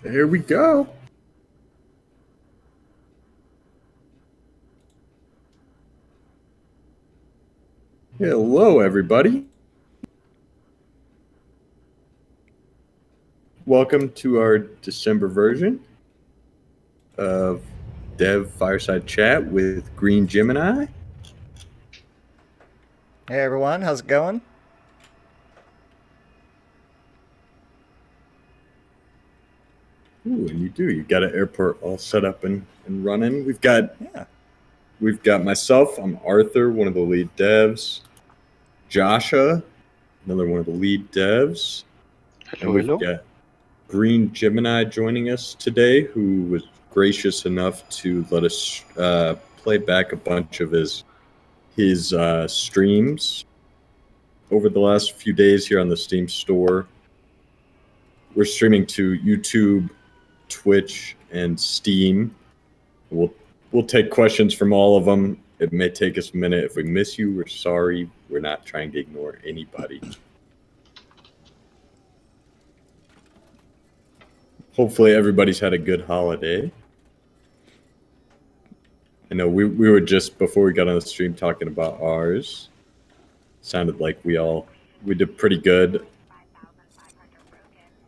Here we go. Hello, everybody. Welcome to our December version of Dev Fireside Chat with Green Gemini. Hey everyone, how's it going? Ooh, and you got an airport all set up and running. We've got Yeah. myself. I'm Arthur, one of the lead devs. Joshua, another one of the lead devs, and Hello, we've hello. got Green Gemini joining us today, who was gracious enough to let us play back a bunch of his streams over the last few days here on the Steam store. We're streaming to YouTube, Twitch, and Steam. We'll take questions from all of them. It may take us a minute. If we miss you, we're sorry. We're not trying to ignore anybody. Hopefully everybody's had a good holiday. I know we were just, before we got on the stream, talking about ours. Sounded like we did pretty good.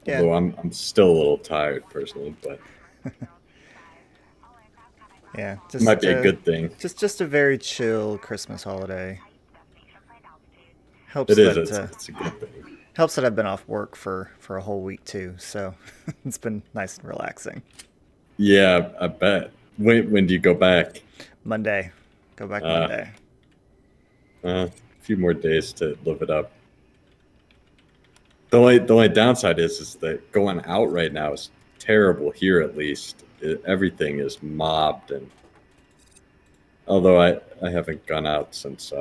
Yeah. Although I'm still a little tired personally, but Yeah. it might be a good thing. Just a very chill Christmas holiday. Helps It is. that It's a good thing. helps that I've been off work for a whole week too, so it's been nice and relaxing. Yeah, I bet. When do you go back? Monday. Go back Monday. A few more days to live it up. The only downside is that going out right now is terrible here. At least everything is mobbed, and although I haven't gone out since.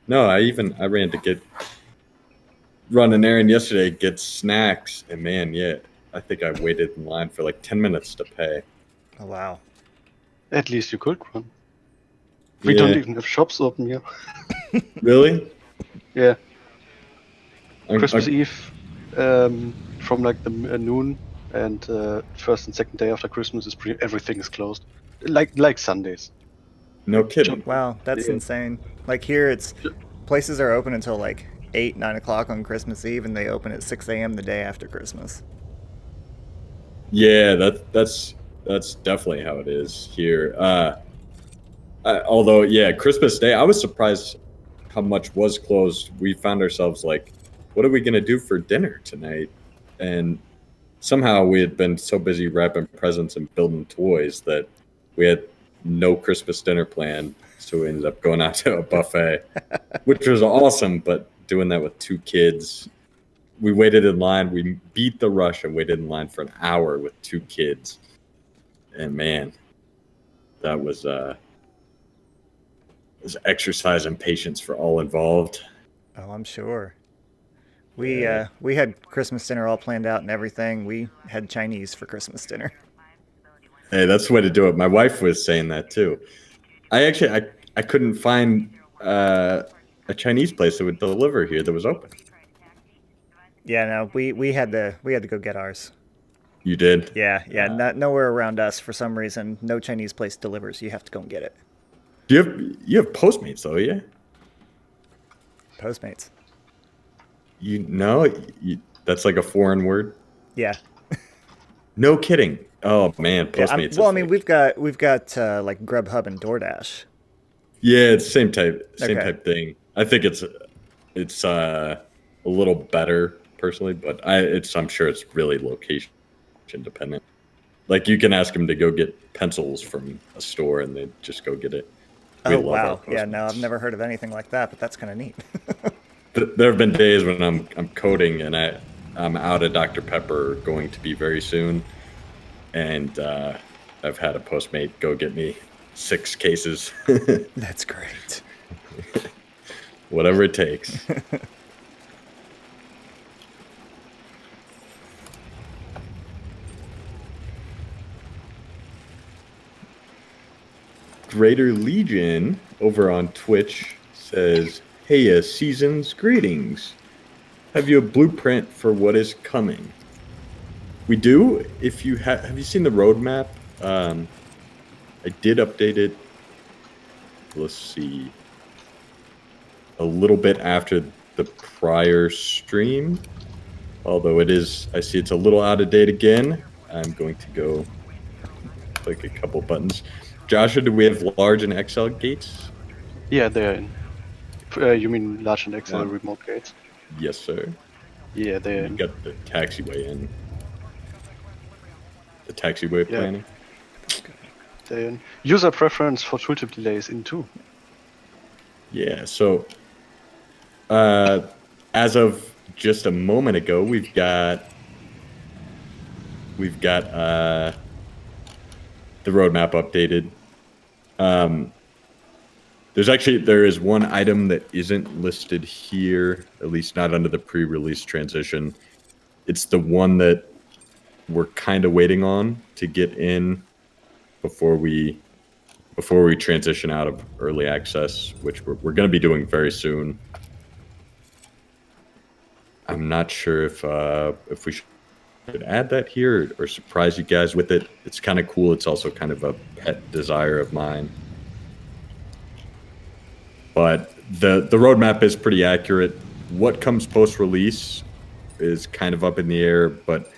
No, I ran to run an errand yesterday, get snacks, and man, yeah, I think I waited in line for like 10 minutes to pay. Oh wow. At least you could run. We don't even have shops open here. Really? Yeah. Christmas Eve, from like the noon and first and second day after Christmas is everything is closed, like Sundays. No kidding. Wow, that's insane. Like here, places are open until like 8, 9 o'clock on Christmas Eve, and they open at 6 a.m. the day after Christmas. Yeah, that's definitely how it is here. Although, yeah, Christmas Day, I was surprised how much was closed. We found ourselves like, what are we going to do for dinner tonight? And somehow we had been so busy wrapping presents and building toys that we had no Christmas dinner plan. So we ended up going out to a buffet, which was awesome. But doing that with 2 kids, we waited in line. We beat the rush and waited in line for an hour with 2 kids. And man, that was exercise and patience for all involved. Oh, I'm sure. We had Christmas dinner all planned out and everything. We had Chinese for Christmas dinner. Hey, that's the way to do it. My wife was saying that too. I couldn't find a Chinese place that would deliver here that was open. Yeah, no, we had to go get ours. You did? Yeah, nowhere around us for some reason. No Chinese place delivers. You have to go and get it. You have Postmates though, yeah? Postmates. You know, that's like a foreign word. Yeah. No kidding. Oh man, Postmates. Yeah, I mean, we've got like Grubhub and DoorDash. Yeah, it's same type Okay. thing. I think it's a little better personally, but I'm sure it's really location dependent. Like you can ask them to go get pencils from a store and they just go get it. Oh wow. Yeah, no, I've never heard of anything like that, but that's kind of neat. There have been days when I'm coding and I'm out of Dr. Pepper, going to be very soon, and I've had a Postmate go get me 6 cases. That's great. Whatever it takes. Greater Legion over on Twitch says, "Hey, seasons greetings. Have you a blueprint for what is coming?" We do. If you have you seen the roadmap? I did update it. Let's see. A little bit after the prior stream, although it is. I see it's a little out of date again. I'm going to go click a couple buttons. Joshua, do we have large and XL gates? Yeah, they're in. You mean large and XL remote gates? Yes, sir. Yeah, they're You in. got the taxiway in. The taxiway Yeah. planning. They're in. User preference for tooltip delays in too. Yeah. So, as of just a moment ago, we've got the roadmap updated. There is one item that isn't listed here, at least not under the pre-release transition. It's the one that we're kind of waiting on to get in before we transition out of early access, which we're going to be doing very soon. I'm not sure if we should add that here or surprise you guys with it. It's kind of cool. It's also kind of a pet desire of mine. But the roadmap is pretty accurate. What comes post-release is kind of up in the air, but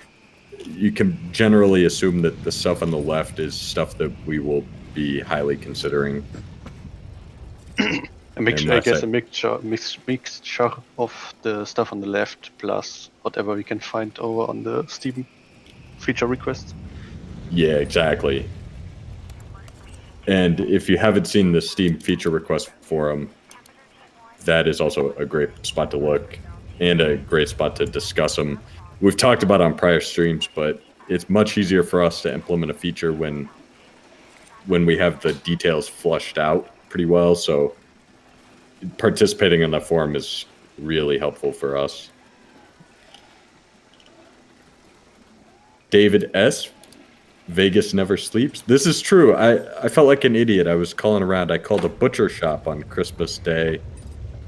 you can generally assume that the stuff on the left is stuff that we will be highly considering. I guess a mixture of the stuff on the left plus whatever we can find over on the Steam feature requests. Yeah, exactly. And if you haven't seen the Steam feature request forum, that is also a great spot to look and a great spot to discuss them. We've talked about it on prior streams, but it's much easier for us to implement a feature when we have the details flushed out pretty well. So participating in that forum is really helpful for us. David S. Vegas never sleeps. This is true. I felt like an idiot. I was calling around. I called a butcher shop on Christmas Day.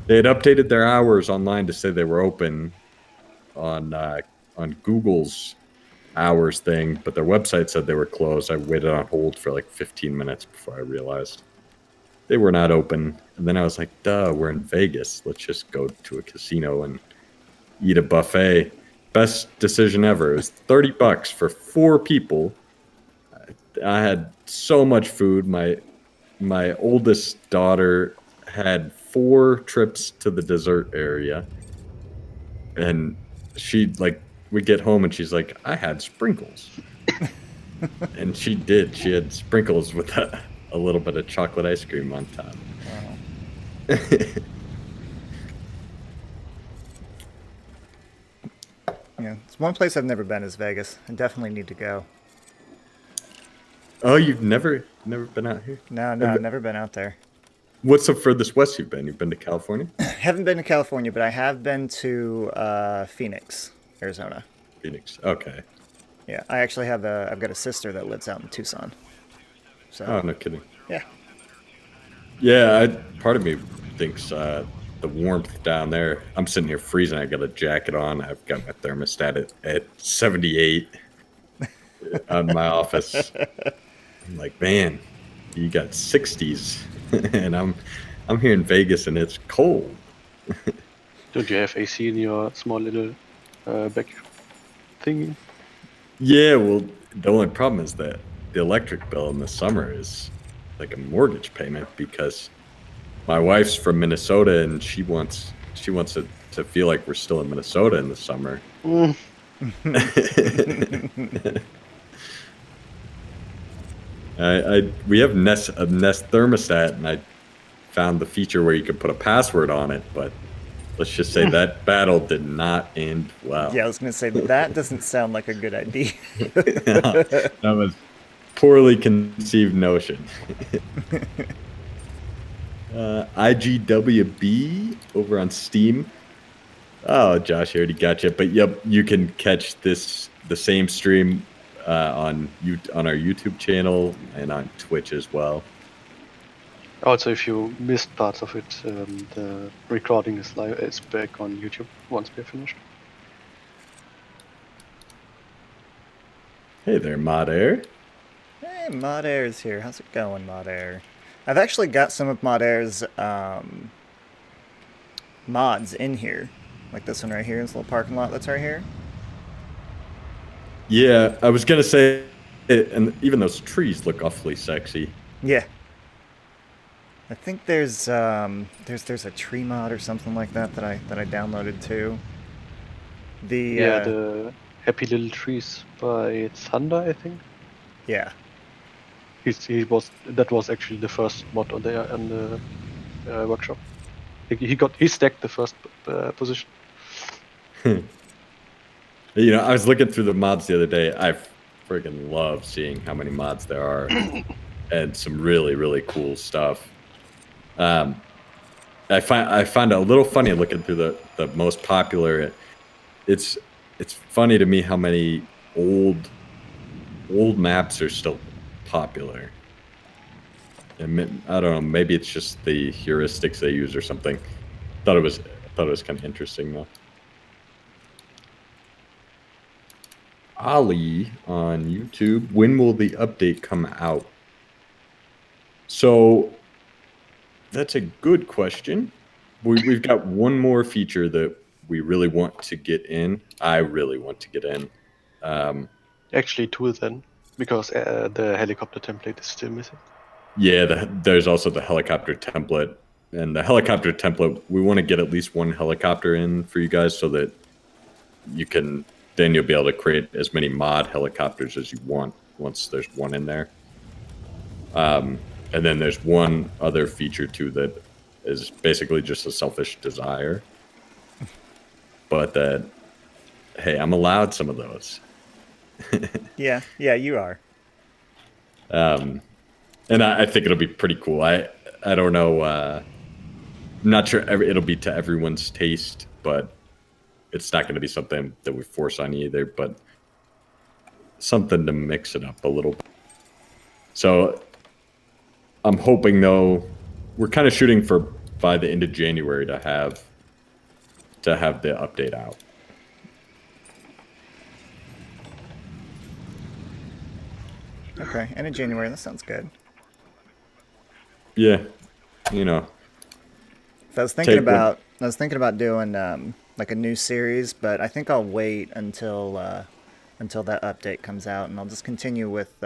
They had updated their hours online to say they were open on Google's hours thing, but their website said they were closed. I waited on hold for like 15 minutes before I realized they were not open. And then I was like, duh, we're in Vegas. Let's just go to a casino and eat a buffet. Best decision ever. It was $30 for 4 people. I had so much food. My oldest daughter had 4 trips to the dessert area, and we get home and she's like, I had sprinkles. And she did. She had sprinkles with a little bit of chocolate ice cream on top. Wow. Yeah, it's one place I've never been is Vegas. I definitely need to go. Oh, you've never been out here? No, I've never been out there. What's the furthest west you've been? You've been to California? Haven't been to California, but I have been to Phoenix, Arizona. Phoenix. Okay. Yeah, I actually I've got a sister that lives out in Tucson. So. Oh, no kidding. Yeah. Yeah, part of me thinks the warmth down there. I'm sitting here freezing. I got a jacket on. I've got my thermostat at 78 on my office. I'm like, man, you got 60s, and I'm here in Vegas and it's cold. Don't you have AC in your small little back thingy? Yeah, well, the only problem is that the electric bill in the summer is like a mortgage payment because my wife's from Minnesota and she wants it to feel like we're still in Minnesota in the summer. We have a Nest thermostat, and I found the feature where you could put a password on it, but let's just say that battle did not end well. Yeah, I was going to say that doesn't sound like a good idea. That was poorly conceived notion. IGWB over on Steam. Oh, Josh, I already got you. But yep, you can catch the same stream on our YouTube channel and on Twitch as well. Also, if you missed parts of it, the recording is live. It's back on YouTube once we're finished. Hey there, Mod Air. Hey, Mod Air's here. How's it going, Mod Air? I've actually got some of Mod Air's mods in here. Like this one right here, this little parking lot that's right here. Yeah, I was gonna say, and even those trees look awfully sexy. Yeah. I think there's a tree mod or something like that that I downloaded too. The Yeah, the Happy Little Trees by Thunder, I think. yeah. That was actually the first mod on the workshop. He stacked the first position. I was looking through the mods the other day. I friggin' love seeing how many mods there are, and some really, really cool stuff. Um, I find it a little funny looking through the most popular. It's it's funny to me how many old maps are still popular. And I don't know, maybe it's just the heuristics they use or something. Thought it was kind of interesting though. Ali on YouTube, when will the update come out? So that's a good question. We've got one more feature that we really want to get in. I really want to get in. Actually, two then, because the helicopter template is still missing. Yeah, there's also the helicopter template. And the helicopter template, we want to get at least one helicopter in for you guys so that then you'll be able to create as many mod helicopters as you want once there's one in there. And then there's one other feature too that is basically just a selfish desire. But that, hey, I'm allowed some of those. Yeah, you are. And I think it'll be pretty cool. I don't know. I'm not sure it'll be to everyone's taste, but it's not going to be something that we force on you either. But something to mix it up a little bit. So I'm hoping though, we're kind of shooting for by the end of January to have the update out. Okay, end of January. That sounds good. Yeah, So I was thinking about doing like a new series, but I think I'll wait until that update comes out, and I'll just continue with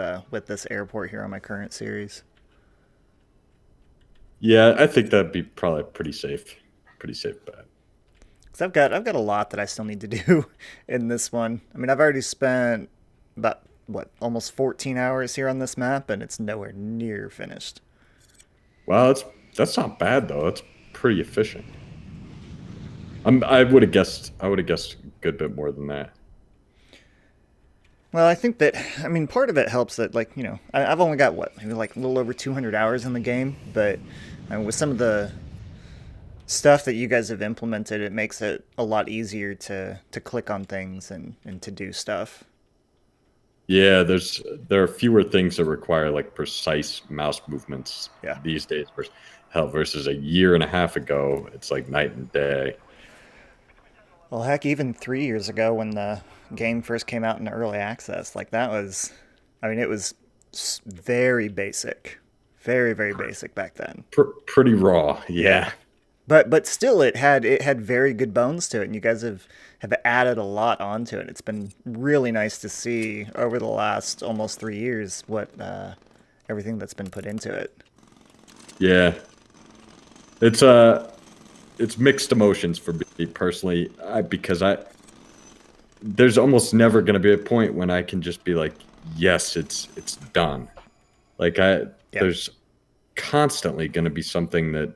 this airport here on my current series. Yeah, I think that'd be probably pretty safe bet. Because I've got a lot that I still need to do in this one. I mean, I've already spent about what almost 14 hours here on this map, and it's nowhere near finished. Wow, that's not bad though. That's pretty efficient. I would have guessed. I would have guessed a good bit more than that. Well, I think that I mean part of it helps that like I've only got what maybe like a little over 200 hours in the game, but with some of the stuff that you guys have implemented, it makes it a lot easier to click on things and to do stuff. Yeah, there are fewer things that require like precise mouse movements Yeah. these days. Hell, versus a year and a half ago, it's like night and day. Well, heck, even 3 years ago when the game first came out in early access, like that was, I mean, it was very basic, very basic back then. Pretty raw, yeah. But still, it had very good bones to it, and you guys have added a lot onto it. It's been really nice to see over the last almost 3 years what everything that's been put into it. Yeah. It's it's mixed emotions for me personally, because there's almost never going to be a point when I can just be like, yes, it's done. Like Yeah. there's constantly going to be something that,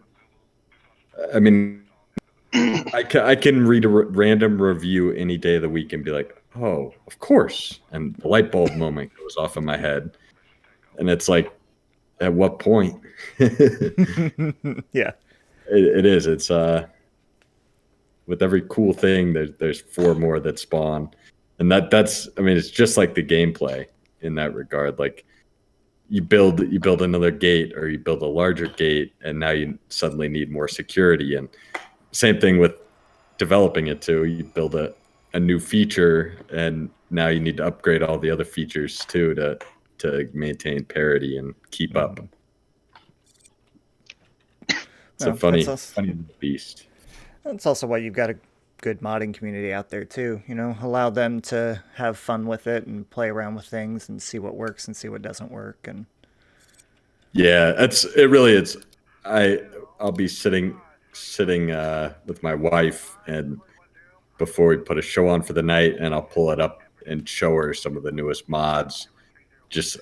I mean, I can read a random review any day of the week and be like, oh, of course, and the light bulb moment goes off in my head, and it's like, at what point? Yeah. It is. It's with every cool thing, there's four more that spawn, and that's. I mean, it's just like the gameplay in that regard. Like you build another gate, or you build a larger gate, and now you suddenly need more security. And same thing with developing it too. You build a new feature, and now you need to upgrade all the other features too to maintain parity and keep up. It's a Well, funny beast. that's also why you've got a good modding community out there too. You know, allow them to have fun with it and play around with things and see what works and see what doesn't work. And Yeah, it really is. I'll be sitting with my wife, and before we put a show on for the night, and I'll pull it up and show her some of the newest mods. Just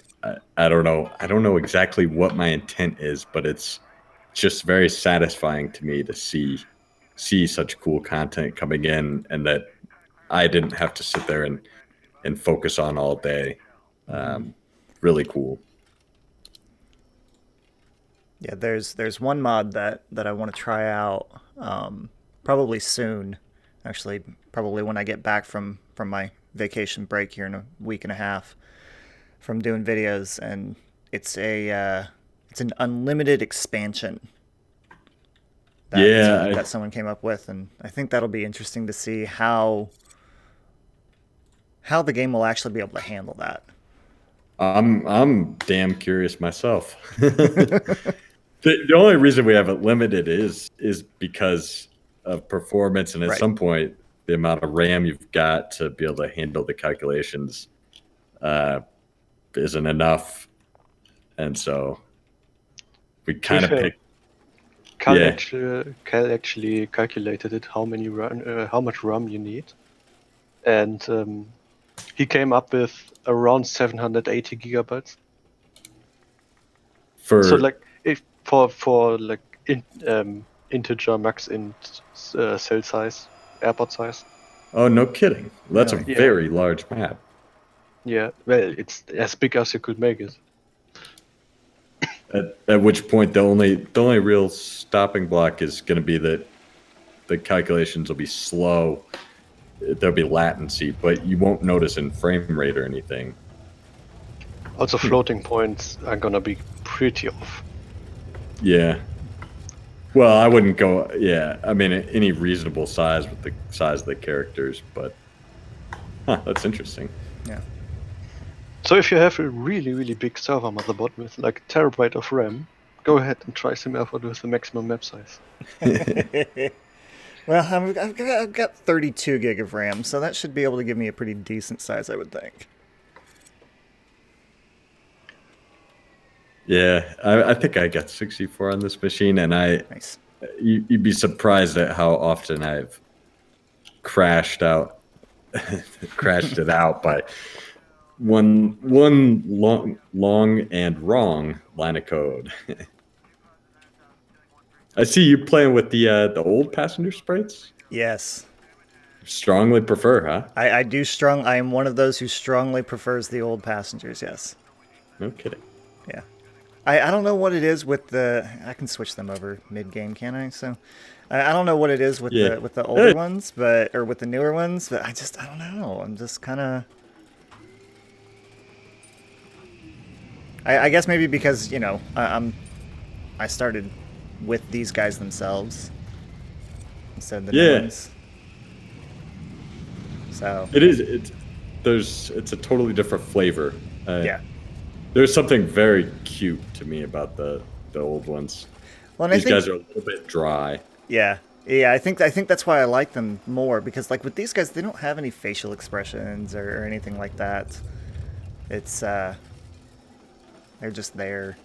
I don't know. I don't know exactly what my intent is, but it's just very satisfying to me to see such cool content coming in, and that I didn't have to sit there and focus on all day. Really cool. yeah, there's one mod that I want to try out, probably soon. Actually, probably when I get back from my vacation break here in a week and a half from doing videos, and it's an unlimited expansion that someone came up with, and I think that'll be interesting to see how the game will actually be able to handle that. I'm damn curious myself. The only reason we have it limited is because of performance, and at Right. some point, the amount of RAM you've got to be able to handle the calculations isn't enough, and so we kind of pick. Cal actually calculated it how much RAM you need, and he came up with around 780 gigabytes. So like if for like integer max int cell size, airport size. Oh, no kidding! That's Really? a very large map. Yeah, well, it's as big as you could make it. At which point, the only real stopping block is going to be that the calculations will be slow. There'll be latency, but you won't notice in frame rate or anything. Also, floating points are gonna be pretty off. Yeah. Well, I wouldn't go. Yeah, I mean, any reasonable size with the size of the characters, but that's interesting. Yeah. So if you have a really big server motherboard with like a terabyte of RAM, go ahead and try SimAirport with the maximum map size. Well, I've got 32 gig of RAM, so that should be able to give me a pretty decent size, I would think. Yeah, I think I got 64 on this machine, and Nice. you'd be surprised at how often I've crashed it out by one long and wrong line of code. I see you playing with the old passenger sprites. Yes. Strongly prefer, huh? I am one of those who strongly prefers the old passengers, yes. No kidding. Yeah. I don't know what it is with the... I can switch them over mid-game, can I? So I don't know what it is with the older ones, or with the newer ones, but I don't know. I'm just kind of... I guess maybe because, you know, I started with these guys themselves instead of the new ones. So it's a totally different flavor. Yeah. There's something very cute to me about the old ones. Well, These guys are a little bit dry. Yeah. Yeah, I think that's why I like them more, because like with these guys, they don't have any facial expressions or anything like that. It's they're just there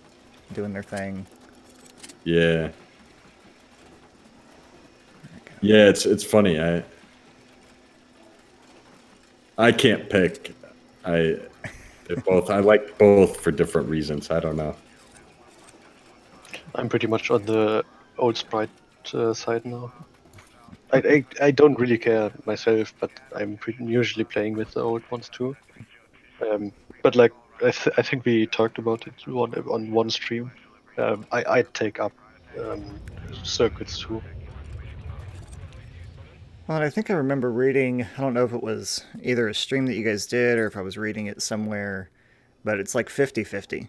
doing their thing. Yeah. Yeah, it's funny. I can't pick. I like both for different reasons. I don't know. I'm pretty much on the old sprite side now. I don't really care myself, but I'm usually playing with the old ones too. But like I think we talked about it on one stream. I'd take up circuits too. Well, I think I remember reading, I don't know if it was either a stream that you guys did or if I was reading it somewhere, but it's like 50-50.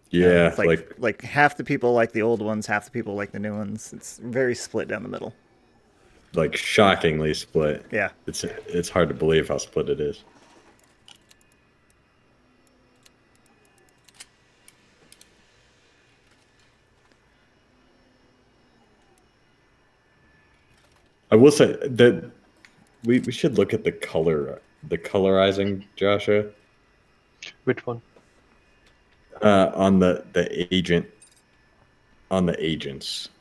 Yeah, like half the people like the old ones, half the people like the new ones. It's very split down the middle. like shockingly split. Yeah. It's hard to believe how split it is. I will say that we should look at the colorizing, Joshua, Which one? on the agents.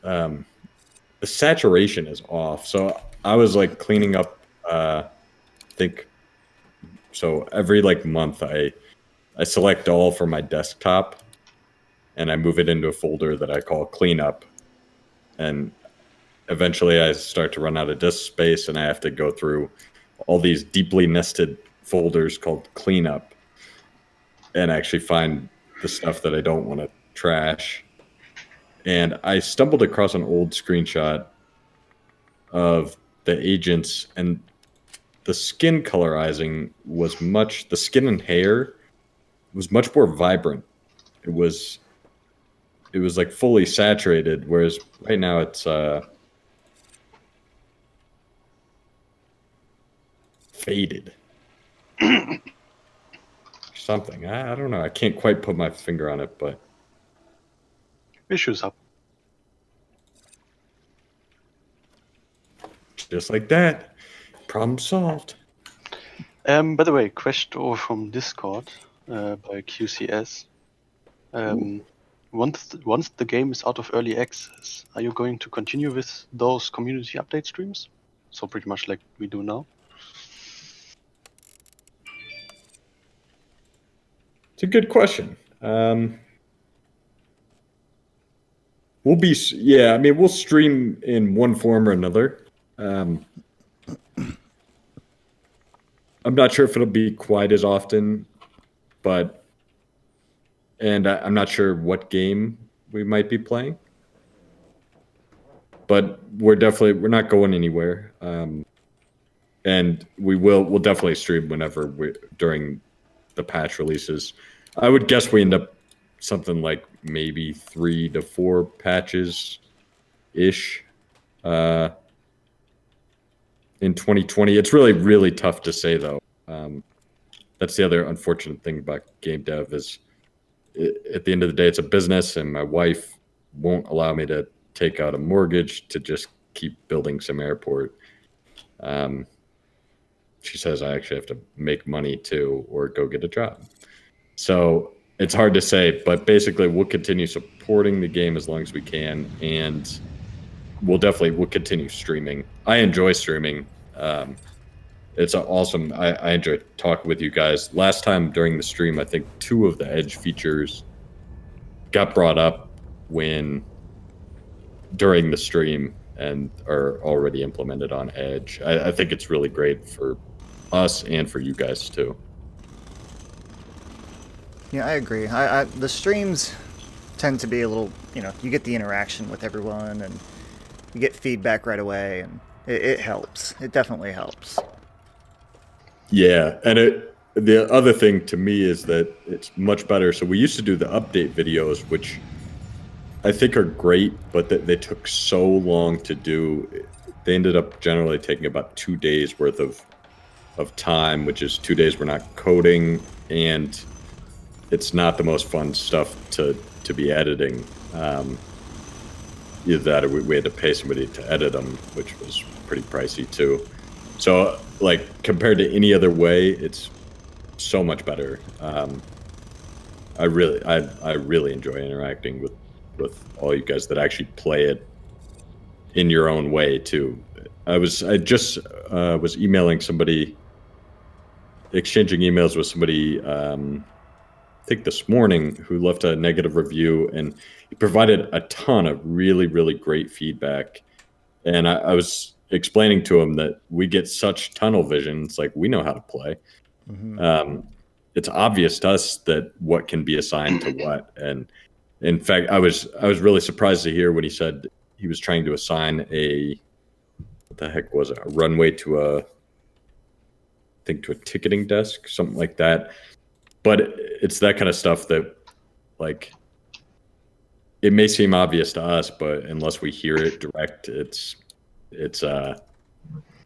The saturation is off. So I was like cleaning up. I think so. Every like month, I select all for my desktop, and I move it into a folder that I call cleanup. And eventually, I start to run out of disk space, and I have to go through all these deeply nested folders called cleanup, and actually find the stuff that I don't want to trash. And I stumbled across an old screenshot of the agents, and the skin colorizing was the skin and hair was much more vibrant. It was like fully saturated, whereas right now it's faded. Something. I don't know. I can't quite put my finger on it, but Issues up. just like that, problem solved. By the way, question over from Discord by QCS. Once the game is out of early access, are you going to continue with those community update streams? So pretty much like we do now. It's a good question. We'll stream in one form or another. I'm not sure if it'll be quite as often, and I'm not sure what game we might be playing. But we're not going anywhere. And we'll definitely stream whenever during the patch releases. I would guess we end up something like maybe 3 to 4 patches ish in 2020. It's really, really tough to say though. That's the other unfortunate thing about game dev is at the end of the day, it's a business, and my wife won't allow me to take out a mortgage to just keep building SimAirport. She says I actually have to make money too, or go get a job. So it's hard to say, but basically we'll continue supporting the game as long as we can, and we'll continue streaming. I enjoy streaming. It's awesome. I enjoy talking with you guys. Last time during the stream, I think 2 of the Edge features got brought up during the stream and are already implemented on Edge. I think it's really great for us and for you guys too. Yeah, I agree. The streams tend to be a little, you get the interaction with everyone and you get feedback right away, and it helps. It definitely helps. Yeah, and the other thing to me is that it's much better. So we used to do the update videos, which I think are great, but they took so long to do. They ended up generally taking about 2 days worth of time, which is 2 days we're not coding, and it's not the most fun stuff to be editing. Either that or we had to pay somebody to edit them, which was pretty pricey too. So like compared to any other way, it's so much better. I really enjoy interacting with all you guys that actually play it in your own way too. I just was emailing somebody, exchanging emails with somebody, I think this morning, who left a negative review, and he provided a ton of really, really great feedback. And I was explaining to him that we get such tunnel vision. It's like, we know how to play. Mm-hmm. It's obvious to us that what can be assigned to what. And in fact, I was really surprised to hear when he said he was trying to assign what the heck was it? A runway to a ticketing desk, something like that. But it's that kind of stuff that, like, it may seem obvious to us, but unless we hear it direct, it's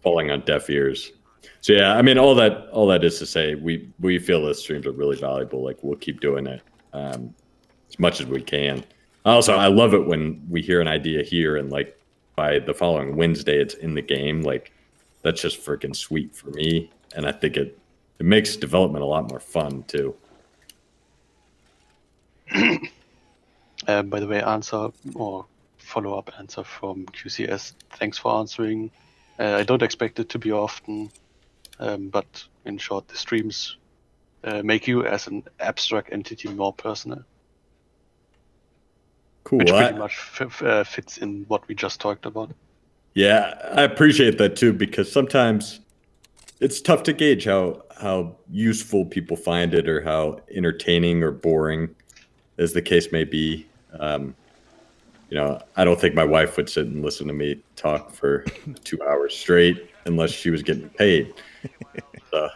falling on deaf ears. So yeah, I mean, all that is to say, we feel the streams are really valuable. Like we'll keep doing it as much as we can. Also, I love it when we hear an idea here and like by the following Wednesday, it's in the game. Like that's just freaking sweet for me, and I think it makes development a lot more fun too. By the way, answer or follow-up answer from QCS. Thanks for answering. I don't expect it to be often, but in short, the streams make you as an abstract entity more personal. Cool. Which pretty much fits in what we just talked about. Yeah, I appreciate that too, because sometimes it's tough to gauge how useful people find it or how entertaining or boring, as the case may be. I don't think my wife would sit and listen to me talk for 2 hours straight unless she was getting paid. So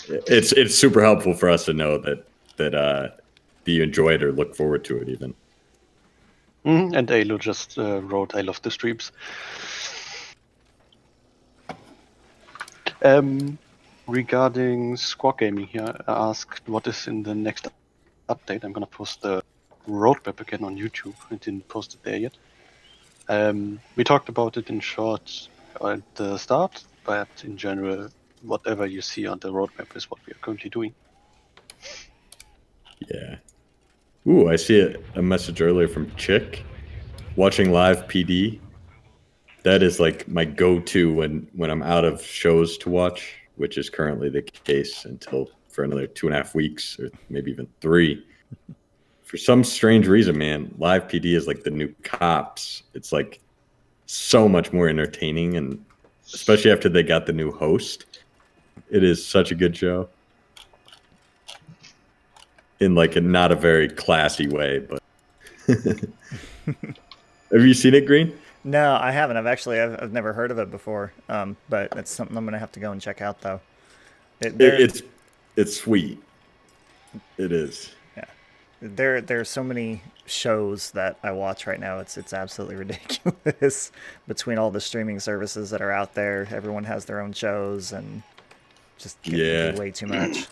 it's super helpful for us to know that you enjoy it or look forward to it even. And Alo just wrote, "I love the streams." Regarding Squad Gaming here, I asked what is in the next update. I'm gonna post the roadmap again on YouTube. I didn't post it there yet. We talked about it in short at the start, but in general, whatever you see on the roadmap is what we are currently doing. Yeah. Ooh, I see a message earlier from Chick. Watching live PD. That is like my go-to when I'm out of shows to watch, which is currently the case until for another 2.5 weeks or maybe even 3. For some strange reason, man, live PD is like the new Cops. It's like so much more entertaining, and especially after they got the new host, it is such a good show. In like not a very classy way, but have you seen it, Green? No, I haven't. I've never heard of it before. But it's something I'm gonna have to go and check out though. It's sweet. It is. Yeah. There are so many shows that I watch right now. It's absolutely ridiculous. Between all the streaming services that are out there, everyone has their own shows and just can be way too much.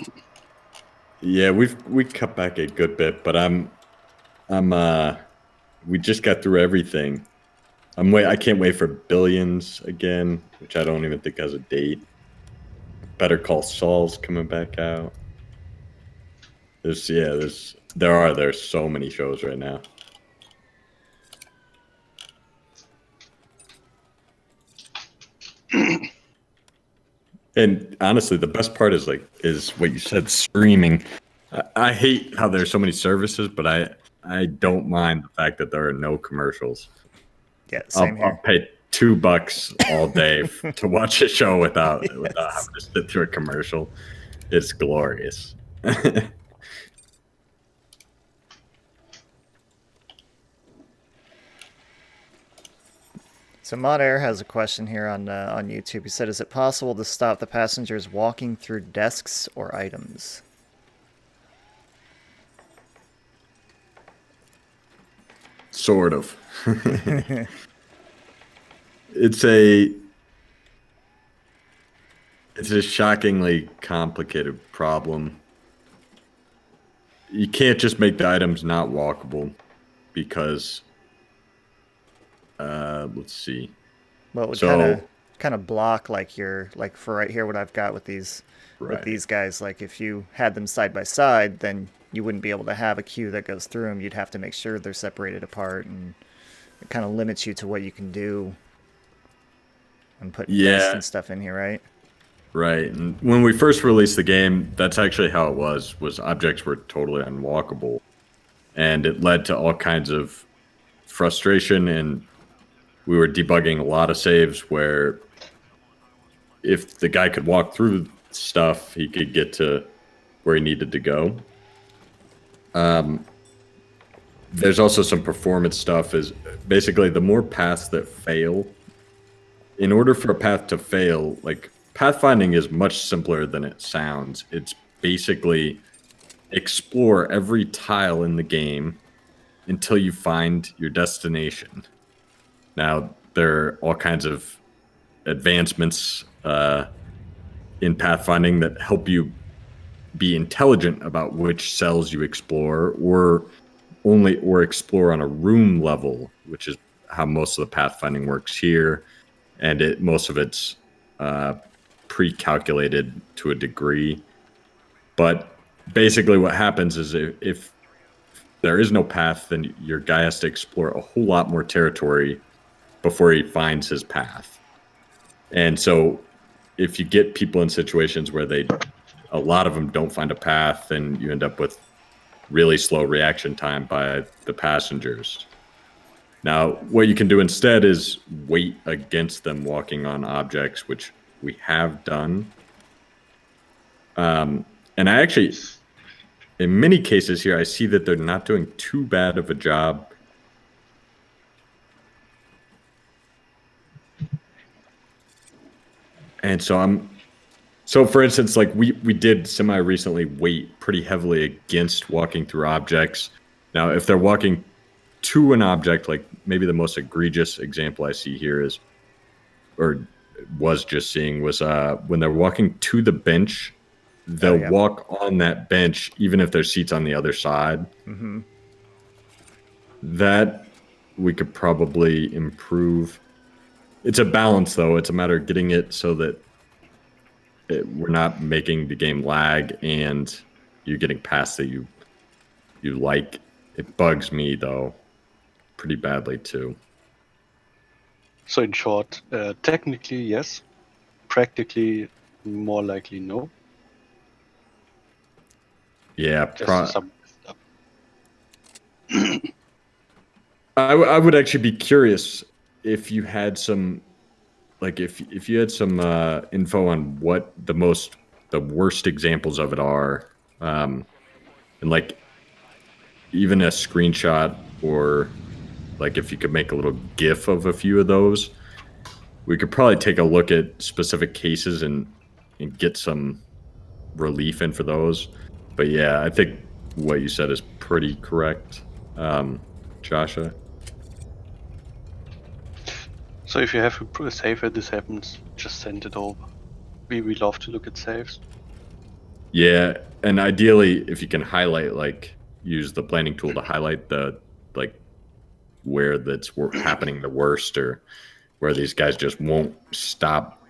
Yeah, we cut back a good bit, but we just got through everything. I can't wait for Billions again, which I don't even think has a date. Better Call Saul's coming back out. There's so many shows right now. And honestly, the best part is what you said, streaming. I hate how there's so many services, but I don't mind the fact that there are no commercials. Yeah, same here. I'll pay $2 all day to watch a show without having to sit through a commercial. It's glorious. So Mod Air has a question here on YouTube. He said, "Is it possible to stop the passengers walking through desks or items?" Sort of. It's a shockingly complicated problem. You can't just make the items not walkable because let's see. Well, it would kind of block like for right here what I've got with these guys. Like if you had them side by side, then you wouldn't be able to have a queue that goes through them. You'd have to make sure they're separated apart, and it kind of limits you to what you can do and put desks and stuff in here, right? Right. And when we first released the game, that's actually how it was objects were totally unwalkable. And it led to all kinds of frustration, and we were debugging a lot of saves where if the guy could walk through stuff, he could get to where he needed to go. There's also some performance stuff. Is basically the more paths that fail, in order for a path to fail, like pathfinding is much simpler than it sounds. It's basically explore every tile in the game until you find your destination. Now, there are all kinds of advancements in pathfinding that help you be intelligent about which cells you explore, or explore on a room level, which is how most of the pathfinding works here, and most of it's pre-calculated to a degree. But basically, what happens is if there is no path, then your guy has to explore a whole lot more territory before he finds his path. And so, if you get people in situations where a lot of them don't find a path, then you end up with really slow reaction time by the passengers. Now, what you can do instead is wait against them walking on objects, which we have done. And I actually, in many cases here, I see that they're not doing too bad of a job. And so for instance, like we did semi recently weight pretty heavily against walking through objects. Now, if they're walking to an object, like maybe the most egregious example I see here is, or was just seeing, was when they're walking to the bench, they'll walk on that bench even if there's seats on the other side. Mm-hmm. That we could probably improve. It's a balance, though. It's a matter of getting it so that we're not making the game lag and you're getting past that you like. It bugs me, though, pretty badly, too. So in short, technically, yes. Practically, more likely, no. Yeah, Some stuff. I would actually be curious if you had some, like if you had some info on what the worst examples of it are, and like even a screenshot, or like if you could make a little GIF of a few of those, we could probably take a look at specific cases and get some relief in for those. But yeah, I think what you said is pretty correct, Joshua. So if you have a save where this happens, just send it over. We love to look at saves. Yeah, and ideally, if you can highlight, like use the planning tool to highlight the like where that's happening the worst, or where these guys just won't stop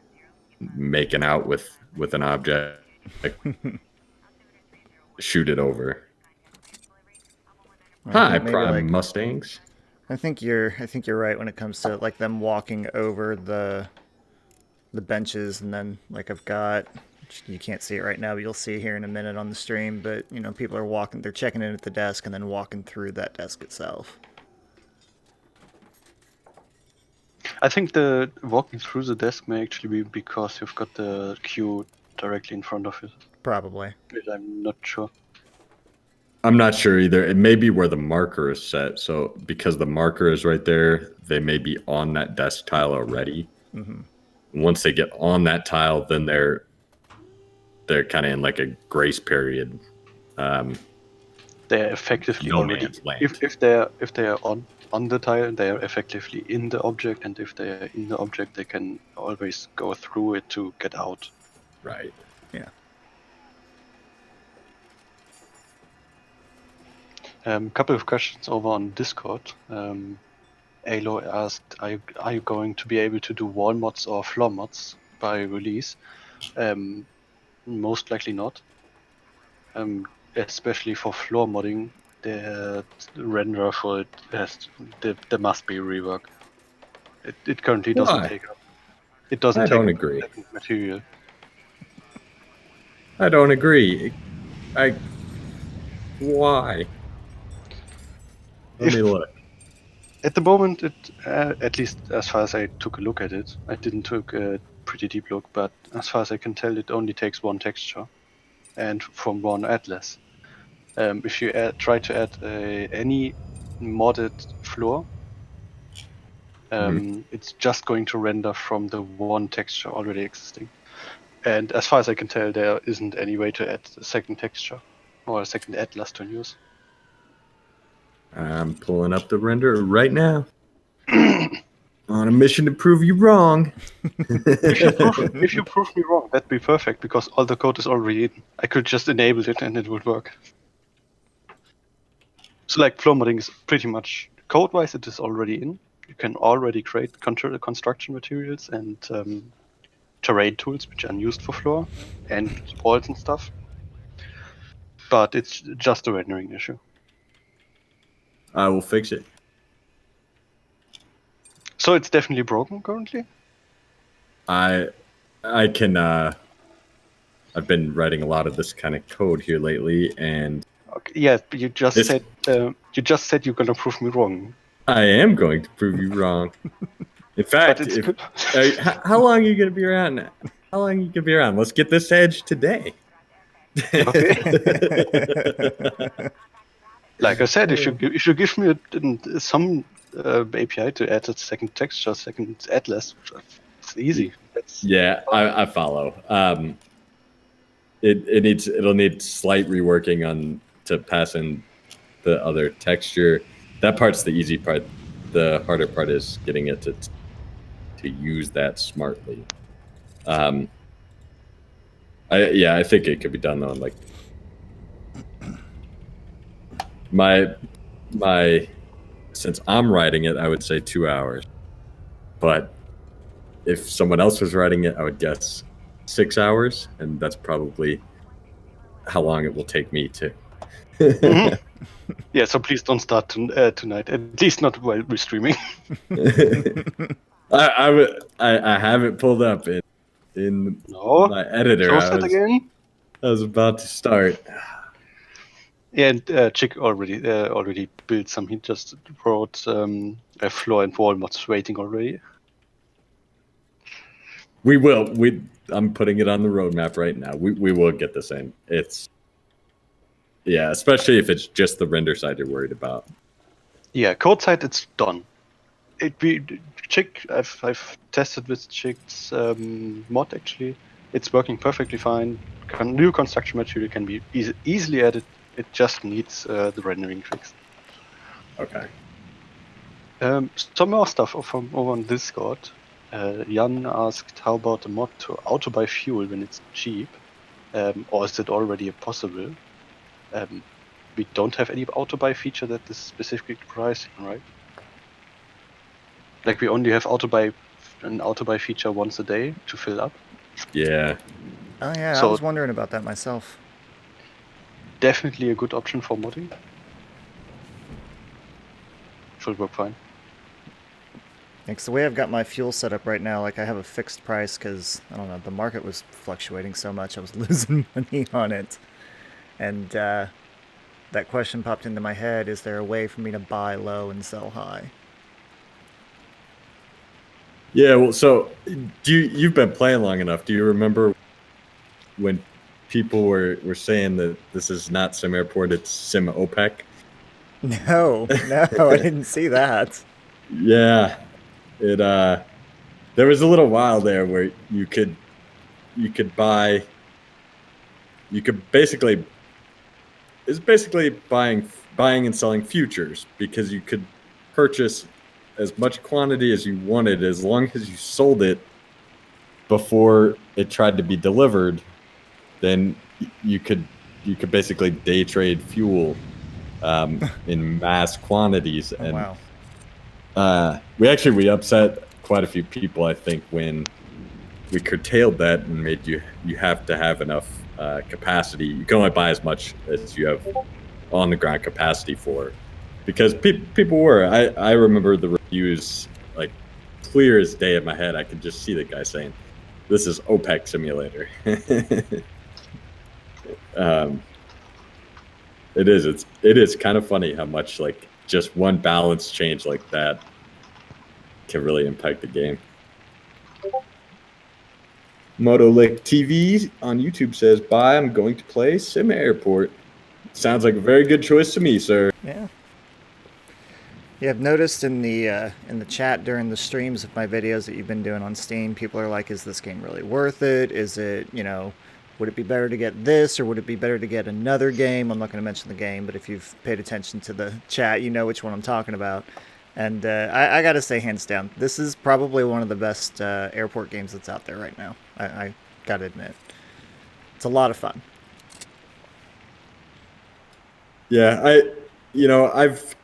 making out with an object. Shoot it over. Hi, Prime Mustangs. I think you're right when it comes to like them walking over the benches, and then like I've got, you can't see it right now, but you'll see it here in a minute on the stream, but you know, people are walking, they're checking in at the desk and then walking through that desk itself. I think the walking through the desk may actually be because you've got the queue directly in front of it. Probably. But I'm not sure. I'm not sure either. It may be where the marker is set. So because the marker is right there, they may be on that desk tile already. Mm-hmm. Once they get on that tile, then they're kind of in like a grace period. They're effectively no already. man's land. If they are on the tile, they are effectively in the object, and if they are in the object, they can always go through it to get out. Right. Yeah. Couple of questions over on Discord. Alo asked, are you going to be able to do wall mods or floor mods by release? Most likely not. Especially for floor modding, the renderer for it there must be rework. It currently doesn't take up. It doesn't I take don't up agree. Material. I don't agree. Why? Let me look. At the moment, at least as far as I took a look at it, I didn't took a pretty deep look, but as far as I can tell, it only takes one texture, and from one atlas. If you try to add any modded floor, it's just going to render from the one texture already existing. And as far as I can tell, there isn't any way to add a second texture or a second atlas to use. I'm pulling up the render right now. On on a mission to prove you wrong. If you prove me wrong, that'd be perfect because all the code is already in. I could just enable it and it would work. So like floor modding is pretty much code-wise, it is already in. You can already create construction materials and terrain tools which are used for floor and walls and stuff. But it's just a rendering issue. I will fix it. So it's definitely broken currently? I can. I've been writing a lot of this kind of code here lately, and Okay, yeah, but you just This- said you're gonna prove me wrong. I am going to prove you wrong. In fact, But it's good. how long are you going to be around? How long are you going to be around? Let's get this edge today. Okay. Like I said, if you give me some API to add a second texture, second atlas, it's easy. Yeah, I follow. It'll need slight reworking on to pass in the other texture. That part's the easy part. The harder part is getting it to use that smartly. I think it could be done on like my since I'm writing it, I would say 2 hours. But if someone else was writing it, I would guess 6 hours, and that's probably how long it will take me to. Mhm. Yeah, so please don't start tonight. At least not while we're streaming. I have it pulled up in No. my editor. Close it again. I was about to start. Yeah, and Chick already built some. He just wrote a floor and wall mods waiting already. We will. I'm putting it on the roadmap right now. We will get this in. Especially if it's just the render side you're worried about. Yeah, code side it's done. Chick, I've tested with Chick's mod actually. It's working perfectly fine. New construction material can be easily added. It just needs the rendering fixed. Okay. Some more stuff from over on Discord. Jan asked, how about a mod to auto-buy fuel when it's cheap? Or is it already possible? We don't have any auto-buy feature that is specifically pricing, right? Like we only have an auto-buy feature once a day to fill up. Yeah. Oh yeah, I So- was wondering about that myself. Definitely a good option for modding. Should work fine. Because the way I've got my fuel set up right now, like I have a fixed price because, I don't know, the market was fluctuating so much I was losing money on it. And that question popped into my head, is there a way for me to buy low and sell high? Yeah. Well, so you've been playing long enough. Do you remember when people were saying that this is not SimAirport, it's SimOPEC? No, I didn't see that. Yeah. It there was a little while there where you could basically it's basically buying and selling futures, because you could purchase as much quantity as you wanted as long as you sold it before it tried to be delivered. Then you could basically day trade fuel in mass quantities. Oh, And wow. we upset quite a few people, I think, when we curtailed that and made you have to have enough capacity. You can only buy as much as you have on the ground capacity for, because people were. I remember the reviews like clear as day in my head. I could just see the guy saying, "This is OPEC simulator." It is kind of funny how much like just one balance change like that can really impact the game. Motolick TV on YouTube says, "Bye, I'm going to play SimAirport." Sounds like a very good choice to me, sir. Yeah. Yeah, I've noticed in the chat during the streams of my videos that you've been doing on Steam, people are like, is this game really worth it? Is it, would it be better to get this, or would it be better to get another game? I'm not going to mention the game, but if you've paid attention to the chat, you know which one I'm talking about. And I got to say, hands down, this is probably one of the best airport games that's out there right now. I got to admit. It's a lot of fun. Yeah, I've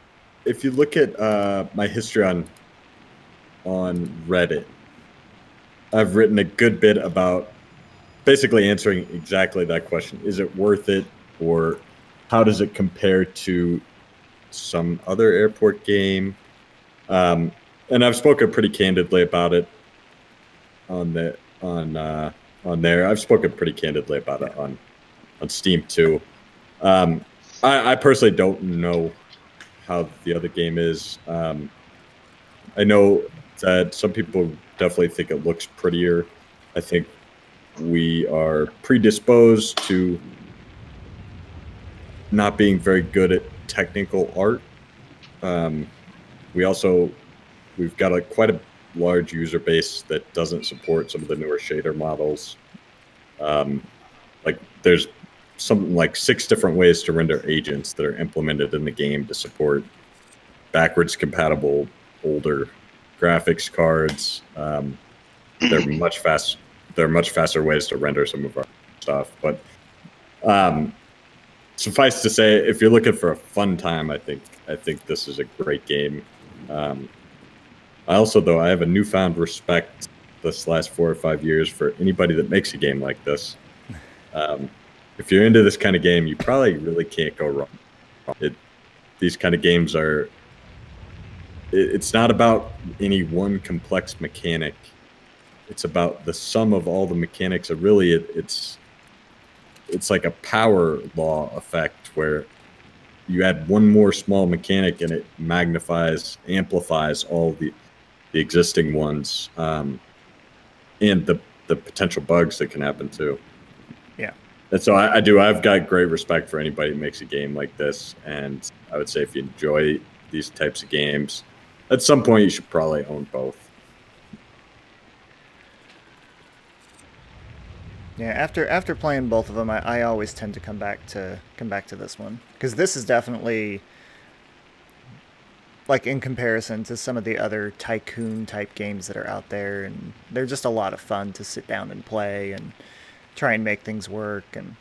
if you look at my history on Reddit, I've written a good bit about basically answering exactly that question. Is it worth it, or how does it compare to some other airport game? Um, and I've spoken pretty candidly about it on the on there. I've spoken pretty candidly about it on Steam too. Um, I personally don't know how the other game is. I know that some people definitely think it looks prettier. I think we are predisposed to not being very good at technical art. Um, we've got quite a large user base that doesn't support some of the newer shader models. Um, like there's something like 6 different ways to render agents that are implemented in the game to support backwards compatible older graphics cards. They're much fast. There are much faster ways to render some of our stuff. But um, suffice to say, if you're looking for a fun time, I think this is a great game. Um, I also, though, I have a newfound respect this last 4 or 5 years for anybody that makes a game like this. Um, if you're into this kind of game, you probably really can't go wrong. These kind of games are. It's not about any one complex mechanic. It's about the sum of all the mechanics. It's like a power law effect where you add one more small mechanic and it magnifies, amplifies all the existing ones, and the potential bugs that can happen too. Yeah. And so I've got great respect for anybody who makes a game like this. And I would say if you enjoy these types of games, at some point you should probably own both. Yeah, after playing both of them, I always tend to come back to this one because this is definitely like in comparison to some of the other tycoon type games that are out there, and they're just a lot of fun to sit down and play and try and make things work, and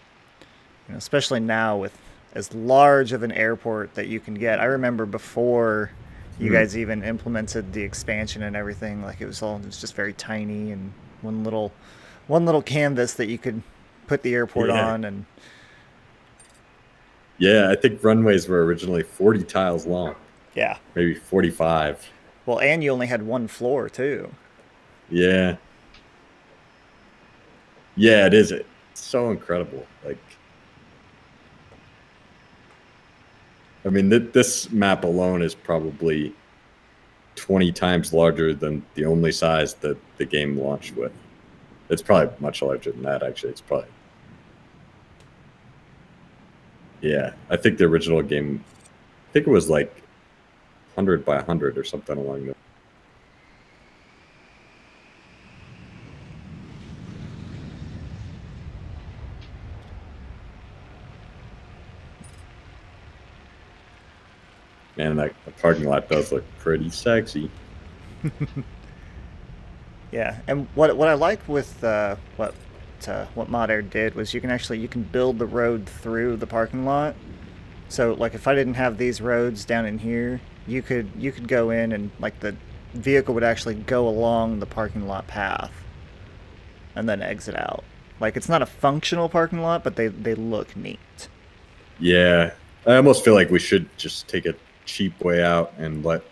especially now with as large of an airport that you can get. I remember before you guys even implemented the expansion and everything, like it was just very tiny and one little canvas that you could put the airport Yeah. on. And Yeah, I think runways were originally 40 tiles long, yeah, maybe 45. well, and you only had one floor too. Yeah. Yeah, it is. It's so incredible. Like, I mean, this map alone is probably 20 times larger than the only size that the game launched with. It's probably much larger than that, actually. It's probably. Yeah, I think the original game, I think it was like 100 by 100 or something along those. Man, that the parking lot does look pretty sexy. Yeah, and what I liked with what Mod Air did was you can build the road through the parking lot. So like if I didn't have these roads down in here, you could go in and like the vehicle would actually go along the parking lot path and then exit out. Like it's not a functional parking lot, but they look neat. Yeah, I almost feel like we should just take a cheap way out and let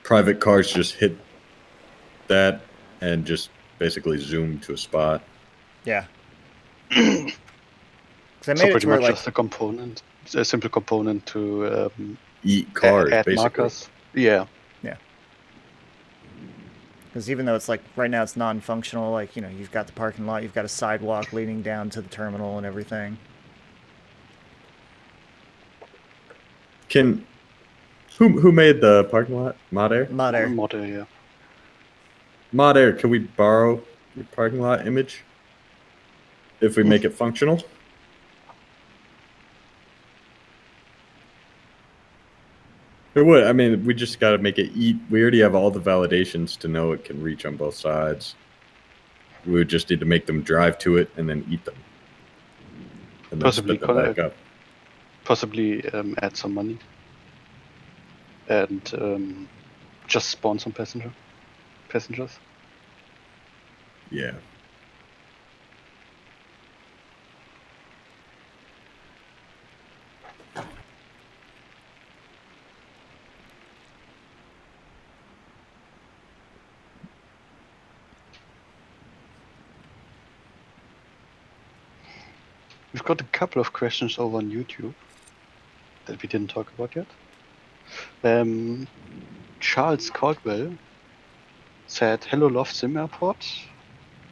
private cars just hit that and just basically zoom to a spot. Yeah. Because I So made it pretty to where much like just a component, a simple component to Eat cars, add basically. markers. Yeah. yeah. Because even though it's like right now it's non-functional, like you've got the parking lot, you've got a sidewalk leading down to the terminal and everything. Can who made the parking lot? Mod Air? Mod Air. Model, yeah. Mod Air, can we borrow your parking lot image if we make it functional? It would. I mean, we just got to make it eat. We already have all the validations to know it can reach on both sides. We would just need to make them drive to it and then eat them, and then Possibly spit them back up. Possibly add some money and just spawn some passengers. Yeah. We've got a couple of questions over on YouTube that we didn't talk about yet. Charles Caldwell said, "Hello, love SimAirport.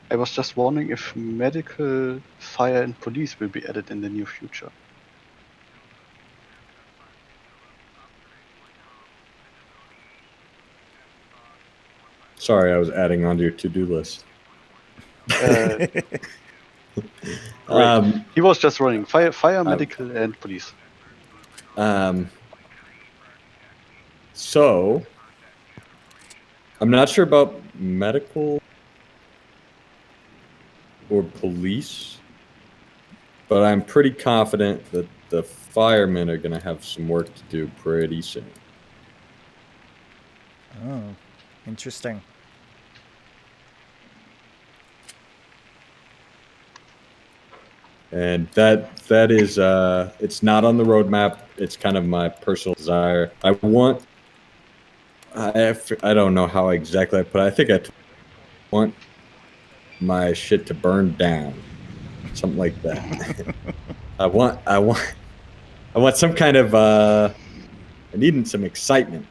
I was just wondering if medical, fire, and police will be added in the near future." Sorry, I was adding onto your to-do list. He was just running fire, medical, and police. So, I'm not sure about medical or police, but I'm pretty confident that the firemen are going to have some work to do pretty soon. Oh, interesting. And that is it's not on the roadmap. It's kind of my personal desire. I don't know how exactly I put it. I think I want my shit to burn down, something like that. I want some kind of I need some excitement.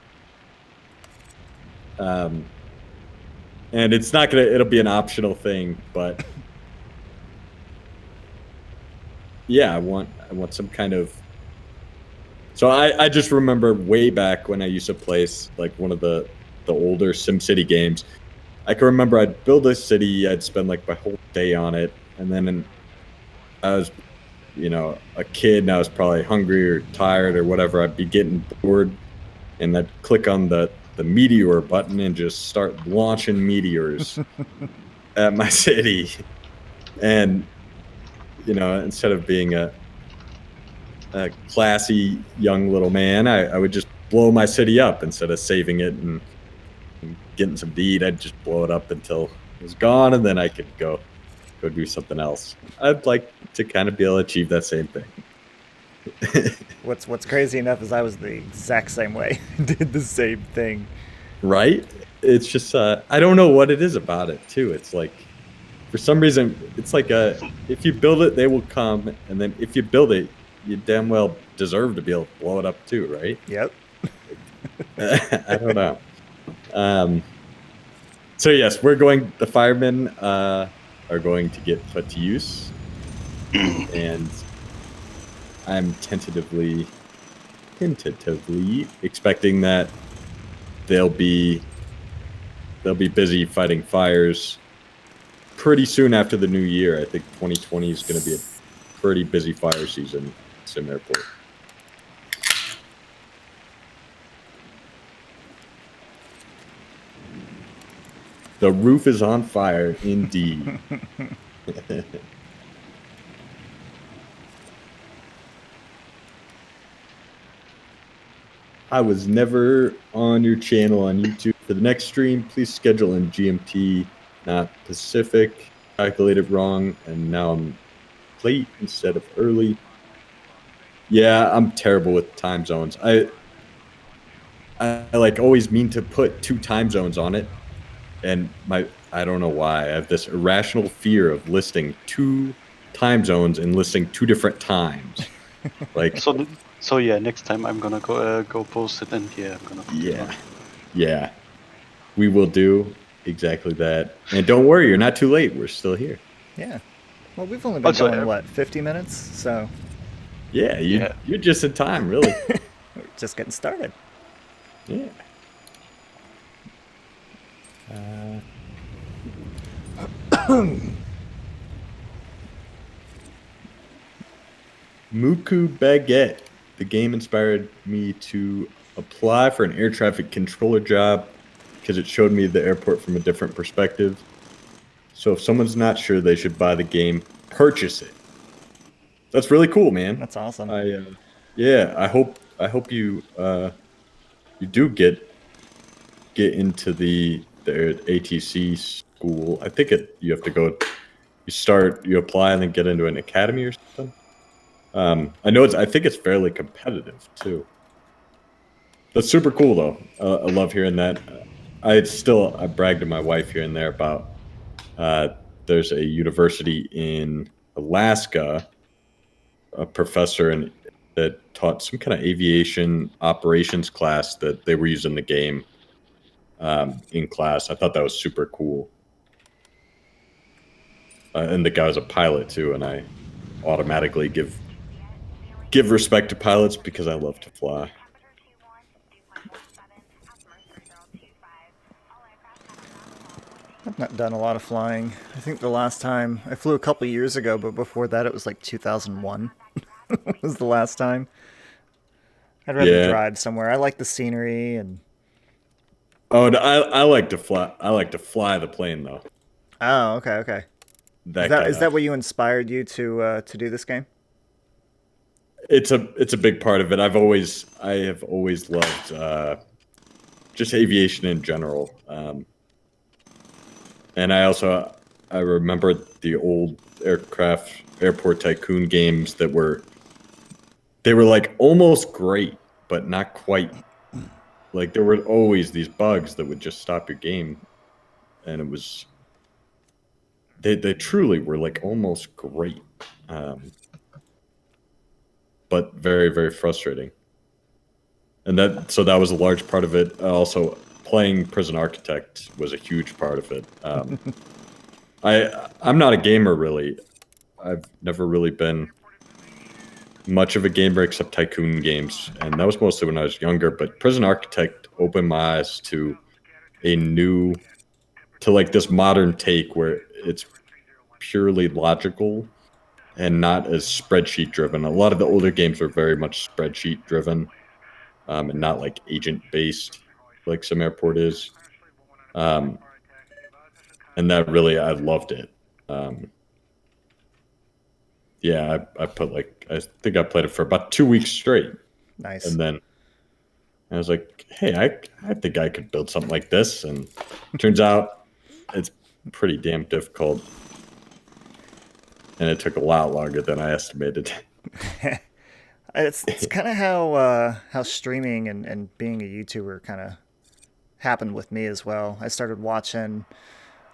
And it's not it'll be an optional thing, but yeah, I want some kind of. So I just remember way back when I used to play like one of the older SimCity games. I can remember I'd build a city, I'd spend like my whole day on it, and then I was, a kid, and I was probably hungry or tired or whatever. I'd be getting bored, and I'd click on the meteor button and just start launching meteors at my city, and instead of being a classy young little man, I would just blow my city up instead of saving it and getting some to eat. I'd just blow it up until it was gone, and then I could go do something else. I'd like to kind of be able to achieve that same thing. What's crazy enough is I was the exact same way. Did the same thing. Right? It's just I don't know what it is about it too. It's like, for some reason, it's like if you build it, they will come, and then if you build it, you damn well deserve to be able to blow it up too, right? Yep. I don't know. So yes, the firemen are going to get put to use, and I'm tentatively expecting that they'll be busy fighting fires pretty soon after the new year. I think 2020 is going to be a pretty busy fire season at SimAirport. The roof is on fire, indeed. I was never on your channel on YouTube. For the next stream, please schedule in GMT, not Pacific. Calculated wrong, and now I'm late instead of early. Yeah, I'm terrible with time zones. I like always mean to put 2 time zones on it, and I don't know why. I have this irrational fear of listing 2 time zones and listing 2 different times. Like so yeah, next time I'm gonna go post it, and yeah, I'm gonna put it on. Yeah, we will do exactly that. And don't worry, you're not too late. We're still here. Yeah. Well, we've only been going 50 minutes, so yeah, you're just in time, really. we're just getting started. Yeah. Muku Baguette. The game inspired me to apply for an air traffic controller job because it showed me the airport from a different perspective. So if someone's not sure they should buy the game, purchase it. That's really cool, man. That's awesome. Yeah, I hope you you do get into the ATC school. I think you have to go. You apply and then get into an academy or something. I know I think it's fairly competitive too. That's super cool though. I love hearing that. I brag to my wife here and there about there's a university in Alaska, a professor that taught some kind of aviation operations class that they were using the game in class. I thought that was super cool. And the guy was a pilot too, and I automatically give respect to pilots because I love to fly. I've not done a lot of flying. I think the last time I flew a couple years ago, but before that it was like 2001 was the last time. I'd rather drive somewhere. I like the scenery and. Oh, I like to fly. I like to fly the plane though. Oh, okay. Is that what you inspired you to do this game? It's a big part of it. I have always loved just aviation in general. And I remember the old airport tycoon games they were like almost great, but not quite. Like there were always these bugs that would just stop your game, and it was they truly were like almost great, but very, very frustrating. And that was a large part of it. Also, playing Prison Architect was a huge part of it. I'm not a gamer really. I've never really been much of a gamer except tycoon games, and that was mostly when I was younger. But Prison Architect opened my eyes to like this modern take where it's purely logical and not as spreadsheet driven. A lot of the older games were very much spreadsheet driven, and not like agent based like SimAirport is. And that really, I loved it. Yeah, I think I played it for about 2 weeks straight. Nice. And then I was like, hey, I think I could build something like this. And it turns out it's pretty damn difficult. And it took a lot longer than I estimated. It's kind of how streaming and being a YouTuber kind of happened with me as well. I started watching,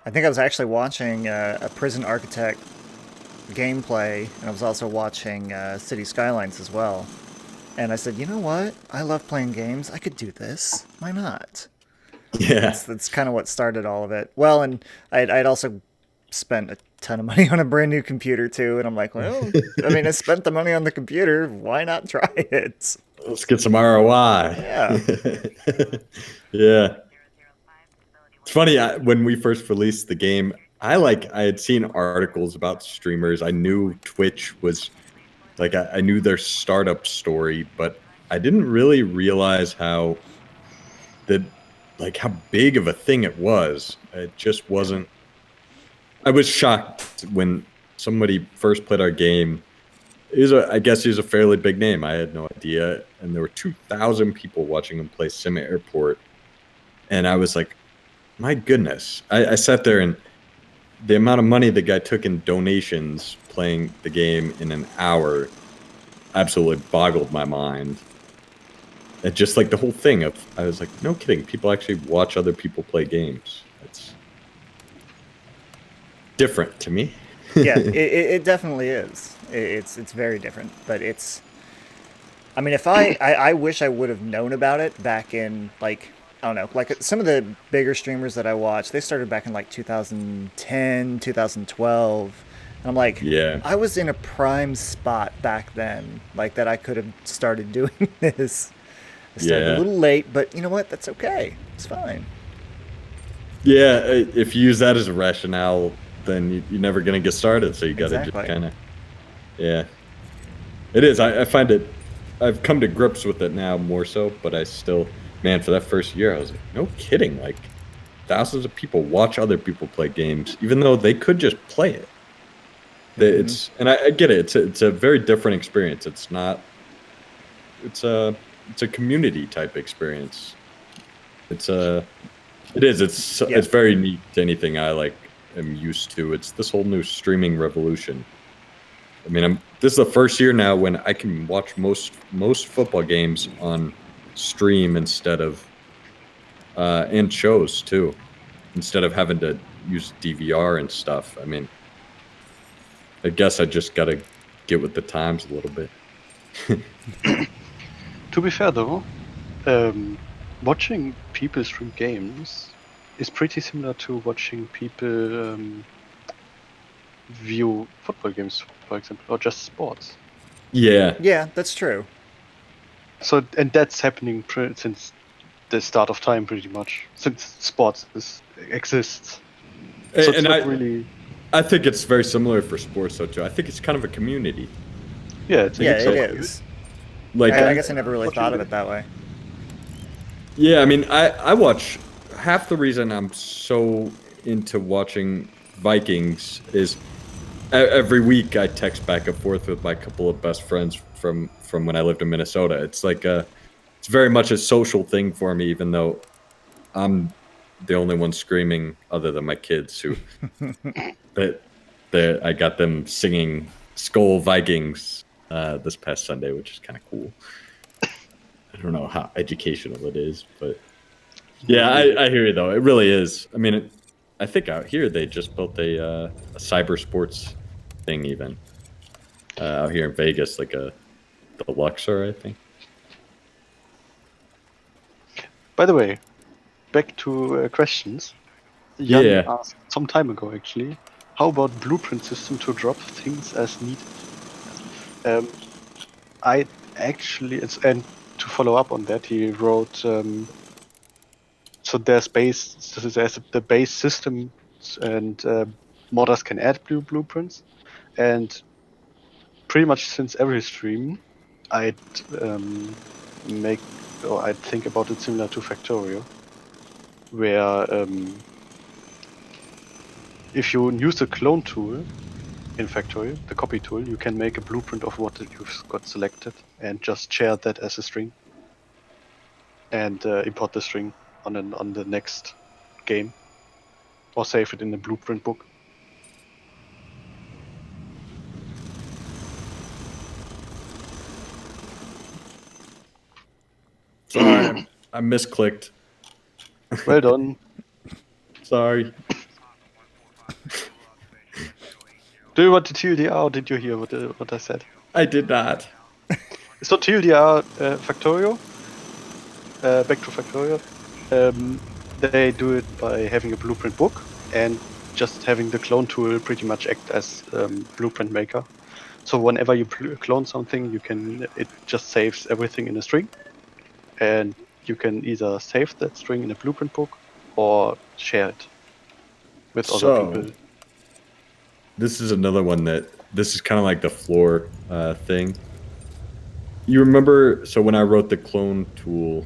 I think I was actually watching a Prison Architect gameplay, and I was also watching City Skylines as well. And I said, you know what? I love playing games. I could do this. Why not? Yeah. That's kind of what started all of it. Well, and I'd also spent a ton of money on a brand new computer too, and I'm like, well, I mean, I spent the money on the computer. Why not try it? Let's get some ROI. Yeah. Yeah. It's funny, when we first released the game, I had seen articles about streamers. I knew Twitch was like, I knew their startup story, but I didn't really realize how big of a thing it was. It just wasn't. I was shocked when somebody first played our game. I guess he's a fairly big name. I had no idea. And there were 2,000 people watching him play SimAirport. And I was like, my goodness. I sat there, and the amount of money the guy took in donations playing the game in an hour absolutely boggled my mind. And just like the whole thing I was like, no kidding. People actually watch other people play games. It's different to me. Yeah, it definitely is. It's very different, but it's. I mean, if I wish I would have known about it back in like, I don't know, like some of the bigger streamers that I watch, they started back in like 2010, 2012. And I'm like, yeah, I was in a prime spot back then, like that I could have started doing this. I started a little late, but you know what? That's okay. It's fine. Yeah, if you use that as a rationale, then you're never going to get started. So you got to just kind of, yeah. It is. I find it I've come to grips with it now more so, but I still, man, for that first year, I was like, no kidding, like thousands of people watch other people play games, even though they could just play it. It's and I get it. It's a very different experience. It's not. It's a community type experience. It's a. It is. It's very neat to anything I like am used to. It's this whole new streaming revolution. I mean, this is the first year now when I can watch most football games on stream instead of and shows too, instead of having to use DVR and stuff. I mean, I guess I just got to get with the times a little bit. To be fair though, watching people stream games is pretty similar to watching people view football games, for example, or just sports. Yeah. Yeah, that's true. So, and that's happening since the start of time, pretty much, since sports exists. So And really. I think it's very similar for sports though too. I think it's kind of a community. Yeah, it is. Like I guess I never really thought of it that way. Yeah, I mean, I watch half the reason I'm so into watching Vikings is every week I text back and forth with my couple of best friends from when I lived in Minnesota. It's like it's very much a social thing for me, even though I'm the only one screaming other than my kids who that I got them singing Skull Vikings this past Sunday, which is kind of cool. I don't know how educational it is, but yeah, I hear you though. It really is. I mean, I think out here they just built a cyber sports thing even out here in Vegas, like the Luxor, I think. By the way, back to questions. Jan Yeah. asked some time ago actually, how about blueprint system to drop things as needed? I actually, and to follow up on that, he wrote, so there's the base system, and modders can add blueprints, and pretty much since every stream, I'd think about it similar to Factorio, where if you use the clone tool in Factorio, the copy tool, you can make a blueprint of what you've got selected and just share that as a string and import the string on the next game or save it in the blueprint book. Sorry, I misclicked. Well done. Sorry. Do you want to TLDR or did you hear what I said? I did not. So TLDR Factorio, back to Factorio, they do it by having a blueprint book and just having the clone tool pretty much act as blueprint maker. So whenever you clone something, it just saves everything in a string, and you can either save that string in a blueprint book or share it with other people. This is another one this is kind of like the floor thing. You remember, so when I wrote the clone tool,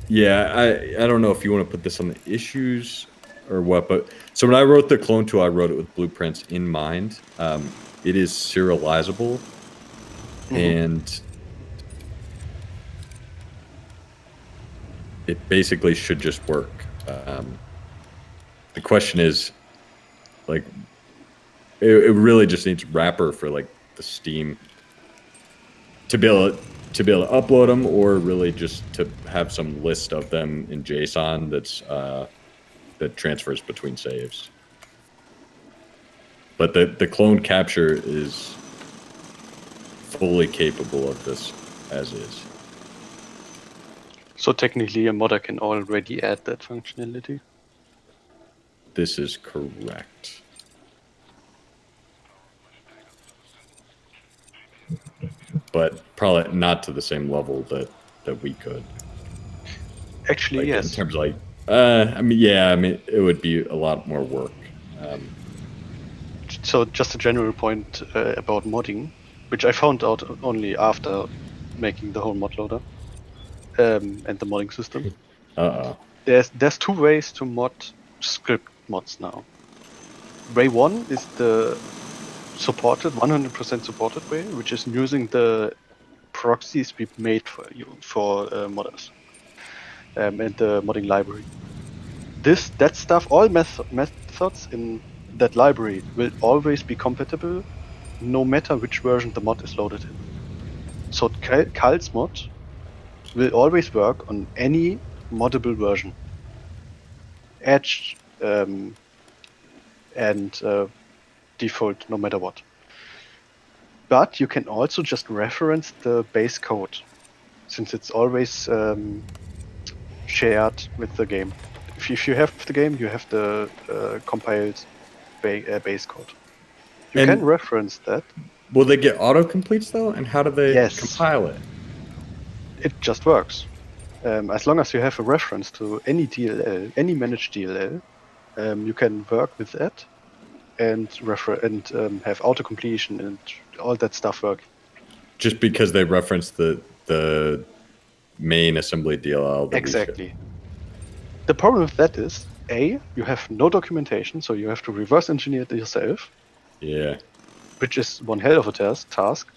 yeah, I don't know if you want to put this on the issues or what, but so when I wrote the clone tool, I wrote it with blueprints in mind. It is serializable, and it basically should just work. The question is, like, it really just needs wrapper for like the Steam to be able to upload them, or really just to have some list of them in JSON that transfers between saves. But the clone capture is fully capable of this as is. So technically a modder can already add that functionality? This is correct. But probably not to the same level that we could. Actually, like, yes. In terms of like, it would be a lot more work. So just a general point about modding, which I found out only after making the whole mod loader and the modding system. Uh-oh. There's two ways to mod script mods now. Way one is the supported 100% supported way, which is using the proxies we made for you for modders and the modding library. That stuff, all methods in that library will always be compatible, no matter which version the mod is loaded in. So Cal's mod will always work on any moddable version, Edge and default, no matter what. But you can also just reference the base code, since it's always shared with the game. If you have the game, you have the compiled base code. You And- can reference that. Will they get autocompletes though? And how do they Yes. compile it? It just works. As long as you have a reference to any DLL, any managed DLL, you can work with that and have auto-completion and all that stuff work. Just because they reference the main assembly DLL. That Exactly. The problem with that is, A, you have no documentation, so you have to reverse engineer it yourself, Yeah. which is one hell of a task.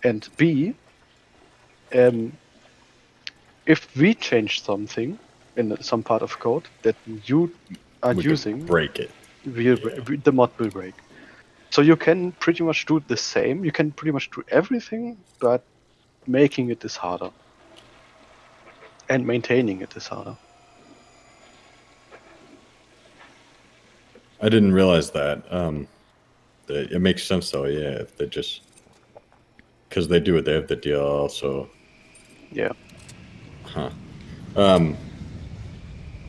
And B, if we change something in some part of code that you are We could using, break it. the mod will break. So you can pretty much do the same. You can pretty much do everything, but making it is harder. And maintaining it is harder. I didn't realize that. It makes sense though. Yeah, if they just because they do it, they have the DLL. So Yeah. Huh.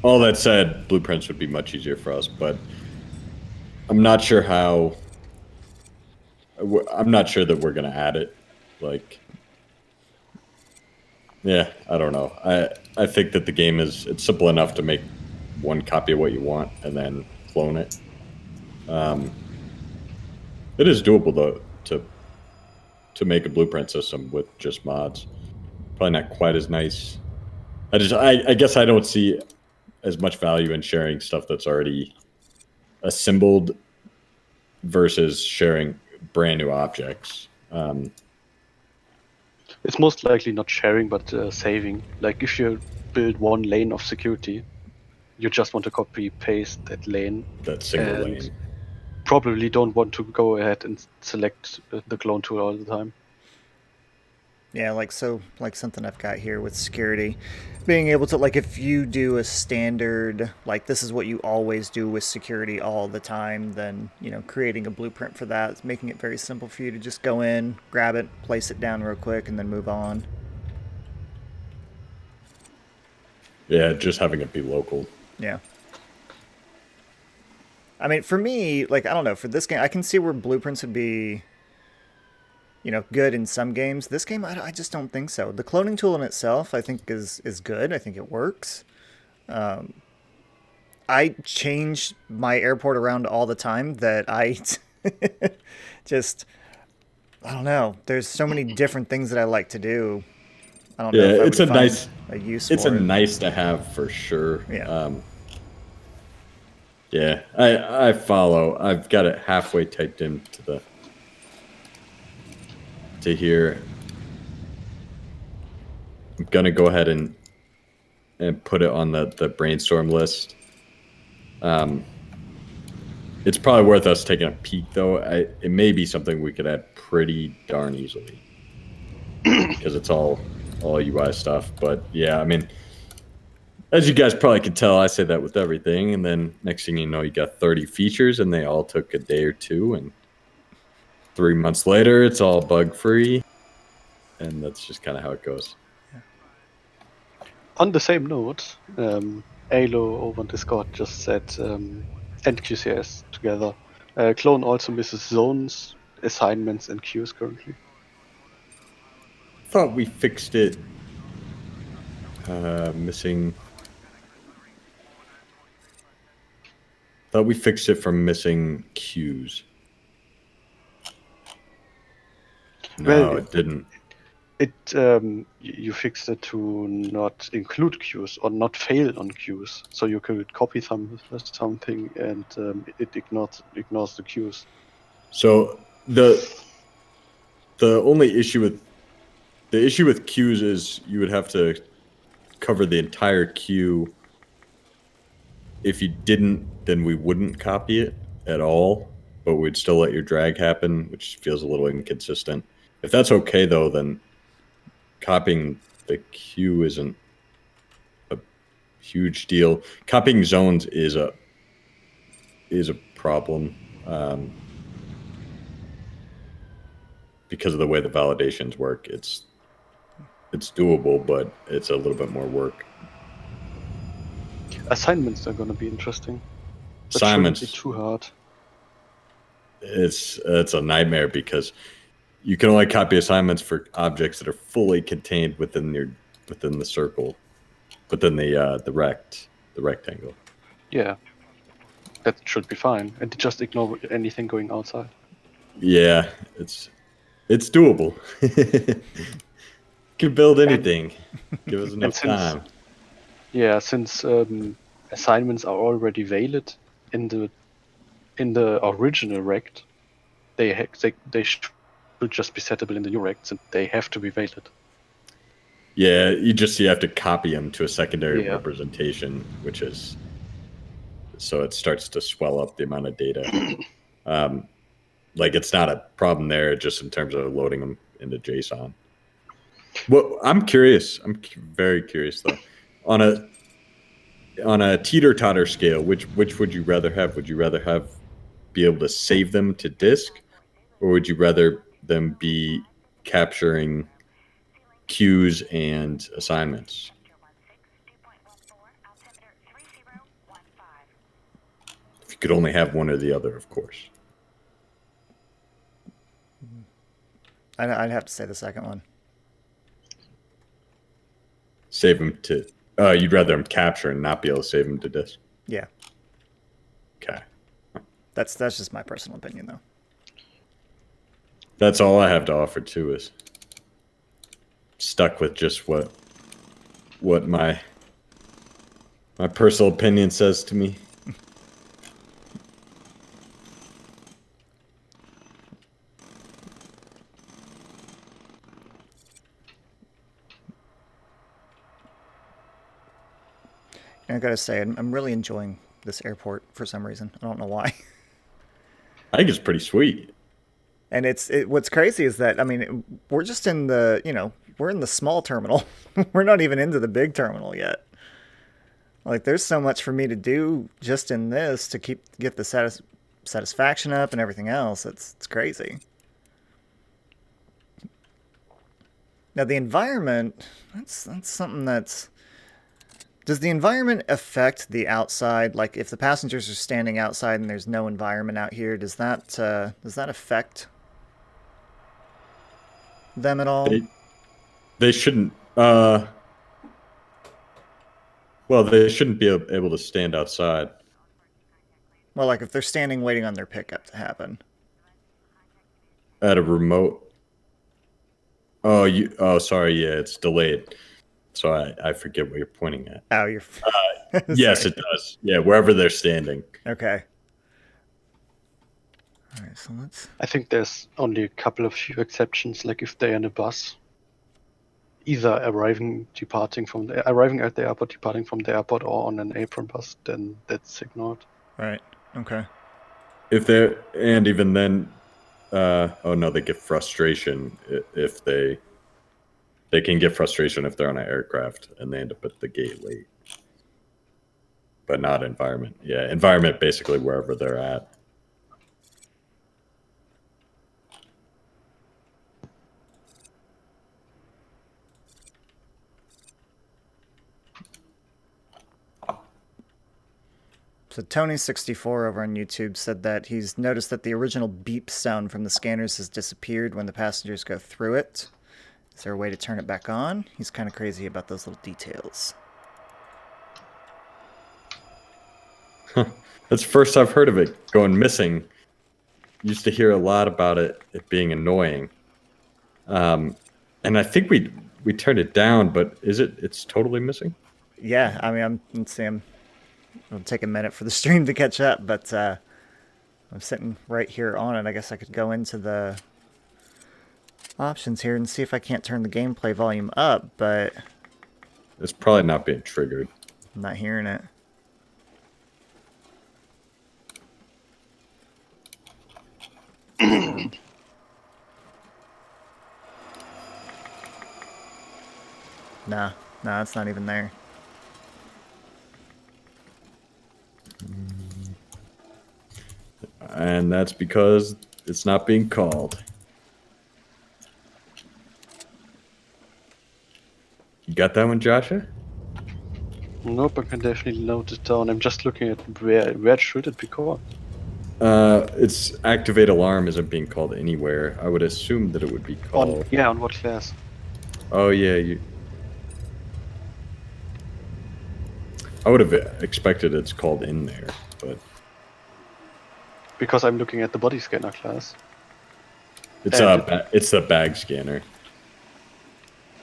All that said, blueprints would be much easier for us, but I'm not sure how. I'm not sure that we're gonna add it. Like, yeah, I don't know. I think that the game it's simple enough to make one copy of what you want and then clone it. It is doable though to make a blueprint system with just mods. Probably not quite as nice. I guess I don't see as much value in sharing stuff that's already assembled versus sharing brand new objects. It's most likely not sharing, but saving. Like if you build one lane of security, you just want to copy paste that lane. That single and lane. Probably don't want to go ahead and select the clone tool all the time. Yeah, like something I've got here with security, being able to, like, if you do a standard, like this is what you always do with security all the time, then creating a blueprint for that is making it very simple for you to just go in, grab it, place it down real quick, and then move on. Yeah, just having it be local. Yeah. I mean, for me, like, I don't know, for this game, I can see where blueprints would be good in some games. This game, I just don't think so. The cloning tool in itself, I think, is good. I think it works. I change my airport around all the time that I just, I don't know. There's so many different things that I like to do. I don't know if I it's would a find nice. a use It's for a it. nice to have for sure. Yeah. Yeah, I follow. I've got it halfway typed into to here. I'm gonna go ahead and put it on the brainstorm list. It's probably worth us taking a peek, though. It may be something we could add pretty darn easily because it's all UI stuff. But yeah, I mean, as you guys probably could tell, I say that with everything, and then next thing you know, you got 30 features, and they all took a day or two, and 3 months later, it's all bug free, and that's just kind of how it goes. On the same note, Alo over on Discord just said and QCS together. Clone also misses zones, assignments, and queues currently. Thought we fixed it. Missing. Thought we fixed it from missing queues. No, Well, it didn't. You fixed it to not include queues or not fail on queues, so you could copy something and it ignores the queues. So the only issue with queues is you would have to cover the entire queue. If you didn't, then we wouldn't copy it at all, but we'd still let your drag happen, which feels a little inconsistent. If that's okay, though, then copying the queue isn't a huge deal. Copying zones is a problem because of the way the validations work. It's doable, but it's a little bit more work. Assignments are going to be interesting. That shouldn't be Assignments, too hard. it's a nightmare because you can only copy assignments for objects that are fully contained within the circle, within the rectangle. Yeah, that should be fine. And just ignore anything going outside. Yeah, it's doable. Can build anything. Give us enough time. Yeah, since assignments are already valid in the original rect, they should just be settable in the new rects, and they have to be valid. Yeah, you have to copy them to a secondary representation, which is so it starts to swell up the amount of data. Like it's not a problem there, just in terms of loading them into JSON. Well, I'm curious. I'm very curious though. On a teeter-totter scale, which would you rather have? Would you rather be able to save them to disk, or would you rather them be capturing queues and assignments? If you could only have one or the other, of course. I'd have to say the second one. Save them to. You'd rather them capture and not be able to save them to disk. Yeah. Okay. That's just my personal opinion, though. That's all I have to offer too. Is stuck with just what my personal opinion says to me. And I gotta say, I'm really enjoying this airport for some reason. I don't know why. I think it's pretty sweet. And what's crazy is that, I mean, we're just in we're in the small terminal. We're not even into the big terminal yet. Like, there's so much for me to do just in this to get the satisfaction up and everything else. It's crazy. Now, the environment, that's something that's... Does the environment affect the outside? Like, if the passengers are standing outside and there's no environment out here, does that affect them at all? They shouldn't. Well, they shouldn't be able to stand outside. Well, like if they're standing waiting on their pickup to happen. At a remote. Oh, sorry. Yeah, it's delayed. So I forget what you're pointing at. Oh, you're... Yes, it does. Yeah, wherever they're standing. Okay. All right, so let's... I think there's only a couple of few exceptions, like if they're in a bus, either arriving at the airport, departing from the airport, or on an apron bus, then that's ignored. Right. Okay. And even then, oh no, they get frustration if they can get frustration if they're on an aircraft and they end up at the gate late. But not environment. Yeah, environment basically wherever they're at. So Tony64 over on YouTube said that he's noticed that the original beep sound from the scanners has disappeared when the passengers go through it. Is there a way to turn it back on? He's kind of crazy about those little details. That's the first I've heard of it going missing. Used to hear a lot about it being annoying. And I think we turned it down, but it's totally missing? Yeah, I mean, let's see, it'll take a minute for the stream to catch up, but I'm sitting right here on it. I guess I could go into the options here and see if I can't turn the gameplay volume up, but It's probably not being triggered. I'm not hearing it. Nah, it's not even there. And that's because it's not being called. You got that one, Joshua? Nope, I can definitely note it down. I'm just looking at where should it be called. It's activate alarm isn't being called anywhere. I would assume that it would be called. On what class? Oh yeah, I would have expected it's called in there, but Because I'm looking at the body scanner class. it's it's the bag scanner.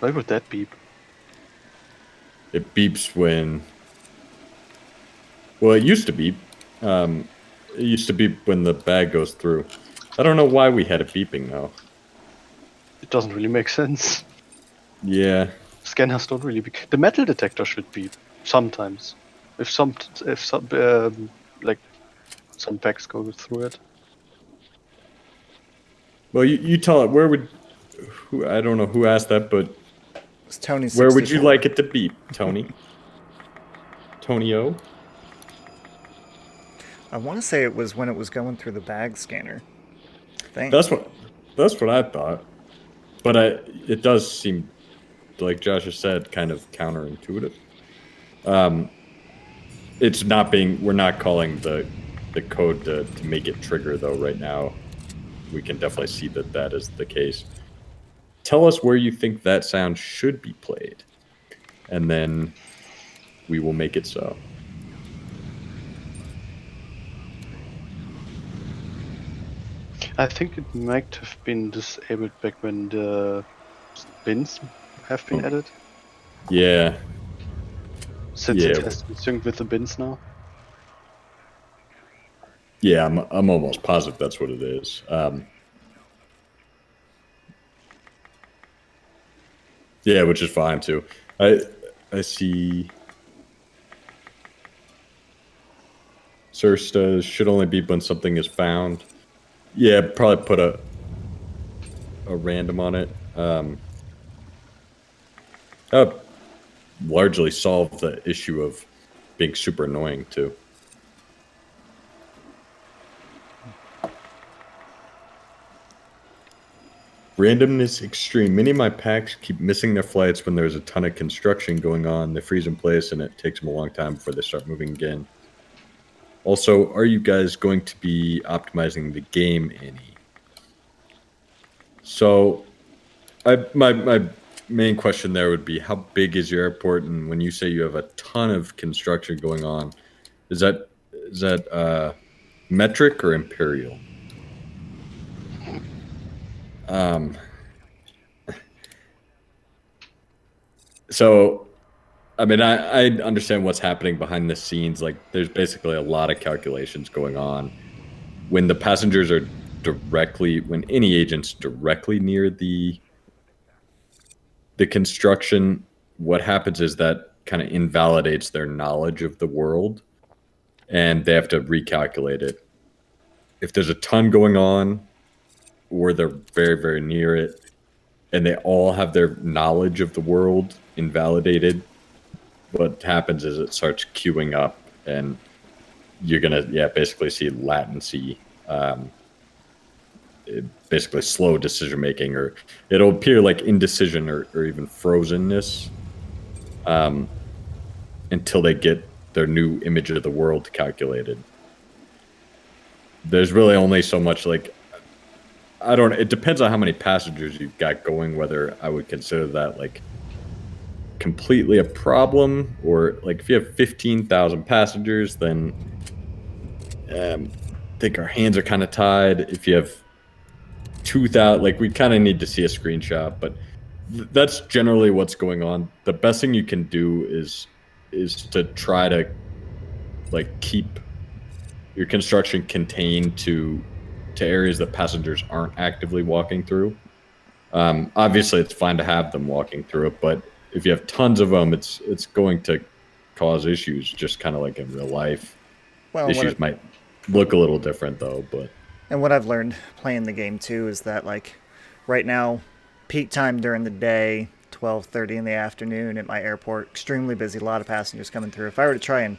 Why would that beep? It beeps when. Well, it used to beep. It used to beep when the bag goes through. I don't know why we had it beeping though. It doesn't really make sense. Yeah. Scanners don't really beep. The metal detector should beep sometimes. If some like some packs go through it. Well, you tell it. Where would? I don't know who asked that, but It's Tony. where would you like it to beep, Tony? Tony O? I want to say it was when it was going through the bag scanner. That's what I thought. But it does seem, like Josh has said, kind of counterintuitive. It's not being. We're not calling the code to make it trigger though. Right now, we can definitely see that is the case. Tell us where you think that sound should be played, and then we will make it so. I think it might have been disabled back when the bins have been added. Yeah. Since it has to be synced with the bins now. Yeah, I'm almost positive that's what it is. Yeah, which is fine too. I see. Search should only beep when something is found. Yeah, probably put a random on it. Largely solve the issue of being super annoying too. Randomness extreme. Many of my packs keep missing their flights when there's a ton of construction going on. They freeze in place and it takes them a long time before they start moving again. Also, are you guys going to be optimizing the game any? So, my main question there would be, how big is your airport? And when you say you have a ton of construction going on, is that metric or imperial? So, I mean, I understand what's happening behind the scenes. Like, there's basically a lot of calculations going on. When the passengers are when any agent's directly near the construction, what happens is that kind of invalidates their knowledge of the world, and they have to recalculate it. If there's a ton going on, or they're very, very near it, and they all have their knowledge of the world invalidated, what happens is it starts queuing up, and you're gonna basically see latency, basically slow decision making, or it'll appear like indecision or even frozenness, until they get their new image of the world calculated. There's really only so much, like, it depends on how many passengers you've got going, whether I would consider that like completely a problem, or like if you have 15,000 passengers, then I think our hands are kind of tied. If you have 2,000. Like, we kind of need to see a screenshot, but that's generally what's going on. The best thing you can do is to try to like keep your construction contained to areas that passengers aren't actively walking through. Obviously, it's fine to have them walking through it, but if you have tons of them, it's going to cause issues, just kind of like in real life. Well, Issues might look a little different though, but and what I've learned playing the game too is that like right now, peak time during the day, 12:30 in the afternoon at my airport, extremely busy, a lot of passengers coming through. If I were to try and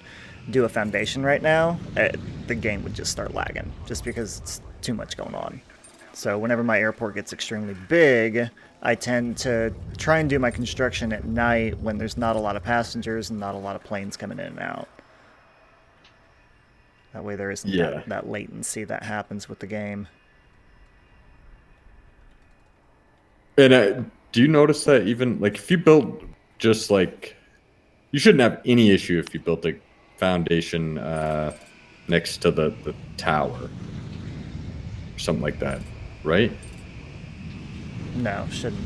do a foundation right now, the game would just start lagging, just because it's too much going on. So whenever my airport gets extremely big, I tend to try and do my construction at night when there's not a lot of passengers and not a lot of planes coming in and out. That way there isn't that latency that happens with the game. And do you notice that even like if you build just like you shouldn't have any issue if you built a foundation next to the tower or something like that, right? No, shouldn't.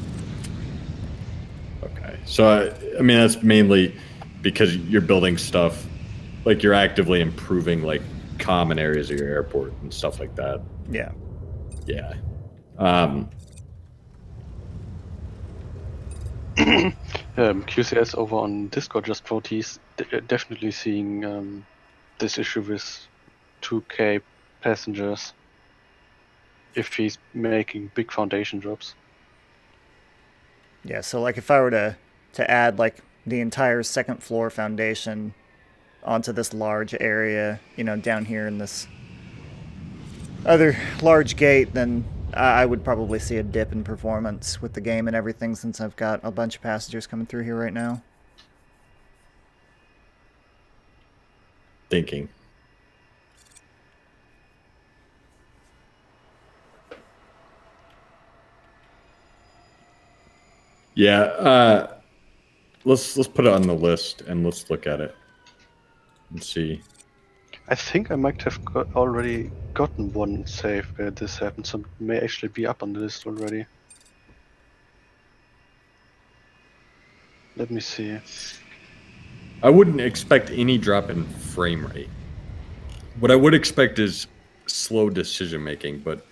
Okay, so I mean that's mainly because you're building stuff like you're actively improving like common areas of your airport and stuff like that. Yeah. Yeah. QCS over on Discord just wrote he's definitely seeing this issue with 2K passengers if he's making big foundation jobs. Yeah, so like if I were to add like the entire second floor foundation onto this large area, down here in this other large gate, then I would probably see a dip in performance with the game and everything, since I've got a bunch of passengers coming through here right now. Thinking. Yeah, let's put it on the list and let's look at it and see. I think I might have already gotten one save where this happened, so it may actually be up on the list already. Let me see. I wouldn't expect any drop in frame rate. What I would expect is slow decision making, but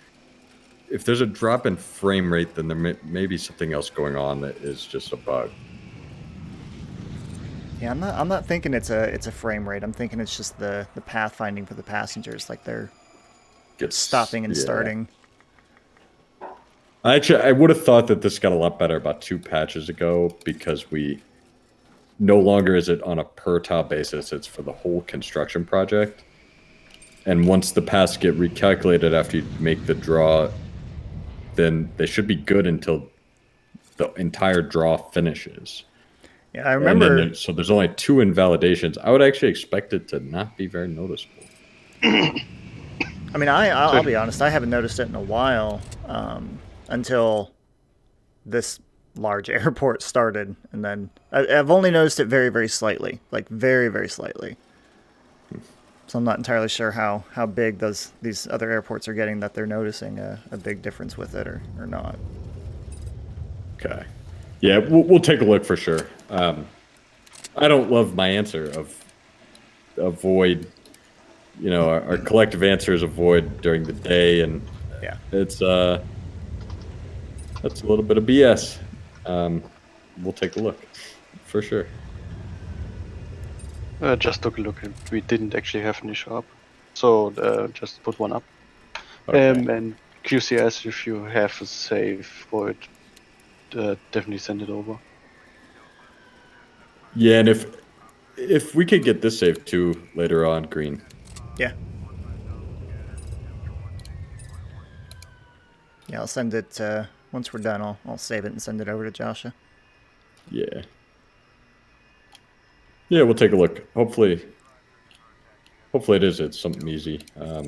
if there's a drop in frame rate, then there may be something else going on that is just a bug. Yeah, I'm not thinking it's a frame rate. I'm thinking it's just the pathfinding for the passengers, like they're stopping and starting. I would have thought that this got a lot better about 2 patches ago, because we no longer is it on a per tile basis, it's for the whole construction project. And once the paths get recalculated after you make the draw, then they should be good until the entire draw finishes. Yeah, I remember. So there's only 2 invalidations. I would actually expect it to not be very noticeable. I mean, I'll be honest. I haven't noticed it in a while until this large airport started, and then I've only noticed it very, very slightly, like very, very slightly. So I'm not entirely sure how big these other airports are getting that they're noticing a big difference with it or not. Okay. Yeah, we'll take a look for sure. I don't love my answer of avoid. Our collective answer is avoid during the day, and yeah, it's that's a little bit of BS. We'll take a look for sure. Just took a look, and we didn't actually have any issue up, so just put one up. Okay. And QCS, if you have a save for it, definitely send it over. Yeah, and if we could get this save too later on, Green. Yeah. Yeah, I'll send it once we're done. I'll save it and send it over to Joshua. Yeah. Yeah, we'll take a look. Hopefully it's something easy. I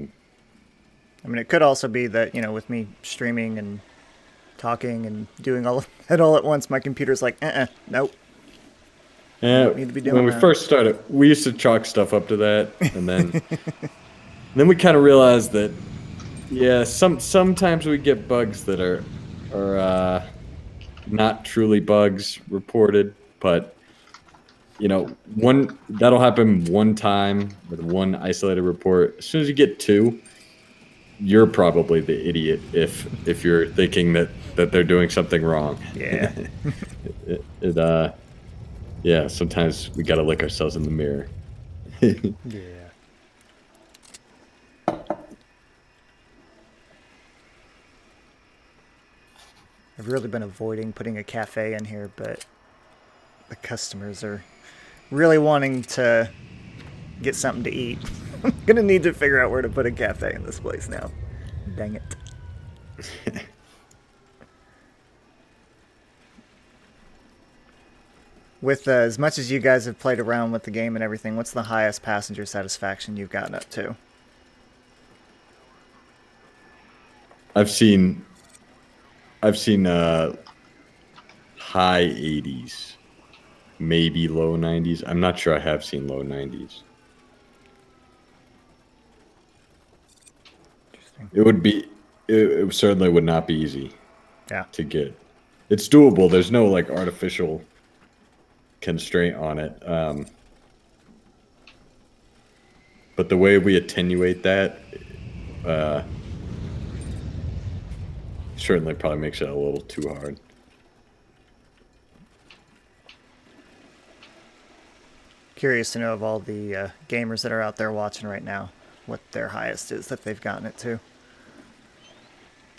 mean, it could also be that, with me streaming and talking and doing all it all at once, my computer's like, nope. Yeah, Need to be doing when we that. first started, we used to chalk stuff up to that, and then we kind of realized that Yeah, sometimes we get bugs that are not truly bugs reported, but one that'll happen one time with one isolated report. As soon as you get two, you're probably the idiot if you're thinking that they're doing something wrong. Yeah. it yeah, sometimes we got to look ourselves in the mirror. Yeah. I've really been avoiding putting a cafe in here, but the customers are really wanting to get something to eat. I'm gonna need to figure out where to put a cafe in this place now. Dang it. With as much as you guys have played around with the game and everything, what's the highest passenger satisfaction you've gotten up to? I've seen high 80s, maybe low 90s. I'm not sure I have seen low 90s. Interesting. It certainly would not be easy Yeah. to get. It's doable. There's no like artificial constraint on it. But the way we attenuate that certainly probably makes it a little too hard. Curious to know of all the gamers that are out there watching right now, what their highest is that they've gotten it to.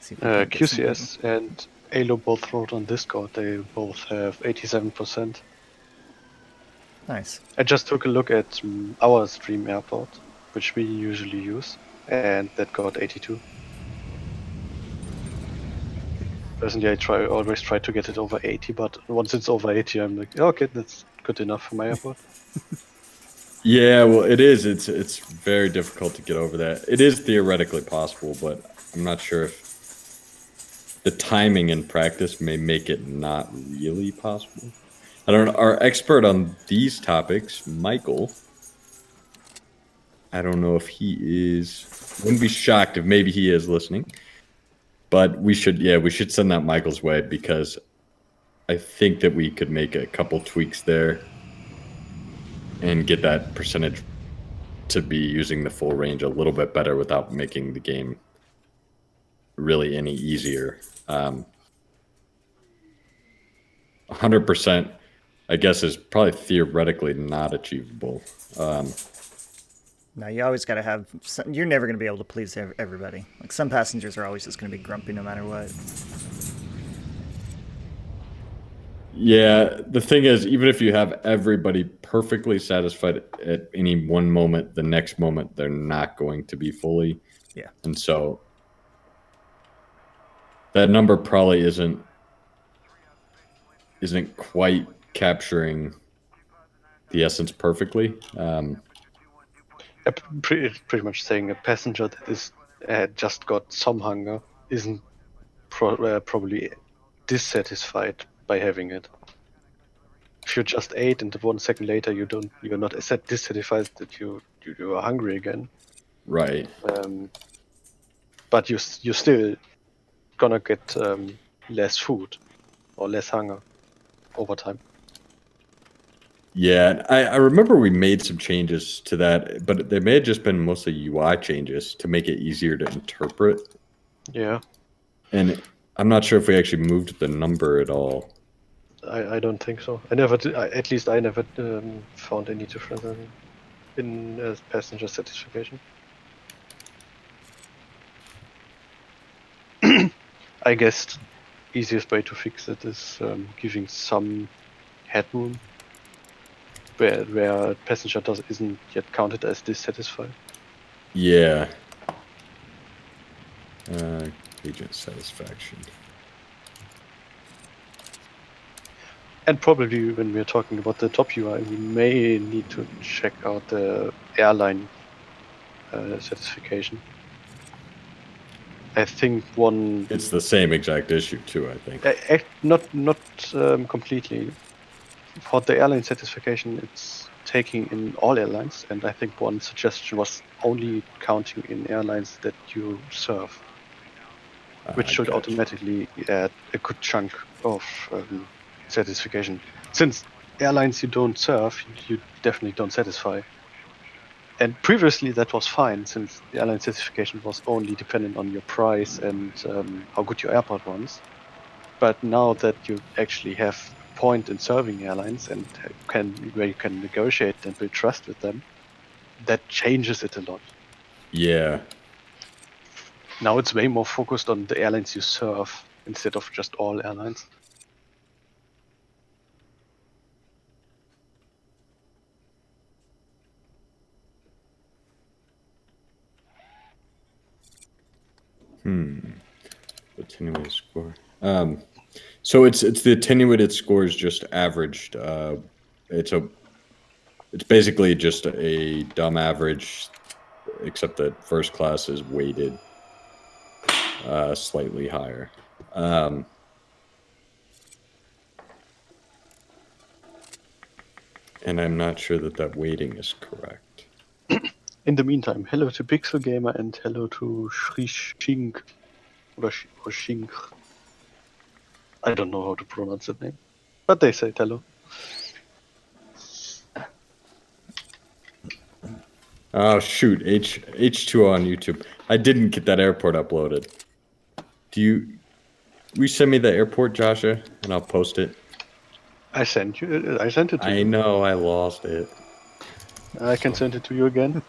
See if we can get some QCS and Alo both wrote on Discord. They both have 87%. Nice. I just took a look at our SimAirport, which we usually use, and that got 82. Personally, I always try to get it over 80, but once it's over 80, I'm like, okay, that's good enough for my airport. Yeah, well, it is. It's very difficult to get over that. It is theoretically possible, but I'm not sure if the timing in practice may make it not really possible. I don't know. Our expert on these topics, Michael, I don't know if he is. Wouldn't be shocked if maybe he is listening. But we should send that Michael's way because I think that we could make a couple tweaks there and get that percentage to be using the full range a little bit better without making the game really any easier. 100%, I guess, is probably theoretically not achievable. Now you always got to have. You're never going to be able to please everybody. Like some passengers are always just going to be grumpy no matter what. Yeah, the thing is, even if you have everybody perfectly satisfied at any one moment, the next moment they're not going to be fully. Yeah. And so that number probably isn't quite capturing the essence perfectly. Pretty much saying a passenger that is just got some hunger isn't probably dissatisfied by having it. If you just ate and 1 second later you're not dissatisfied that you are hungry again. Right. But you're still gonna get less food or less hunger over time. Yeah, I remember we made some changes to that, but they may have just been mostly UI changes to make it easier to interpret. Yeah. And I'm not sure if we actually moved the number at all. I don't think so. I never found any difference in passenger satisfaction. I guess easiest way to fix it is giving some headroom where passenger isn't yet counted as dissatisfied. Yeah. Agent satisfaction. And probably when we're talking about the top UI, we may need to check out the airline satisfaction. I think one. It's the same exact issue too, I think. Not completely. For the airline satisfaction, it's taking in all airlines, and I think one suggestion was only counting in airlines that you serve, which should Gotcha. automatically add a good chunk of satisfaction. Since airlines you don't serve, you definitely don't satisfy. And previously that was fine, since the airline certification was only dependent on your price and how good your airport runs. But now that you actually have a point in serving airlines and where you can negotiate and build trust with them, that changes it a lot. Yeah. Now it's way more focused on the airlines you serve instead of just all airlines. Attenuated score. So it's the attenuated score is just averaged. It's basically just a dumb average, except that first class is weighted slightly higher. And I'm not sure that weighting is correct. In the meantime, hello to Pixel Gamer and hello to Shrishing or Shing. I don't know how to pronounce that name, but they say hello. Oh shoot, H2O on YouTube. I didn't get that airport uploaded. Will you send me the airport, Joshua, and I'll post it? I sent it to you. I know I lost it. I can send it to you again.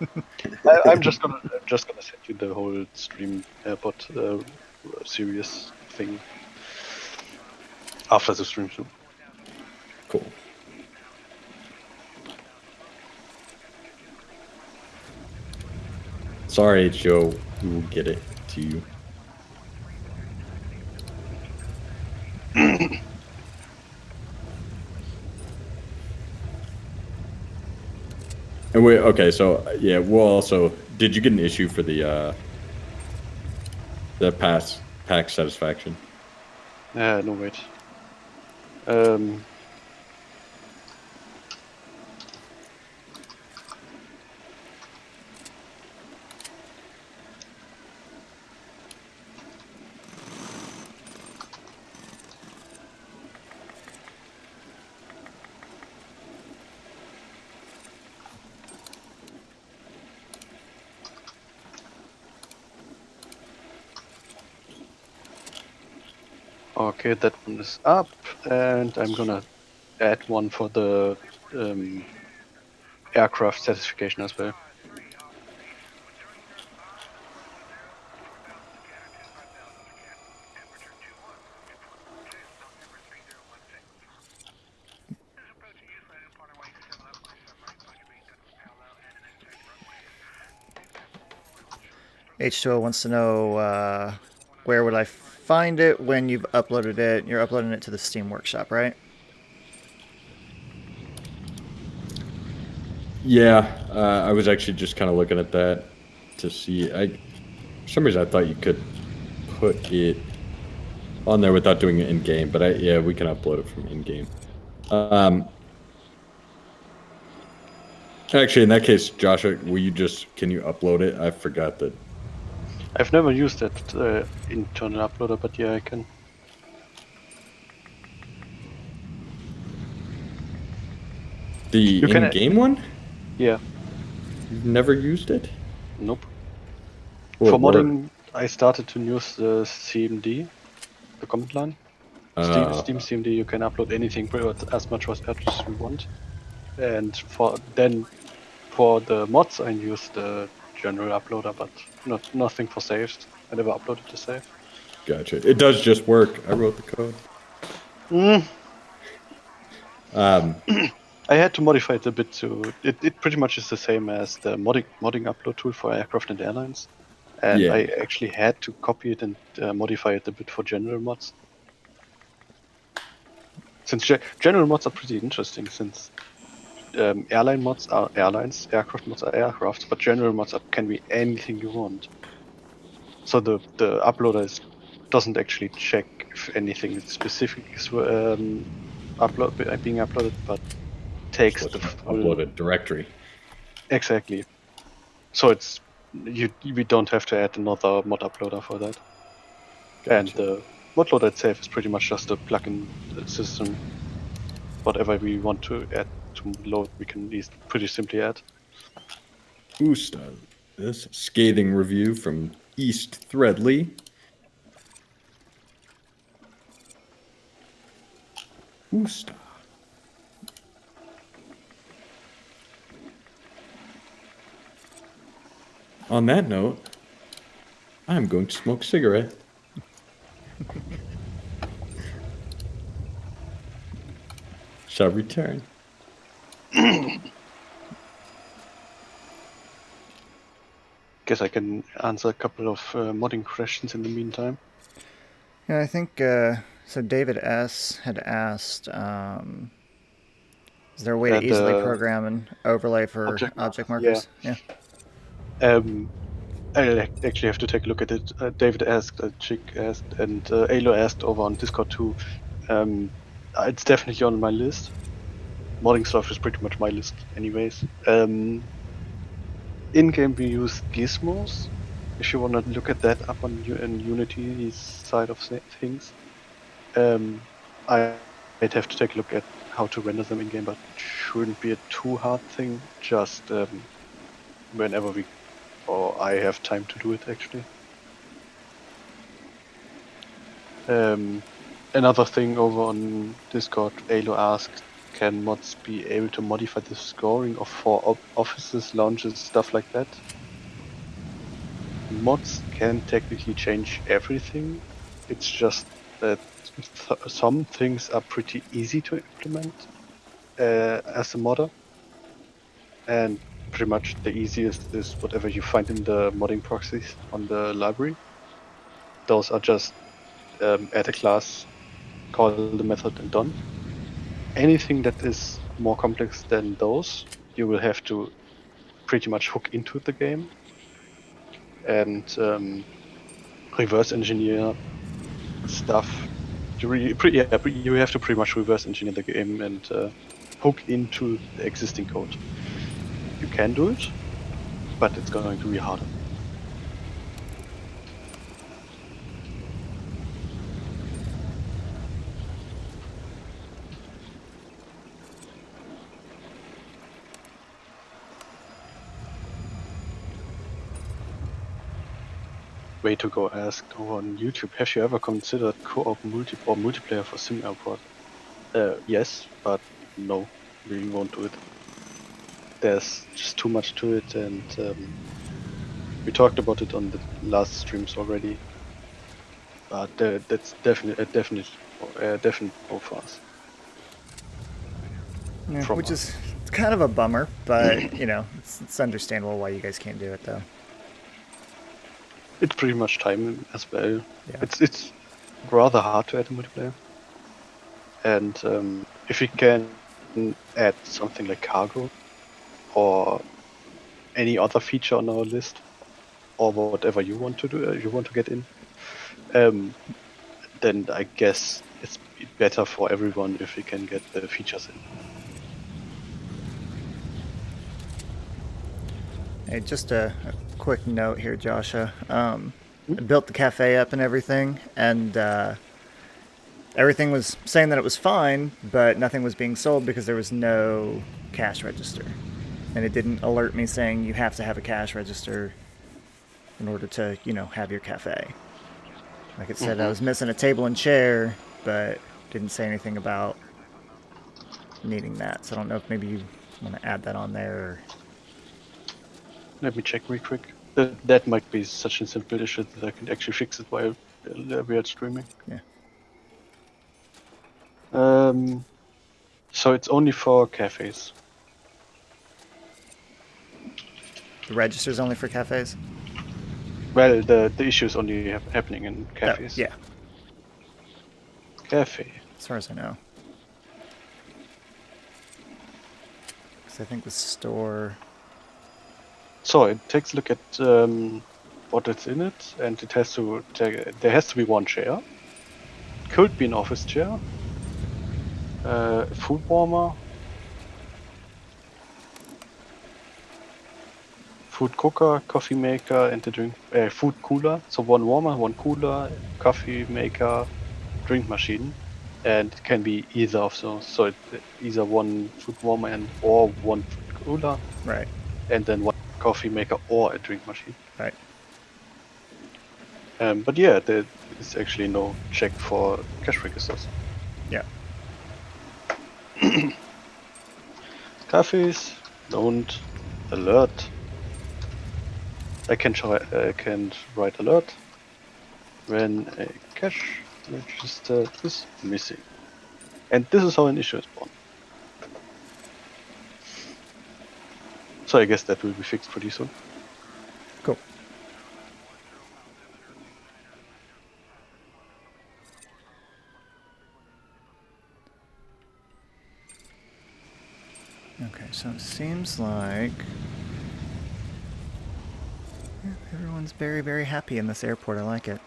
I'm just gonna send you the whole stream airport series thing after the stream too. Cool. Sorry, Joe. We will get it to you. And okay, so yeah, we'll also. Did you get an issue for the pack satisfaction? No wait. Okay, that one is up, and I'm gonna add one for the aircraft certification as well. H2O wants to know where would I find it when you've uploaded it. You're uploading it to the Steam Workshop, right? Yeah, I was actually just kind of looking at that to see. For some reason I thought you could put it on there without doing it in game, but yeah, we can upload it from in game. Actually, in that case, Joshua, can you upload it? I forgot that. I've never used that internal uploader, but yeah, I can. The in-game one? Yeah. You've never used it? Nope. Well, for modding, I started to use the CMD, the command line. Steam CMD, you can upload anything as much as you want. And for the mods, I use the general uploader, but nothing for saves. I never uploaded the save. Gotcha. It does just work. I wrote the code. I had to modify it a bit to. It pretty much is the same as the modding upload tool for aircraft and airlines, and Yeah. I actually had to copy it and modify it a bit for general mods. Since general mods are pretty interesting, since airline mods are airlines, aircraft mods are aircraft, but general mods can be anything you want. So the uploader doesn't actually check if anything specific is being uploaded, but takes Just the looking at full uploaded directory. exactly. So it's we don't have to add another mod uploader for that. And Gotcha. the mod loader itself is pretty much just a plugin system. Whatever we want to add to load, we can pretty simply add. Usta. This scathing review from East Threadley. Usta. On that note, I'm going to smoke a cigarette. Shall return. Guess I can answer a couple of modding questions in the meantime. Yeah, I think so. David S had asked, is there a way to easily program an overlay for object markers? Yeah. I actually have to take a look at it. David asked, Chick asked, and Alo asked over on Discord too. It's definitely on my list. Modding stuff is pretty much my list, anyways. In game, we use gizmos. If you want to look at that up on in Unity's side of things, I'd have to take a look at how to render them in game, but it shouldn't be a too hard thing. Just whenever I have time to do it, actually. Another thing over on Discord, Alo asked, can mods be able to modify the scoring of for offices, lounges, stuff like that? Mods can technically change everything. It's just that some things are pretty easy to implement as a modder. And pretty much the easiest is whatever you find in the modding proxies on the library. Those are just add a class, call the method, and done. Anything that is more complex than those, you will have to pretty much hook into the game and reverse engineer stuff. You have to pretty much reverse engineer the game and hook into the existing code. You can do it, but it's going to be harder. Way to go asked over on YouTube, have you ever considered co-op multiplayer for SimAirport? Yes, but no, we won't do it. There's just too much to it, and we talked about it on the last streams already. But that's definitely a definite no for us. Yeah, which is kind of a bummer, but you know, it's understandable why you guys can't do it though. It's pretty much time as well. Yeah. It's rather hard to add a multiplayer, and if we can add something like cargo or any other feature on our list, or whatever you want to do, you want to get in, then I guess it's better for everyone if we can get the features in. Hey, just a quick note here, Joshua. I built the cafe up and everything, and everything was saying that it was fine, but nothing was being sold because there was no cash register. And it didn't alert me saying you have to have a cash register in order to, you know, have your cafe. Like it said, I was missing a table and chair, but didn't say anything about needing that. So I don't know if maybe you want to add that on there. Or... Let me check real quick. That might be such a simple issue that I can actually fix it while we are streaming. Yeah. So it's only for cafes. The register's only for cafes? Well, the issue is only happening in cafes. Yeah. Cafe. As far as I know. Because I think the store... So it takes a look at what is in it, and it has to there has to be one chair. Could be an office chair, food warmer, food cooker, coffee maker, and the drink food cooler. So one warmer, one cooler, coffee maker, drink machine, and it can be either of those. So either one food warmer or one food cooler, Right. and then one coffee maker or a drink machine. Right. But yeah, there is actually no check for cash registers. Yeah. Cafes don't alert. I can write alert when a cash register is missing, and this is how an issue is born. So I guess that will be fixed pretty soon. Cool. Okay, so it seems like everyone's very, very happy in this airport. I like it.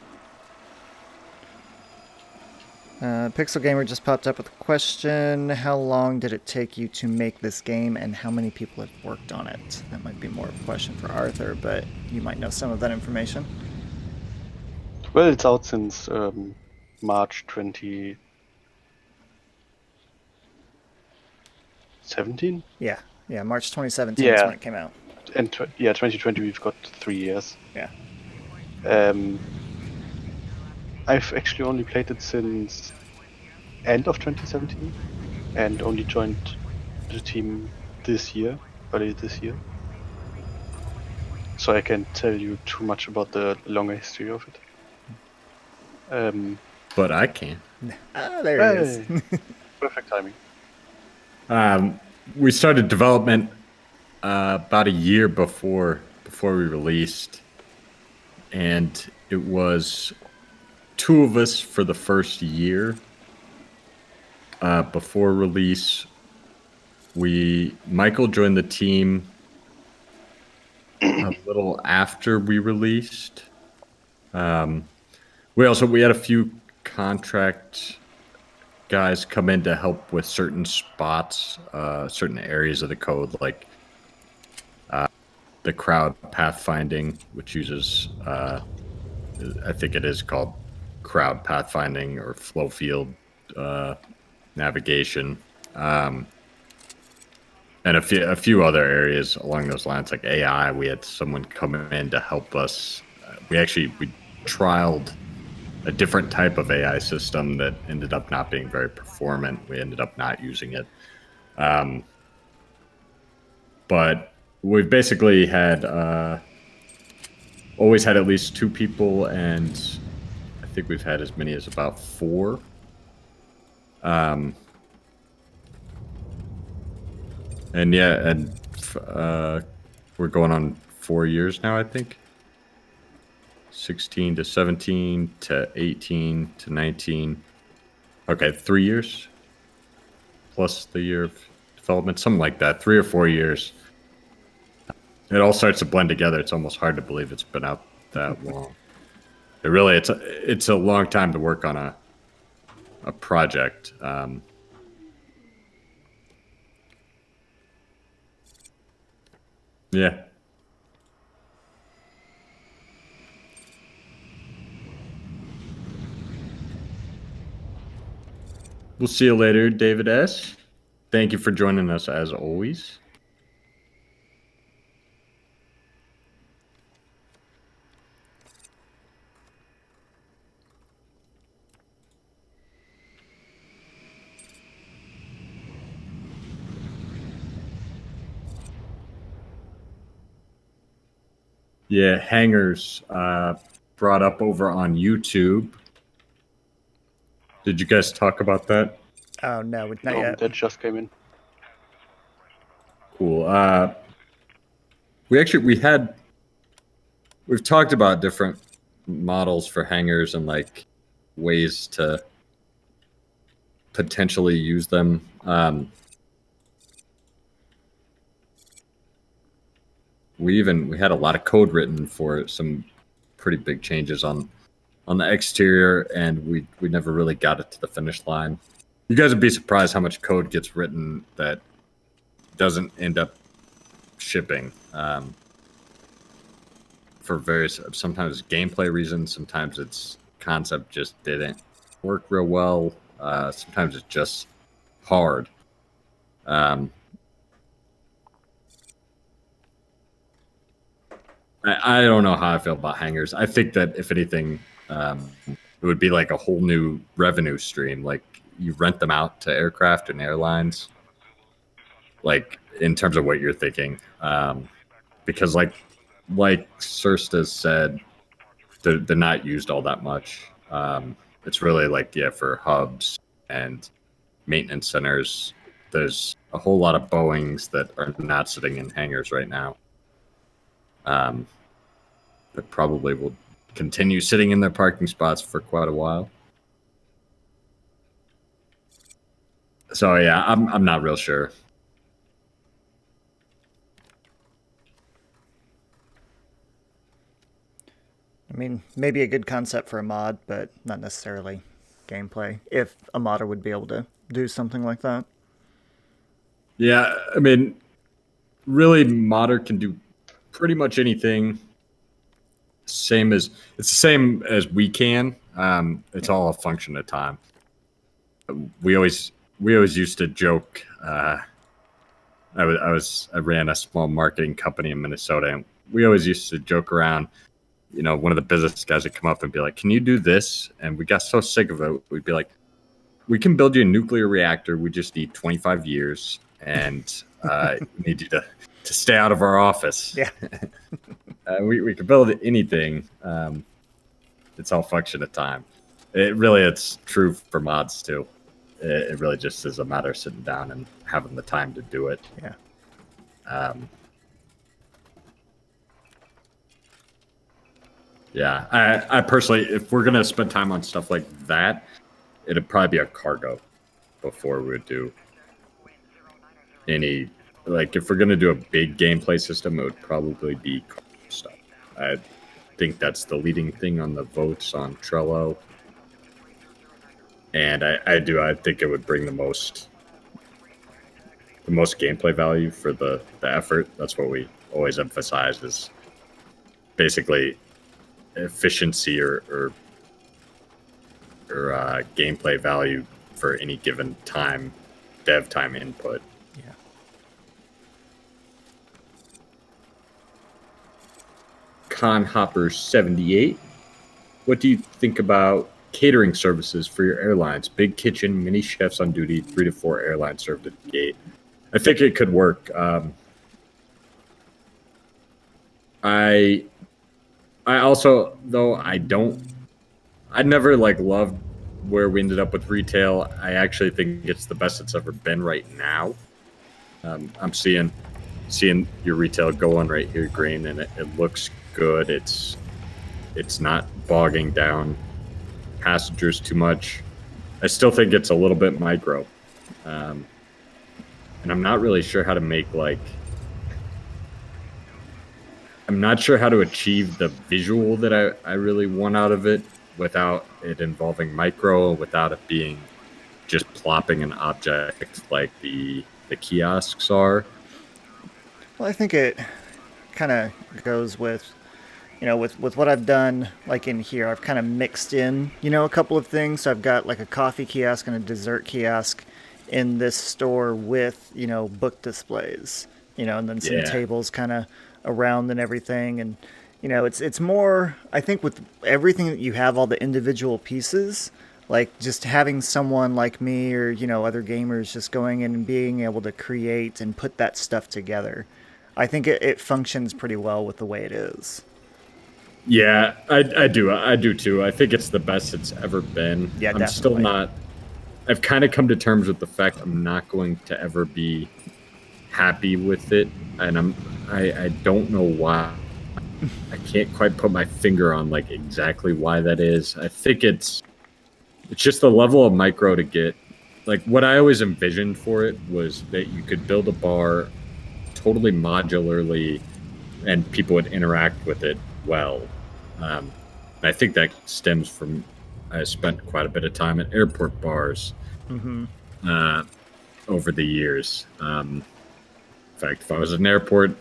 Pixel Gamer just popped up with a question. How long did it take you to make this game, and how many people have worked on it? That might be more of a question for Arthur, but you might know some of that information. Well, it's out since March 2017. Yeah, March 2017 is when it came out. And 2020 we've got 3 years. Yeah. I've actually only played it since end of 2017, and only joined the team early this year. So I can't tell you too much about the longer history of it. But I can. There it is. Perfect timing. We started development about a year before we released, and it was 2 of us for the first year. Before release, Michael joined the team a little after we released. We had a few contract guys come in to help with certain spots, certain areas of the code, like the crowd pathfinding, which uses, I think it is called crowd pathfinding or flow field navigation, and a few other areas along those lines, like AI. We had someone come in to help us. We trialed a different type of AI system that ended up not being very performant. We ended up not using it. But we've basically had always had at least 2 people, and I think we've had as many as about 4. We're going on 4 years now, I think. 16 to 17 to 18 to 19. Okay, 3 years plus the year of development, something like that. 3 or 4 years. It all starts to blend together. It's almost hard to believe it's been out that long. It's a long time to work on a project. Yeah. We'll see you later, David S. Thank you for joining us as always. Yeah, hangers brought up over on YouTube. Did you guys talk about that? Oh, no, not yet. That just came in. Cool. We've talked about different models for hangers and like ways to potentially use them. We had a lot of code written for some pretty big changes on the exterior, and we never really got it to the finish line. You guys would be surprised how much code gets written that doesn't end up shipping. for various, sometimes gameplay reasons, sometimes it's concept just didn't work real well. Sometimes it's just hard. I don't know how I feel about hangars. I think that if anything, it would be like a whole new revenue stream. Like you rent them out to aircraft and airlines, like in terms of what you're thinking. Because like Sursta said, they're not used all that much. It's really like, yeah, for hubs and maintenance centers. There's a whole lot of Boeings that are not sitting in hangars right now. That probably will continue sitting in their parking spots for quite a while. So yeah, I'm not real sure. I mean, maybe a good concept for a mod, but not necessarily gameplay. If a modder would be able to do something like that. Yeah, I mean, really, modder can do pretty much anything. It's the same as we can. It's all a function of time. We always used to joke. I ran a small marketing company in Minnesota, and we always used to joke around. You know, one of the business guys would come up and be like, "Can you do this?" And we got so sick of it, we'd be like, "We can build you a nuclear reactor. We just need 25 years, and we need you to stay out of our office." Yeah. We can build anything. It's all function of time. It's true for mods too. It really just is a matter of sitting down and having the time to do it. Yeah. Yeah, I personally, if we're gonna spend time on stuff like that, it'd probably be a cargo before we would do any. Like, if we're gonna do a big gameplay system, it would probably be cargo stuff. I think that's the leading thing on the votes on Trello, and I think it would bring the most gameplay value for the effort. That's what we always emphasize, is basically efficiency or gameplay value for any given time, dev time input. Yeah. Conhopper78, what do you think about catering services for your airlines? Big kitchen, mini chefs on duty, 3 to 4 airlines served at the gate. I think it could work. I also, though, I never loved where we ended up with retail. I actually think it's the best it's ever been right now. I'm seeing your retail going right here, Green, and it looks good. It's not bogging down passengers too much. I still think it's a little bit micro. And I'm not really sure how to make I'm not sure how to achieve the visual that I really want out of it without it involving micro, without it being just plopping an object like the kiosks are. Well, I think it kind of goes with, with what I've done, like in here, I've kind of mixed in, a couple of things. So I've got like a coffee kiosk and a dessert kiosk in this store with, book displays, and then some tables kind of around and everything. And, it's more, I think with everything that you have, all the individual pieces, like just having someone like me or, other gamers just going in and being able to create and put that stuff together. I think it functions pretty well with the way it is. Yeah, I do too. I think it's the best it's ever been. Yeah, I'm definitely. still not. I've kind of come to terms with the fact I'm not going to ever be happy with it, and I don't know why. I can't quite put my finger on exactly why that is. I think it's just the level of micro to get. What I always envisioned for it was that you could build a bar totally modularly, and people would interact with it well. And I think that stems from I spent quite a bit of time at airport bars over the years. In fact, if I was at an airport,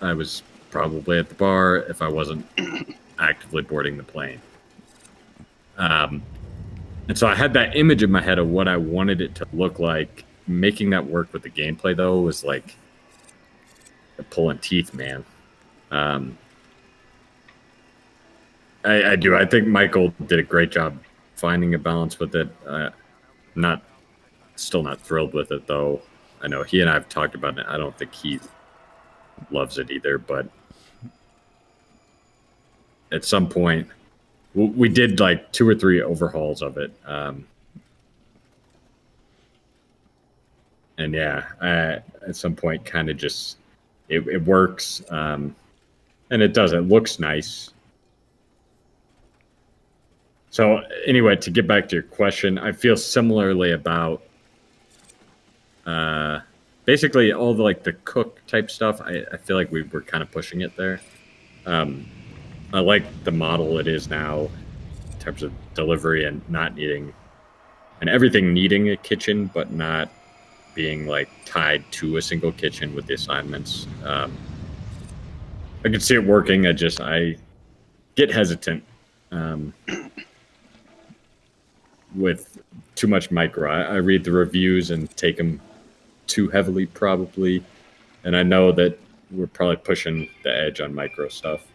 I was probably at the bar if I wasn't actively boarding the plane. And so I had that image in my head of what I wanted it to look like. Making that work with the gameplay, though, was like pulling teeth, man. I do. I think Michael did a great job finding a balance with it. Still not thrilled with it, though. I know he and I have talked about it. I don't think he loves it either, but at some point, we did like 2 or 3 overhauls of it. And yeah, at some point, kind of just it works, and it does. It looks nice. So anyway, to get back to your question, I feel similarly about basically all the like the cook type stuff. I feel like we were kind of pushing it there. I like the model it is now in terms of delivery and not needing, and everything needing a kitchen, but not being like tied to a single kitchen with the assignments. I can see it working. I get hesitant with too much micro. I read the reviews and take them too heavily, probably, and I know that we're probably pushing the edge on micro stuff.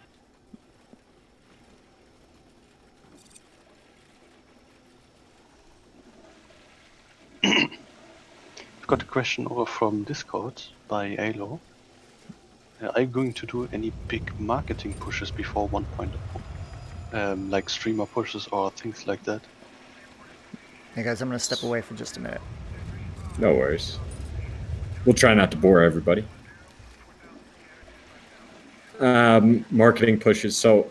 I've got a question over from Discord by Alo. Are you going to do any big marketing pushes before 1.0? Like streamer pushes or things like that? Hey guys, I'm going to step away for just a minute. No worries. We'll try not to bore everybody. Marketing pushes. So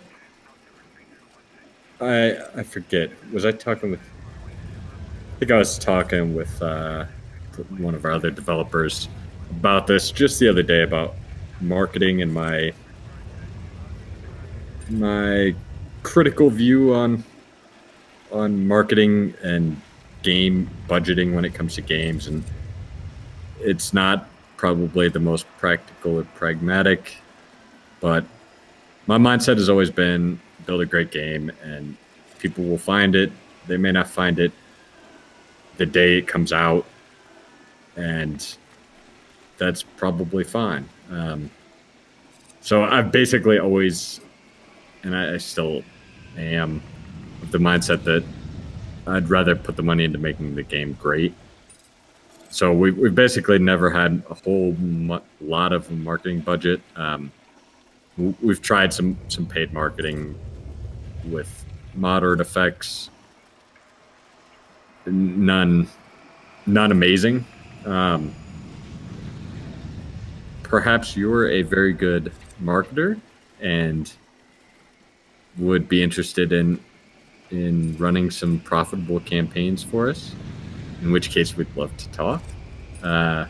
I forget. Was I talking with? I think I was talking with one of our other developers about this just the other day about marketing and my critical view on marketing and game budgeting when it comes to games. And it's not probably the most practical or pragmatic, but my mindset has always been build a great game and people will find it. They may not find it the day it comes out, and that's probably fine. So I've basically always, and I still am, of the mindset that I'd rather put the money into making the game great. So we've basically never had a whole lot of marketing budget. We've tried some paid marketing with moderate effects. None amazing. Perhaps you're a very good marketer and would be interested in running some profitable campaigns for us, in which case we'd love to talk. But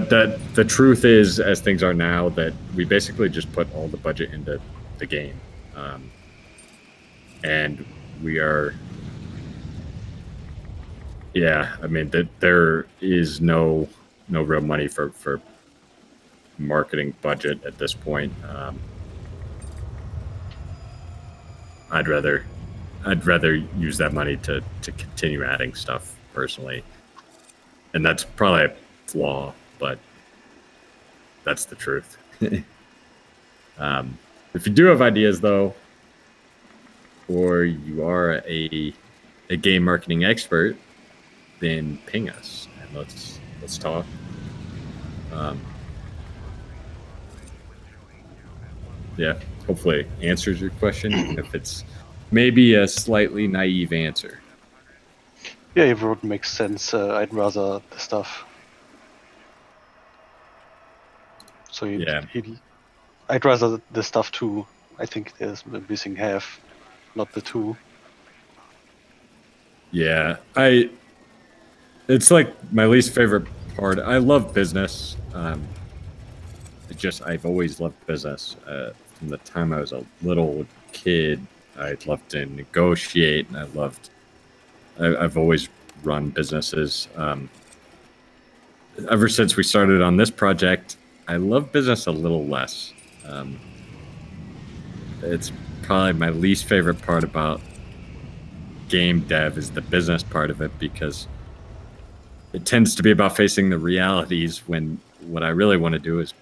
the truth is, as things are now, that we basically just put all the budget into the game. And we are, yeah, I mean, there is no real money for marketing budget at this point. I'd rather use that money to continue adding stuff personally, and that's probably a flaw, but that's the truth. If you do have ideas, though, or you are a game marketing expert, then ping us and let's talk. Yeah, hopefully it answers your question, even if it's maybe a slightly naive answer. Yeah, it would make sense. I'd rather the stuff. So I'd rather the stuff too. I think there's a missing half, not the two. Yeah, it's like my least favorite part. I love business. I've always loved business. From the time I was a little kid, I'd love to negotiate, and I've always run businesses. Ever since we started on this project, I love business a little less. It's probably my least favorite part about game dev is the business part of it, because it tends to be about facing the realities when what I really want to do is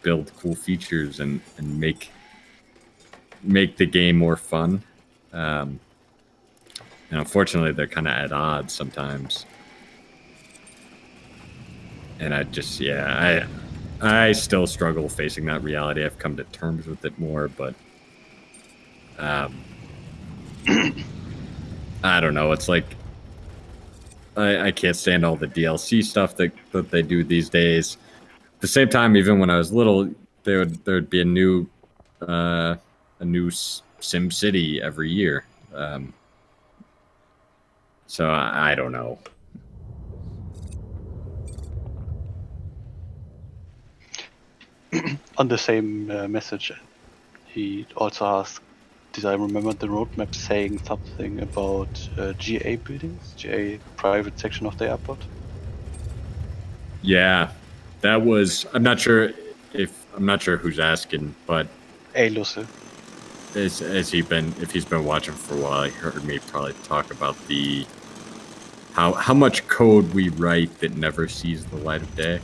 build cool features and make the game more fun. Um, and unfortunately, they're kind of at odds sometimes. And I still struggle facing that reality. I've come to terms with it more, but I don't know. It's like I can't stand all the DLC stuff that they do these days. At the same time, even when I was little, there'd be a new Sim City every year. So I don't know. On the same message, he also asked, did I remember the roadmap saying something about GA buildings, GA private section of the airport? Yeah, that was. I'm not sure who's asking, but Hey, Lucy. if he's been watching for a while, he heard me probably talk about the how much code we write that never sees the light of day.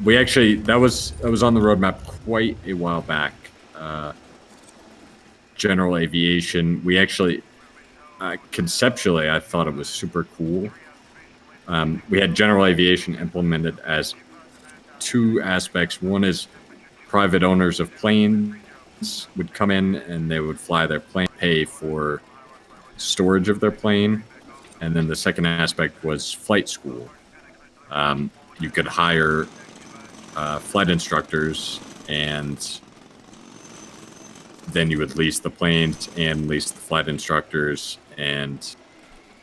We actually that was on the roadmap quite a while back. General aviation. We actually conceptually, I thought it was super cool. We had general aviation implemented as two aspects. One is private owners of planes would come in and they would fly their plane, pay for storage of their plane, and then the second aspect was flight school. You could hire flight instructors, and then you would lease the planes and lease the flight instructors, and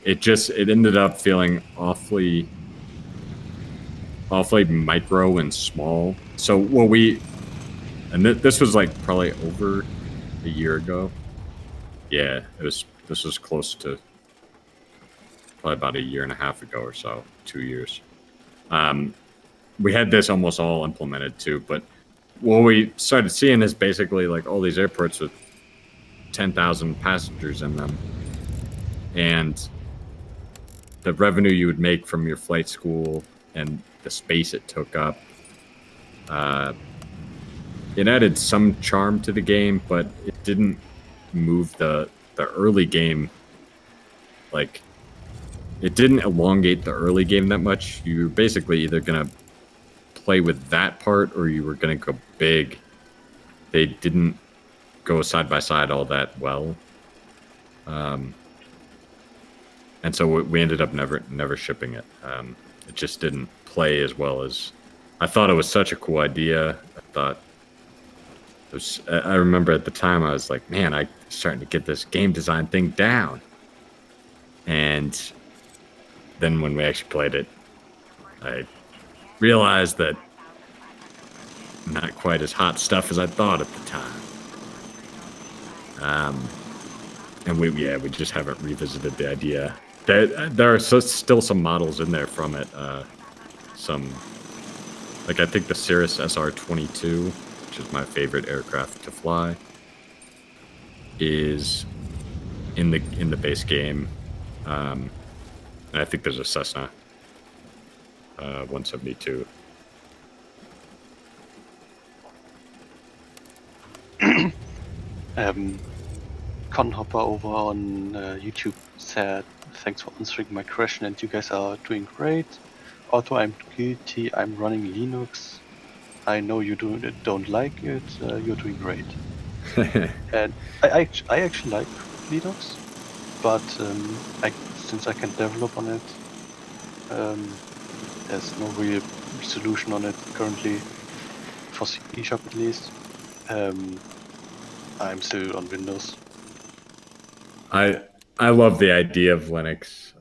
it ended up feeling awfully micro and small. So this was like probably over a year ago. Yeah, this was close to probably about a year and a half ago or so, 2 years. We had this almost all implemented too, but what we started seeing is basically like all these airports with 10,000 passengers in them, and the revenue you would make from your flight school and the space it took up. It added some charm to the game, but it didn't move the early game. Like, it didn't elongate the early game that much. You were basically either gonna play with that part or you were gonna go big. They didn't go side by side all that well. And so we ended up never shipping it. It just didn't play as well as I thought. It was such a cool idea. I remember at the time I was like, man, I'm starting to get this game design thing down. And then when we actually played it, I realized that not quite as hot stuff as I thought at the time. And we just haven't revisited the idea. There are still some models in there from it. Some, like I think the Cirrus SR-22, which is my favorite aircraft to fly, is in the base game. And I think there's a Cessna 172. Con Hopper over on YouTube said, thanks for answering my question, and you guys are doing great. Although I'm guilty, I'm running Linux. I know you don't like it, you're doing great. And I actually like Linux, but since I can develop on it, there's no real solution on it currently, for C# at least. I'm still on Windows. I love the idea of Linux.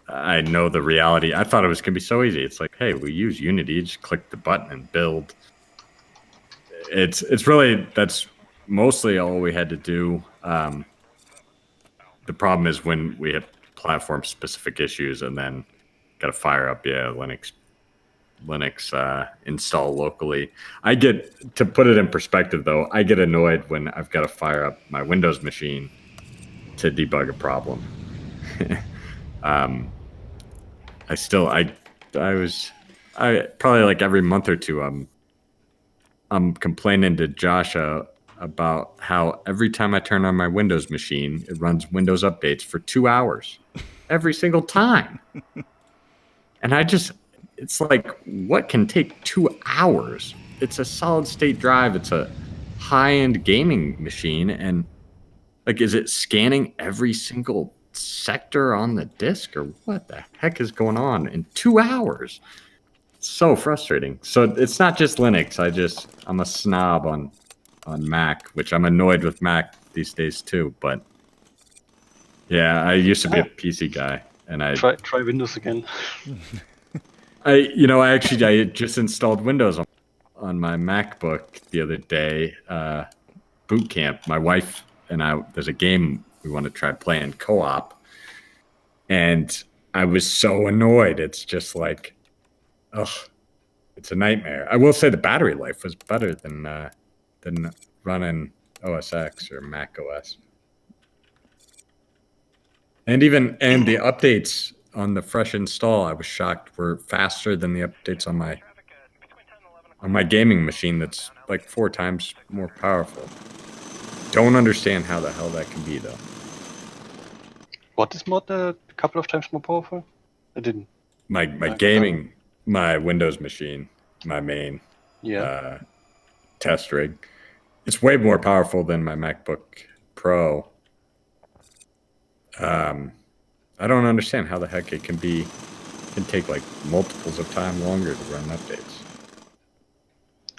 I know the reality. I thought it was gonna be so easy. It's like, hey, we use Unity, just click the button and build. It's really, that's mostly all we had to do. the problem is when we have platform-specific issues, and then got to fire up Linux install locally. I get, to put it in perspective though, I get annoyed when I've got to fire up my Windows machine to debug a problem. I probably like every month or two, I'm complaining to Joshua about how every time I turn on my Windows machine, it runs Windows updates for 2 hours every single time. And it's like, what can take 2 hours? It's a solid state drive. It's a high-end gaming machine. And like, is it scanning every single sector on the disk, or what the heck is going on in 2 hours? It's so frustrating. So it's not just Linux. I'm a snob on Mac, which I'm annoyed with Mac these days too. But yeah, I used to be a PC guy, and I try Windows again. I just installed Windows on my MacBook the other day. Boot camp. My wife and I, there's a game we want to try playing co-op, and I was so annoyed. It's just like, ugh, it's a nightmare. I will say the battery life was better than running OS X or Mac OS. And the updates on the fresh install, I was shocked, were faster than the updates on my gaming machine that's like 4 times more powerful. Don't understand how the hell that can be though. What is mod a couple of times more powerful? I didn't. My gaming, my Windows machine, my main test rig, it's way more powerful than my MacBook Pro. I don't understand how the heck it can take like multiples of time longer to run updates.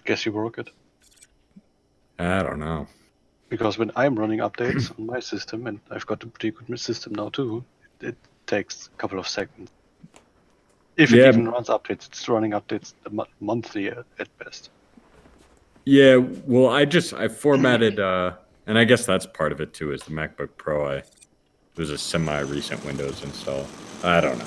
Guess you broke it. I don't know. Because when I'm running updates on my system, and I've got a pretty good system now too, it takes a couple of seconds. If it even runs updates, it's running updates monthly at best. Yeah, well, I formatted, and I guess that's part of it too, is the MacBook Pro. It was a semi-recent Windows install. I don't know.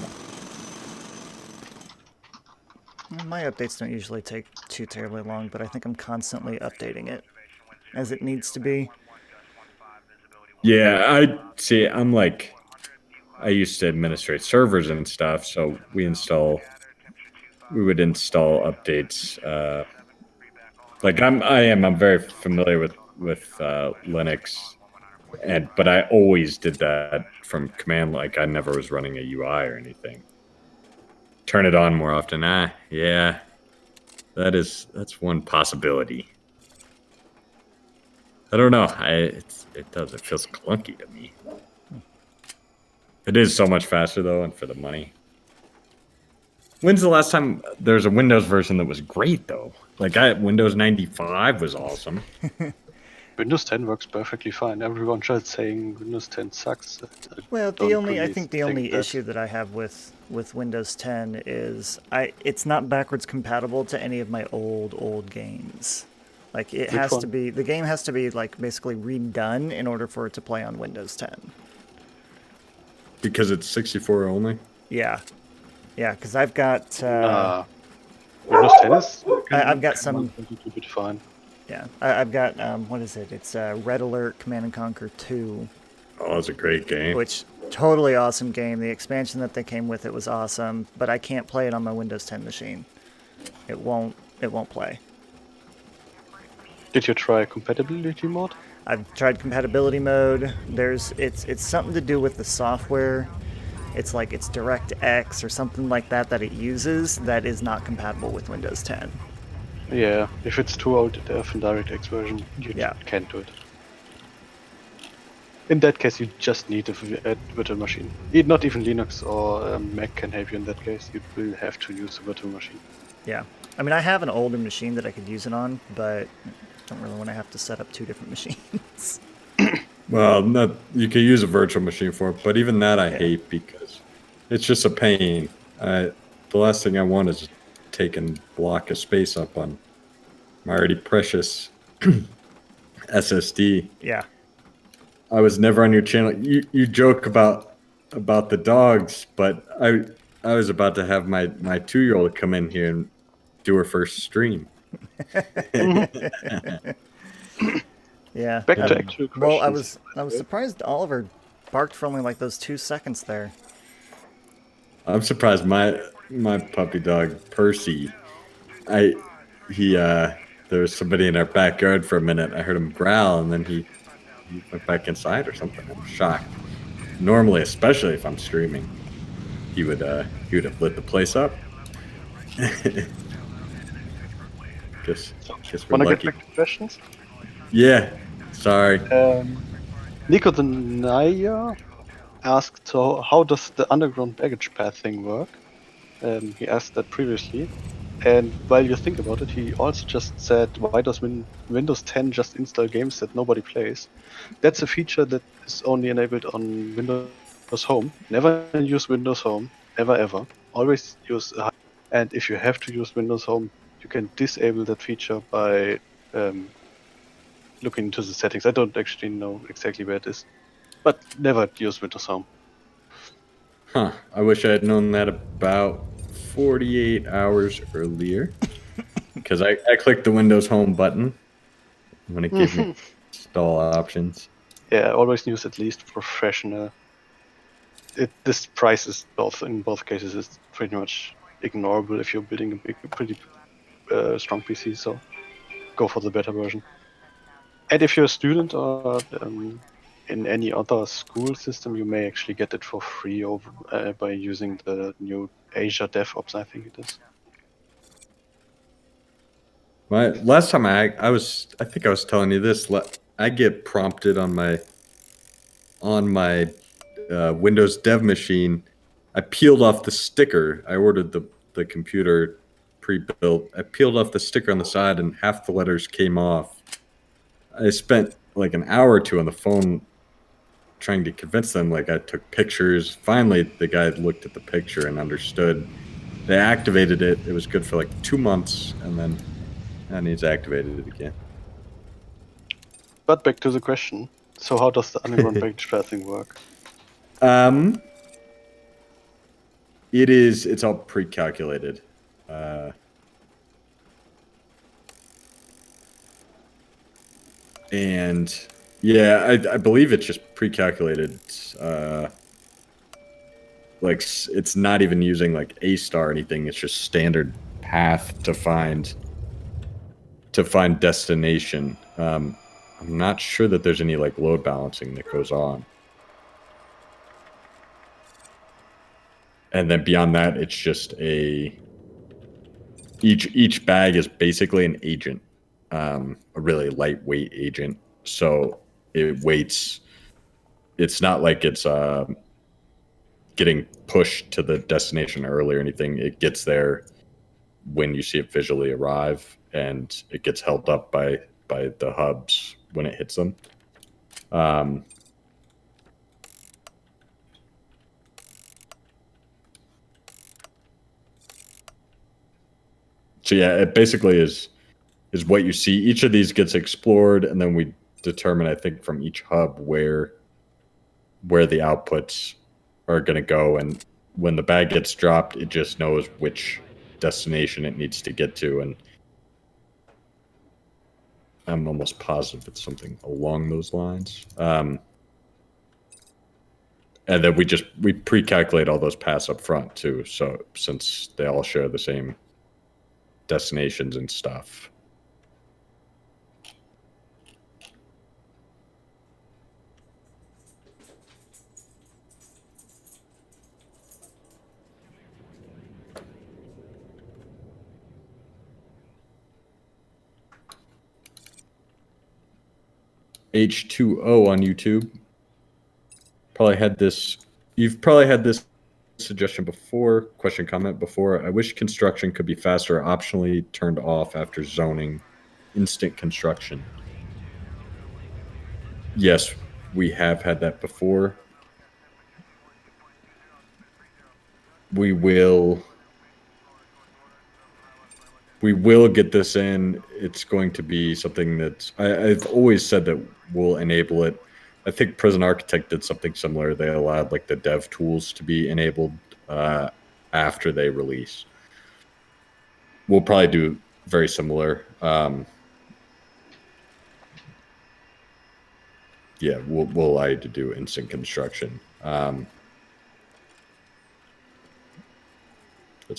My updates don't usually take too terribly long, but I think I'm constantly updating it as it needs to be. Yeah, I'm like, I used to administrate servers and stuff, so we would install updates. I'm very familiar with Linux, but I always did that from command. Like, I never was running a UI or anything. Turn it on more often. Yeah, that's one possibility. I don't know. It feels clunky to me. It is so much faster though, and for the money. When's the last time there's a Windows version that was great though? Like Windows 95 was awesome. Windows 10 works perfectly fine. Everyone tried saying Windows 10 sucks. Well, I think the only issue that I have with Windows 10 is it's not backwards compatible to any of my old games. Like the game has to be like basically redone in order for it to play on Windows 10. Because it's 64 only? Yeah, because I've got Windows 10 is. I've got some. Fine. Yeah, I've got, what is it? It's Red Alert Command & Conquer 2. Oh, it's a great game. Which, totally awesome game. The expansion that they came with it was awesome, but I can't play it on my Windows 10 machine. It won't play. Did you try compatibility mode? I've tried compatibility mode. It's something to do with the software. It's like it's DirectX or something like that it uses that is not compatible with Windows 10. Yeah, if it's too old of a DirectX version, you can't do it. In that case, you just need a virtual machine. Not even Linux or Mac can help you in that case. You will have to use a virtual machine. Yeah. I mean, I have an older machine that I could use it on, but I don't really want to have to set up 2 different machines. Well, you can use a virtual machine for it, but even that I hate because it's just a pain. The last thing I want is taking block of space up on my already precious SSD. Yeah. I was never on your channel. You joke about the dogs, but I was about to have my 2-year-old come in here and do her first stream. Yeah. Back to actual Well, questions. I was surprised Oliver barked for only like those 2 seconds there. I'm surprised my puppy dog Percy. I he there was somebody in our backyard for a minute. I heard him growl, and then he went back inside or something. I'm shocked. Normally, especially if I'm streaming, he would have lit the place up. guess we're Wanna get lucky. back to questions? Yeah. Sorry. Nico the Naya asked, so how does the underground baggage path thing work? He asked that previously. And while you think about it, he also just said, why does Windows 10 just install games that nobody plays? That's a feature that is only enabled on Windows Home. Never use Windows Home, ever, ever. Always use and if you have to use Windows Home, you can disable that feature by looking into the settings. I don't actually know exactly where it is, but never use Windows Home. Huh. I wish I had known that about 48 hours earlier. Because I clicked the Windows Home button when it gave me install options. Yeah, always use at least professional. This price is in both cases is pretty much ignorable if you're building a pretty strong PC. So go for the better version. And if you're a student or in any other school system, you may actually get it for free by using the new Azure DevOps. I think it is. My last time I think I was telling you this. I get prompted on my Windows Dev machine. I peeled off the sticker. I ordered the computer pre-built. I peeled off the sticker on the side, and half the letters came off. I spent like an hour or two on the phone trying to convince them. Like I took pictures. Finally, the guy looked at the picture and understood. They activated it. It was good for like 2 months, and then he's activated it again. But back to the question. So how does the underground package pathing work? It's all pre-calculated. And yeah, I believe it's just pre-calculated. Like it's not even using like A star or anything. It's just standard path to find destination. I'm not sure that there's any like load balancing that goes on. And then beyond that, it's just each bag is basically an agent, a really lightweight agent. So it waits. It's not like it's getting pushed to the destination early or anything. It gets there when you see it visually arrive, and it gets held up by the hubs when it hits them. So yeah, it basically is what you see. Each of these gets explored, and then we determine, I think, from each hub where the outputs are going to go. And when the bag gets dropped, it just knows which destination it needs to get to. And I'm almost positive it's something along those lines. And then we pre-calculate all those paths up front too. So since they all share the same destinations and stuff. H2O on YouTube. You've probably had this suggestion before, comment before. I wish construction could be faster, optionally turned off after zoning instant construction. Yes, we have had that before. We will get this in. It's going to be something that I've always said that we'll enable it. I think Prison Architect did something similar. They allowed like the dev tools to be enabled after they release. We'll probably do very similar. Yeah, we'll allow you to do instant construction. That's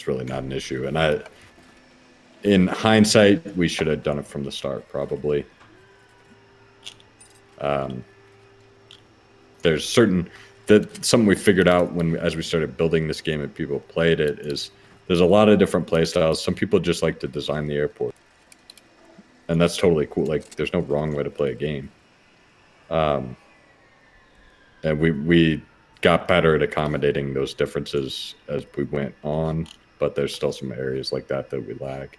really not an issue. And in hindsight, we should have done it from the start, probably. There's something we figured out as we started building this game and people played it is there's a lot of different play styles. Some people just like to design the airport, and that's totally cool. Like, there's no wrong way to play a game. And we got better at accommodating those differences as we went on, but there's still some areas like that we lag.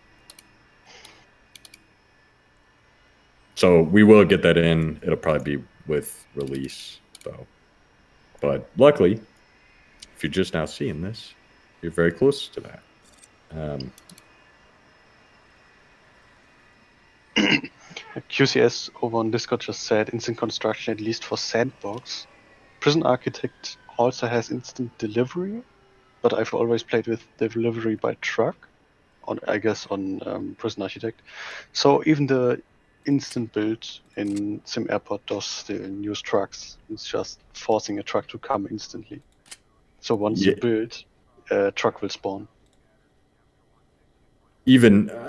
So we will get that in. It'll probably be with release, though. But luckily, if you're just now seeing this, you're very close to that. QCS over on Discord just said instant construction, at least for Sandbox. Prison Architect also has instant delivery, but I've always played with delivery by truck, on Prison Architect. So even the instant build in SimAirport does still use trucks. It's just forcing a truck to come instantly. So once you build, a truck will spawn. I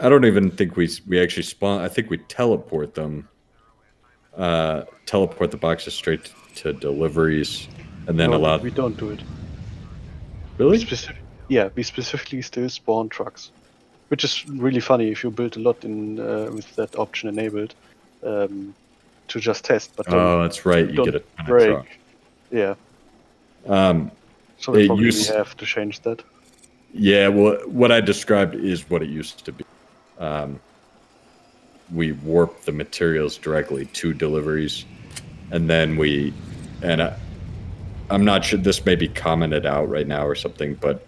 don't even think we actually spawn. I think we teleport them. Teleport the boxes straight to deliveries, and then allow. We don't do it. Really? We specifically still spawn trucks, which is really funny if you build a lot in with that option enabled to just test. But that's right. You get a ton of truck. Yeah. So we probably have to change that. Yeah, well, what I described is what it used to be. We warp the materials directly to deliveries, and then I'm not sure, this may be commented out right now or something, but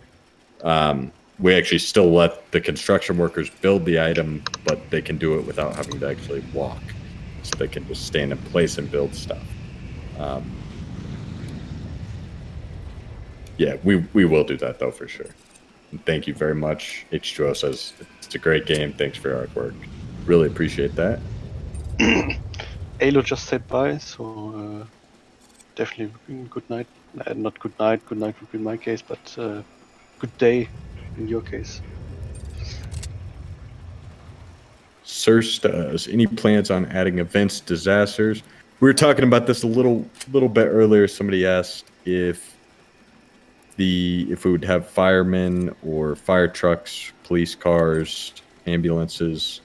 we actually still let the construction workers build the item, but they can do it without having to actually walk. So they can just stand in place and build stuff. Yeah, we will do that, though, for sure. And thank you very much. H2O says it's a great game. Thanks for your artwork. Really appreciate that. Alo just said bye, so definitely good night. Not good night. Good night would be my case, but good day in your case. Circe does. Any plans on adding events, disasters? We were talking about this a little bit earlier. Somebody asked if we would have firemen or fire trucks, police cars, ambulances,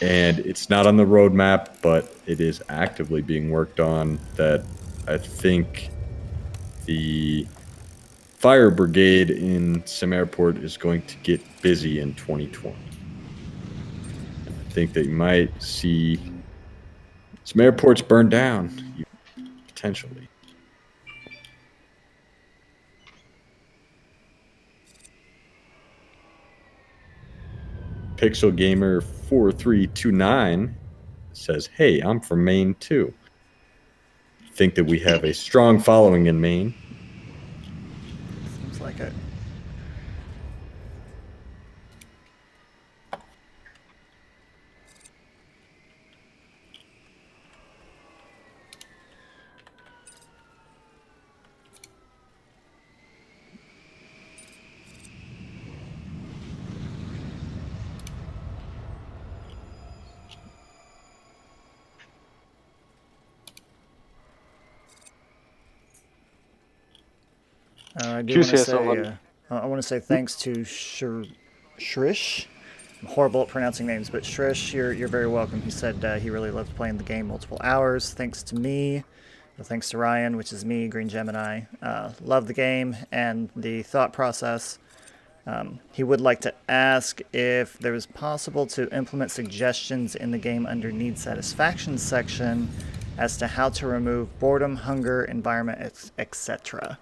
and it's not on the roadmap, but it is actively being worked on. That I think the fire brigade in SimAirport is going to get busy in 2020. I think that you might see some airports burned down, potentially. Pixel Gamer 4329 says, "Hey, I'm from Maine too. Think that we have a strong following in Maine." Seems like it. I do want to say, I want to say thanks to Shrish. I'm horrible at pronouncing names, but Shrish, you're very welcome. He said he really loved playing the game multiple hours. Thanks to me, thanks to Ryan, which is me, Green Gemini. Love the game and the thought process. He would like to ask if there was possible to implement suggestions in the game under need satisfaction section as to how to remove boredom, hunger, environment, etc.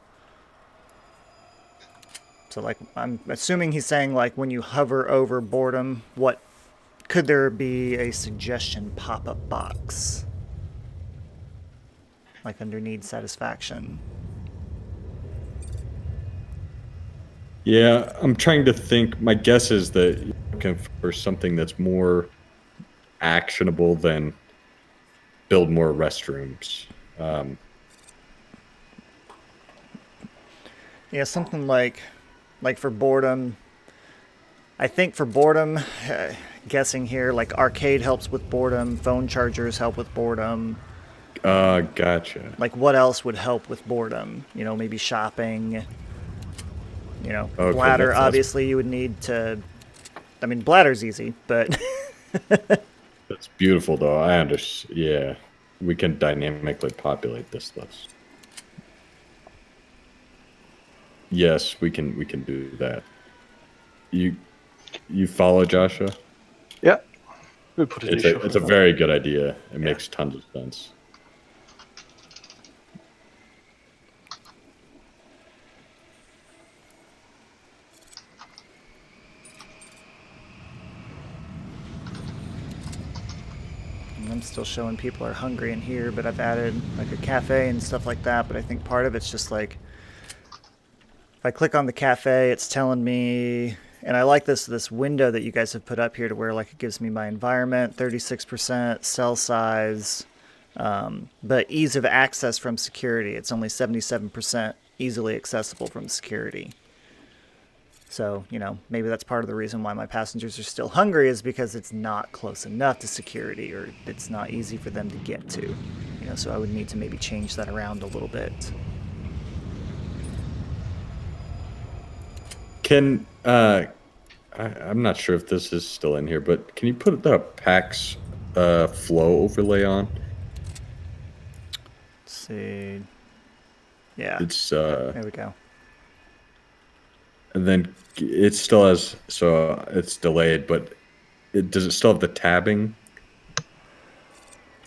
So, like, I'm assuming he's saying, like, when you hover over boredom, what could there be a suggestion pop-up box? like under need satisfaction. Yeah, I'm trying to think. My guess is that you're looking for something that's more actionable than build more restrooms. Yeah, something like for boredom. I think for boredom, guessing here, like arcade helps with boredom, phone chargers help with boredom. Gotcha. Like what else would help with boredom? You know, maybe shopping. You know, Okay, bladder. that's Obviously, you would need to. I mean, bladder's easy, but that's beautiful though. I understand. Yeah, we can dynamically populate this list. Yes, we can do that. You you follow Joshua? Yeah, we'll put an It's issue a for that. very good idea. It Yeah. makes tons of sense. and I'm still showing people are hungry in here. But I've added like a cafe and stuff like that. But I think part of it's just like if I click on the cafe, it's telling me, and I like this window that you guys have put up here to where like it gives me my environment, 36%, cell size, but ease of access from security. It's only 77% easily accessible from security. So, you know, maybe that's part of the reason why my passengers are still hungry is because it's not close enough to security or it's not easy for them to get to. You know, so I would need to maybe change that around a little bit. Can I'm not sure if this is still in here, but can you put the PAX flow overlay on? Let's see. Yeah, It's there we go. and then it still has, so it's delayed, but does it still have the tabbing?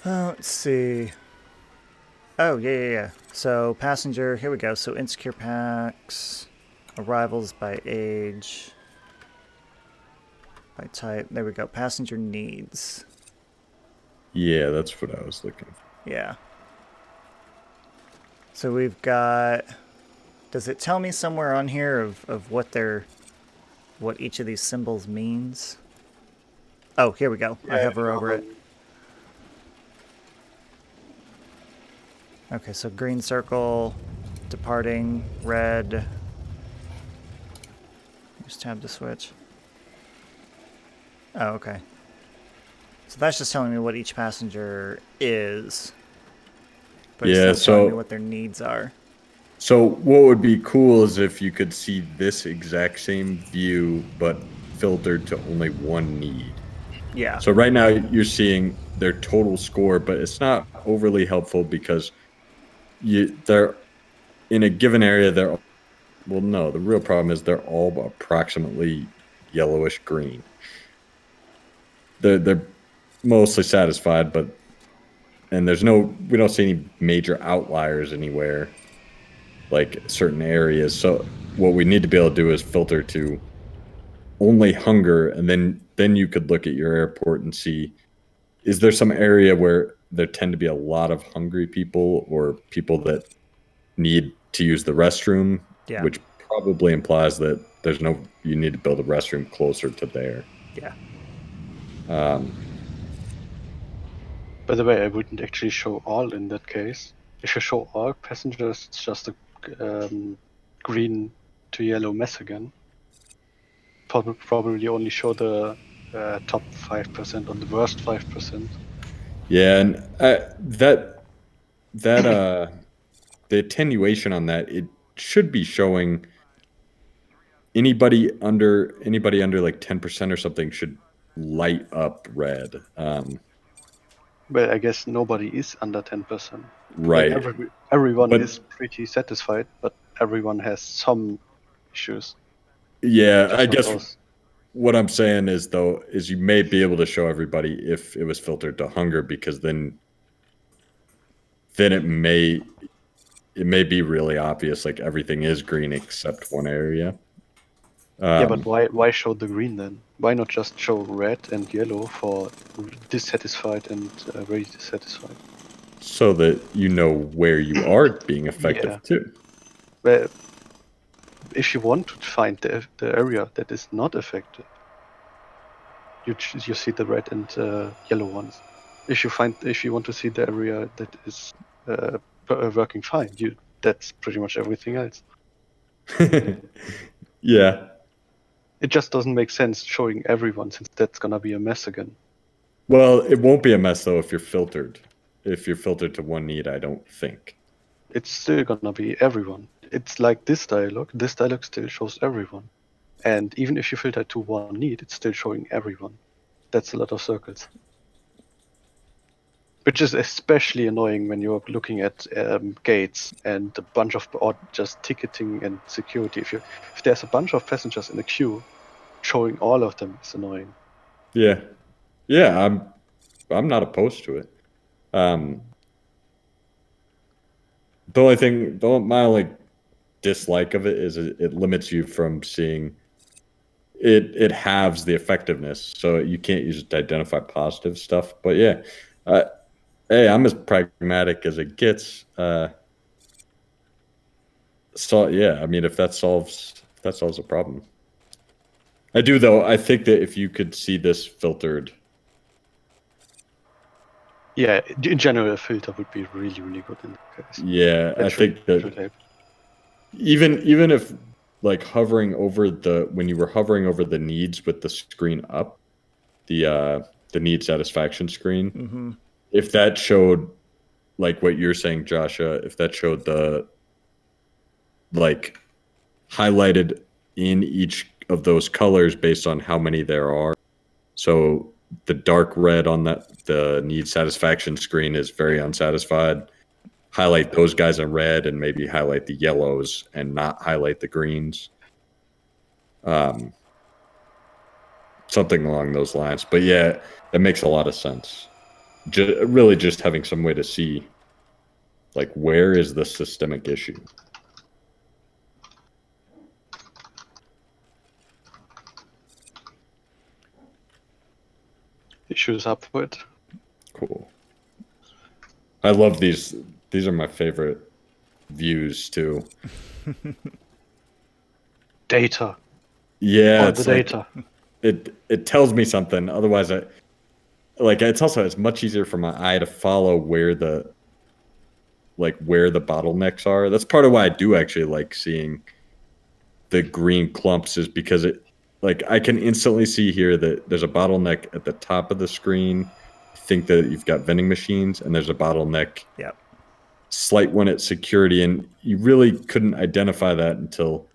Let's see. Oh, yeah. So, passenger, here we go. So, insecure packs, arrivals by age, by type. There we go. Passenger needs. Yeah, that's what I was looking for. Yeah. So, we've got. Does it tell me somewhere on here of what each of these symbols means? Oh, here we go. I hover over it. Okay, so green circle, departing, red. Just tab the switch. Oh, okay. So that's just telling me what each passenger is. But Yeah, it's not telling me so what their needs are. so what would be cool is if you could see this exact same view, but filtered to only one need. Yeah. So right now you're seeing their total score, but it's not overly helpful because they're in a given area. Well, no, the real problem is they're all approximately yellowish green. They're mostly satisfied, but and we don't see any major outliers anywhere, like certain areas. So what we need to be able to do is filter to only hunger, and then you could look at your airport and see, is there some area where there tend to be a lot of hungry people or people that need to use the restroom, Yeah. which probably implies that you need to build a restroom closer to there. Yeah. By the way, I wouldn't actually show all in that case. If you show all passengers, it's just a green to yellow mess again. Probably only show the top 5% on the worst 5%. Yeah, and that the attenuation on that, it should be showing anybody under like 10% or something should light up red. But I guess nobody is under 10%. Like Right. everyone But is pretty satisfied, but everyone has some issues. yeah, I Just not guess those. what I'm saying is though is you may be able to show everybody if it was filtered to hunger, because then it may be really obvious, like everything is green except one area. Yeah, but why show the green then? Why not just show red and yellow for dissatisfied and very dissatisfied? so that you know where you are being effective Yeah. too. Well, if you want to find the area that is not affected, you see the red and yellow ones. If you want to see the area that is working fine, that's pretty much everything else. Yeah. It just doesn't make sense showing everyone, since that's gonna be a mess again. Well, it won't be a mess though if you're filtered. If you're filtered to one need, I don't think. It's still gonna be everyone. It's like this dialogue. This dialogue still shows everyone. And even if you filter to one need, it's still showing everyone. That's a lot of circles. Which is especially annoying when you're looking at gates and a bunch of, or just ticketing and security. If there's a bunch of passengers in a queue, showing all of them is annoying. Yeah. Yeah, I'm not opposed to it. My only dislike of it is it limits you from seeing it halves the effectiveness, so you can't use it to identify positive stuff. But yeah, hey, I'm as pragmatic as it gets. So yeah, I mean, if that solves a problem, I do though. I think that if you could see this filtered, Yeah, in general, a filter would be really, really good in that case. yeah, I think that Should help. even if like when you were hovering over the needs with the screen up, the need satisfaction screen, Mm-hmm. if that showed like what you're saying, Joshua, if that showed the like highlighted in each of those colors based on how many there are. So the dark red on the need satisfaction screen is very unsatisfied. Highlight those guys in red and maybe highlight the yellows and not highlight the greens. Something along those lines. But yeah, that makes a lot of sense. Really just having some way to see like where is the systemic issue. Issues upward. Cool. I love these. These are my favorite views too. Data. Yeah, All it's the like data. it tells me something. Otherwise, it's much easier for my eye to follow where the bottlenecks are. That's part of why I do actually like seeing the green clumps, is because I can instantly see here that there's a bottleneck at the top of the screen. I think that you've got vending machines, and there's a bottleneck. Yep. Slight one at security, and you really couldn't identify that until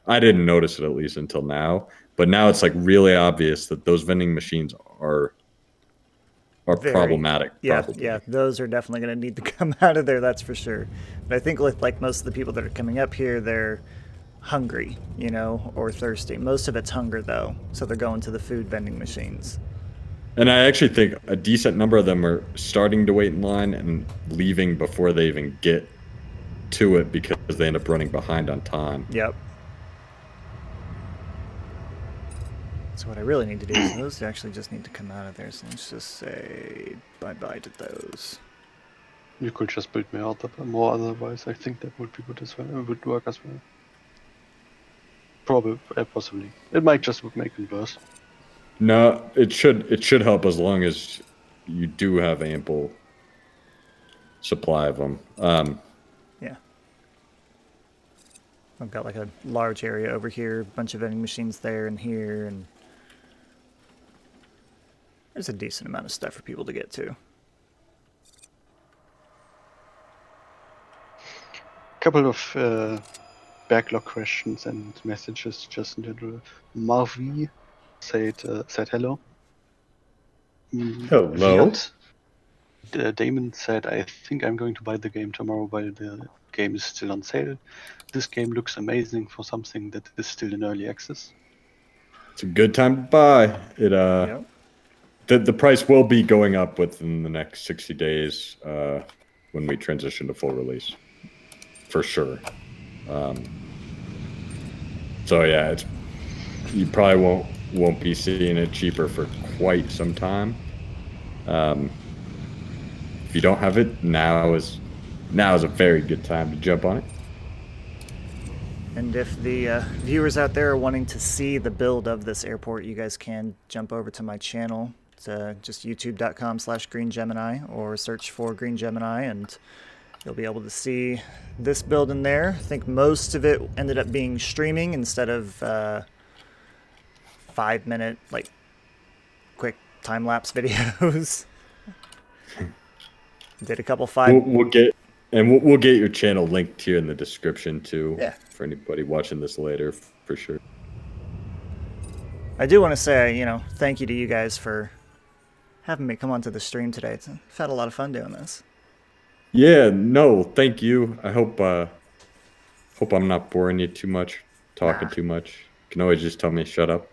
I didn't notice it, at least until now. But now it's like really obvious that those vending machines are problematic. Yeah, probably. yeah, those are definitely going to need to come out of there. That's for sure. But I think with like most of the people that are coming up here, they're hungry, or thirsty. Most of it's hunger though, so they're going to the food vending machines. And I actually think a decent number of them are starting to wait in line and leaving before they even get to it because they end up running behind on time. Yep. So what I really need to do is those actually just need to come out of there. So let's just say bye-bye to those. You could just build more otherwise. I think that would be good as well. It would work as well. Probably, possibly. It might just make it worse. No, it should help as long as you do have ample supply of them. Yeah. I've got like a large area over here, a bunch of vending machines there and here, and there's a decent amount of stuff for people to get to. Couple of backlog questions and messages just in general. Marvi said hello. Hello. Damon said, I think I'm going to buy the game tomorrow while the game is still on sale. This game looks amazing for something that is still in early access. It's a good time to buy it. Yep. The price will be going up within the next 60 days when we transition to full release, for sure. So yeah, you probably won't be seeing it cheaper for quite some time. if you don't have it, now is a very good time to jump on it. And if the viewers out there are wanting to see the build of this airport, you guys can jump over to my channel. It's just youtube.com/greengemini, or search for Green Gemini, and you'll be able to see this build in there. I think most of it ended up being streaming instead of 5-minute, like, quick time-lapse videos. Did a couple We'll get your channel linked here in the description too. Yeah. For anybody watching this later, for sure. I do want to say, thank you to you guys for having me come onto the stream today. I've had a lot of fun doing this. Yeah, no, thank you. I hope I'm not boring you too much, talking too much. You can always just tell me shut up.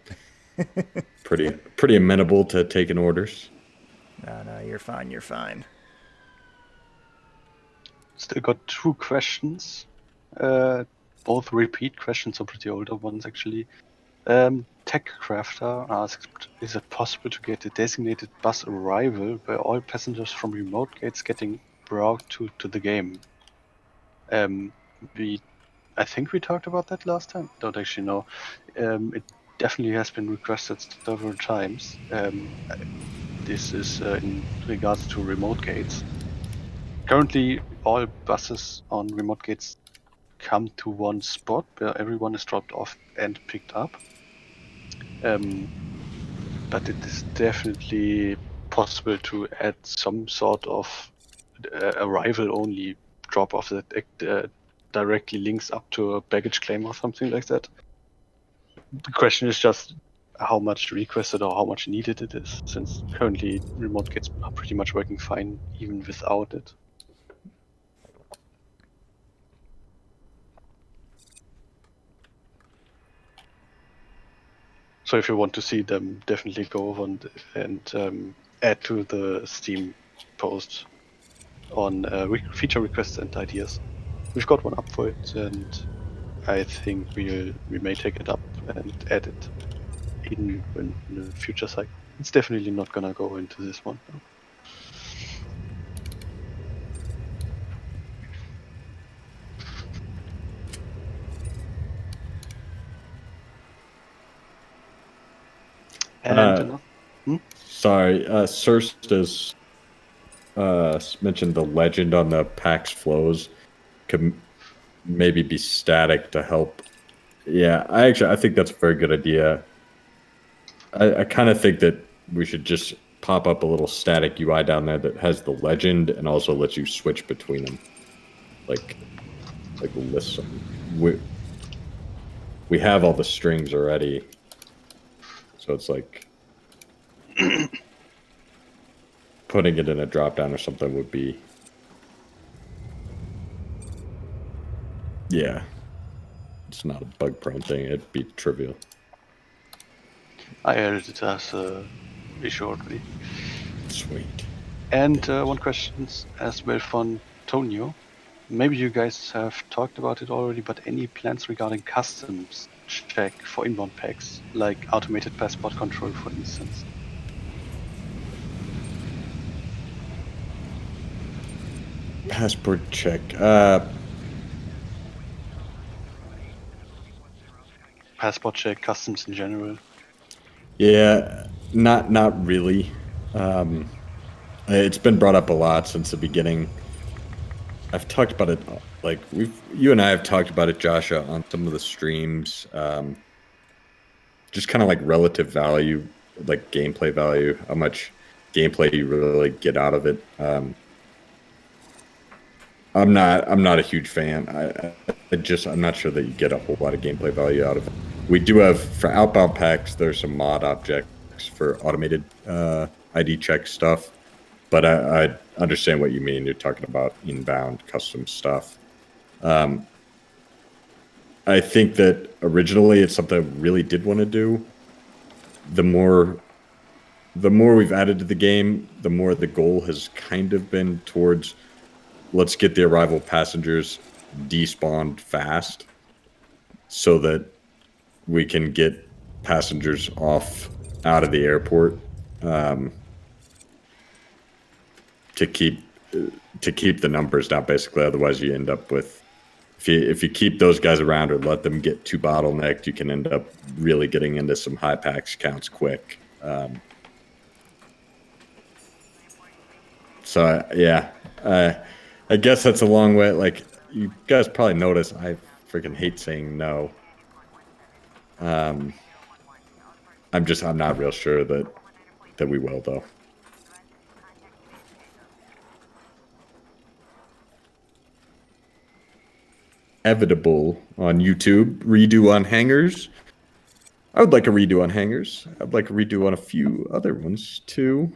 Pretty amenable to taking orders. No, you're fine. You're fine. Still got 2 questions. Both repeat questions, or pretty older ones actually. TechCrafter asked, is it possible to get a designated bus arrival where all passengers from remote gates getting brought to the game? I think we talked about that last time. Don't actually know. It definitely has been requested several times. This is in regards to remote gates. Currently, all buses on remote gates come to one spot where everyone is dropped off and picked up. But it is definitely possible to add some sort of arrival-only drop-off that directly links up to a baggage claim or something like that. The question is just how much requested or how much needed it is, since currently remote gates are pretty much working fine even without it. So if you want to see them, definitely go over and add to the Steam post on feature requests and ideas. We've got one up for it, and I think we may take it up and add it in the future cycle. It's definitely not gonna go into this one. No. And sorry, Sirstas mentioned the legend on the PAX flows could maybe be static to help. Yeah, I think that's a very good idea. I kind of think that we should just pop up a little static UI down there that has the legend and also lets you switch between them, like listen. We have all the strings already, so it's like putting it in a drop down or something would be, yeah, it's not a bug prone thing. It'd be trivial. I added it as a issue already. Sweet. And one question as well from Tonio. Maybe you guys have talked about it already, but any plans regarding customs check for inbound packs, like automated passport control, for instance? Passport check. Passport check, customs in general. Yeah, not really. It's been brought up a lot since the beginning. I've talked about it, like you and I have talked about it, Joshua, on some of the streams. Just kind of like relative value, like gameplay value, how much gameplay you really get out of it. I'm not a huge fan. I'm not sure that you get a whole lot of gameplay value out of it. We do have, for outbound packs, there's some mod objects for automated ID check stuff, but I understand what you mean. You're talking about inbound custom stuff. I think that originally it's something I really did want to do. The more we've added to the game, the more the goal has kind of been towards, let's get the arrival passengers despawned fast so that we can get passengers out of the airport to keep to keep the numbers down, basically. Otherwise, you end up with if you keep those guys around or let them get too bottlenecked, you can end up really getting into some high packs counts quick. I guess that's a long way. Like, you guys probably notice, I freaking hate saying no. I'm not real sure that we will, though. Evitable on YouTube. Redo on hangers. I would like a redo on hangers. I'd like a redo on a few other ones too.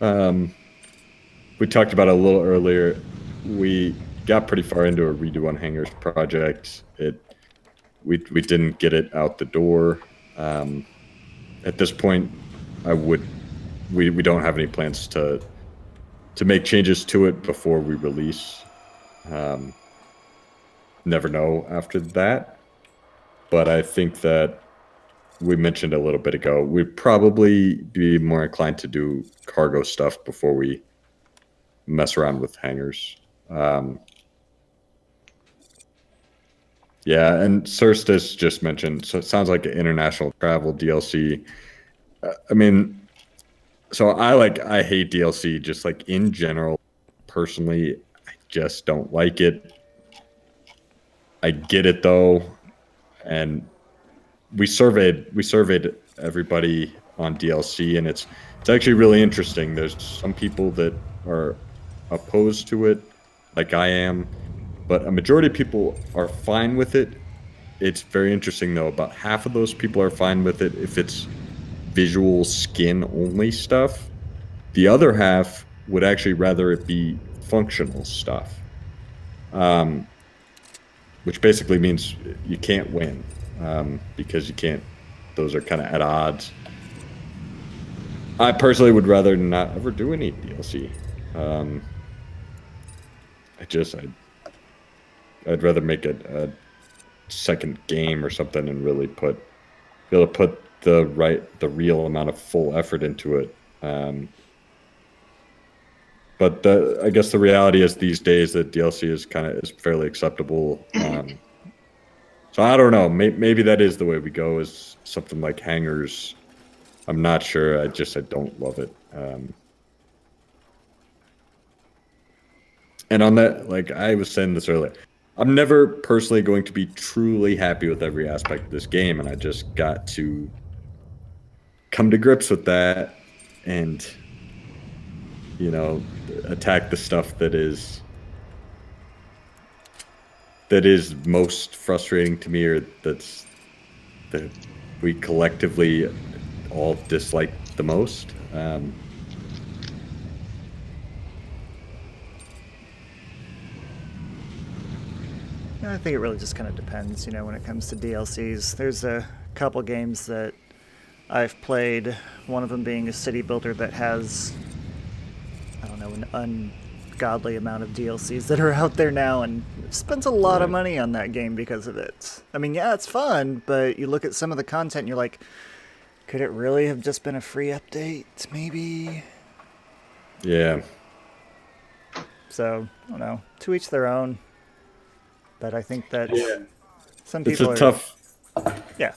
We talked about it a little earlier. We got pretty far into a redo on hangers project. We didn't get it out the door. At this point, we don't have any plans to make changes to it before we release. Never know after that. But I think that we mentioned a little bit ago, we'd probably be more inclined to do cargo stuff before we mess around with hangers. Yeah, and Surstis just mentioned, so it sounds like an international travel DLC. I mean, so I hate DLC just like in general. Personally, I just don't like it. I get it though, and we surveyed everybody on DLC, and it's actually really interesting. There's some people that are opposed to it, like I am, but a majority of people are fine with it. It's very interesting though. About half of those people are fine with it if it's visual skin only stuff. The other half would actually rather it be functional stuff, which basically means you can't win because you can't. Those are kind of at odds. I personally would rather not ever do any DLC. I'd rather make a second game or something and really be able to put the real amount of full effort into it. But I guess the reality is these days that DLC is fairly acceptable. So I don't know. Maybe that is the way we go. Is something like hangers. I'm not sure. I don't love it. And on that, like I was saying this earlier, I'm never personally going to be truly happy with every aspect of this game, and I just got to come to grips with that and, attack the stuff that is most frustrating to me, or that we collectively all dislike the most. I think it really just kind of depends, when it comes to DLCs. There's a couple games that I've played, one of them being a city builder that has, I don't know, an ungodly amount of DLCs that are out there now, and spends a lot of money on that game because of it. I mean, yeah, it's fun, but you look at some of the content and you're like, could it really have just been a free update, maybe? Yeah. So, I don't know, to each their own. But I think that some It's people a tough. Yeah.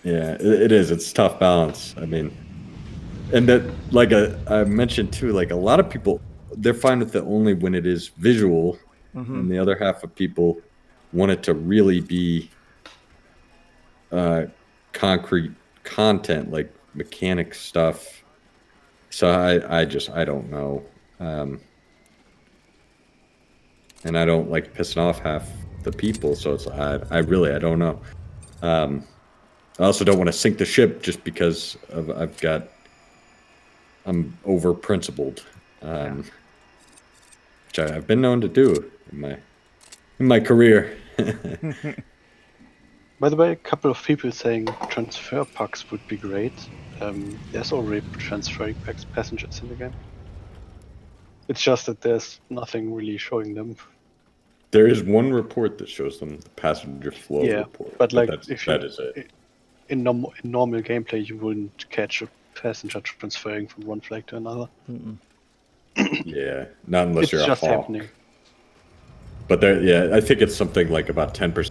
Yeah, it is. It's a tough balance. I mean, and that, like I mentioned too, like a lot of people, they're fine with it only when it is visual, and the other half of people want it to really be concrete content, like mechanic stuff. So I don't know. And I don't like pissing off half the people, so it's I don't know. I also don't want to sink the ship just because I'm over principled, which I've been known to do in my career. By the way, a couple of people saying transfer packs would be great. There's already transferring packs passengers in the game. It's just that there's nothing really showing them. There is one report that shows them the passenger flow report. But like that is it. In normal gameplay, you wouldn't catch a passenger transferring from one flag to another. Yeah, not unless It's you're a just hawk. happening. But there, yeah, I think it's something like about 10%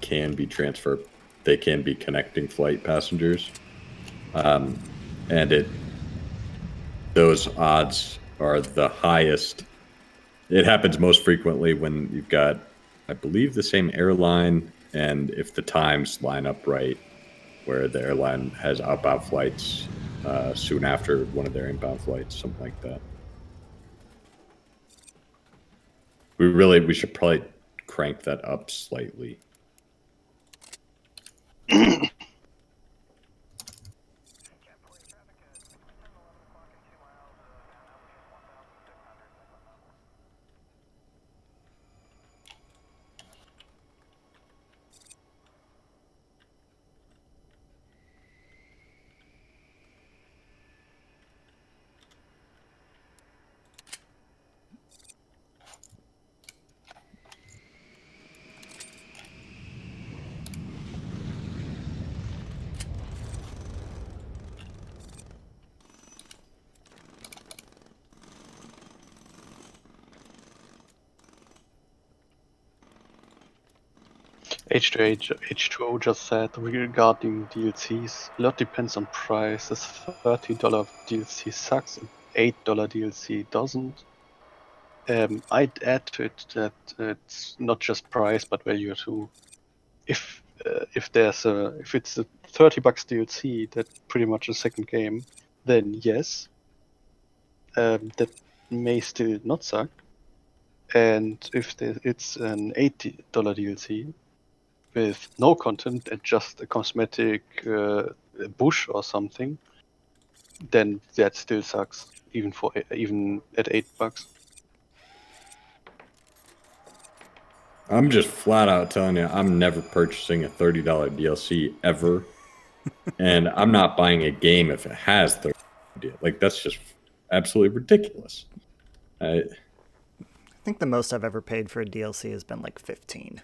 can be transfer. They can be connecting flight passengers, and those odds are the highest. It happens most frequently when you've got, I believe, the same airline, and if the times line up right, where the airline has outbound flights soon after one of their inbound flights, something like that. We should probably crank that up slightly. H2O just said regarding DLCs, a lot depends on price. This $30 DLC sucks, and $8 DLC doesn't. I'd add to it that it's not just price but value too. If it's a $30 DLC that pretty much a second game, then yes, that may still not suck. And if it's an $80 DLC with no content and just a cosmetic bush or something, then that still sucks, even at $8. I'm just flat out telling you, I'm never purchasing a $30 DLC ever, and I'm not buying a game if it has $30. Like that's just absolutely ridiculous. I think the most I've ever paid for a DLC has been like 15.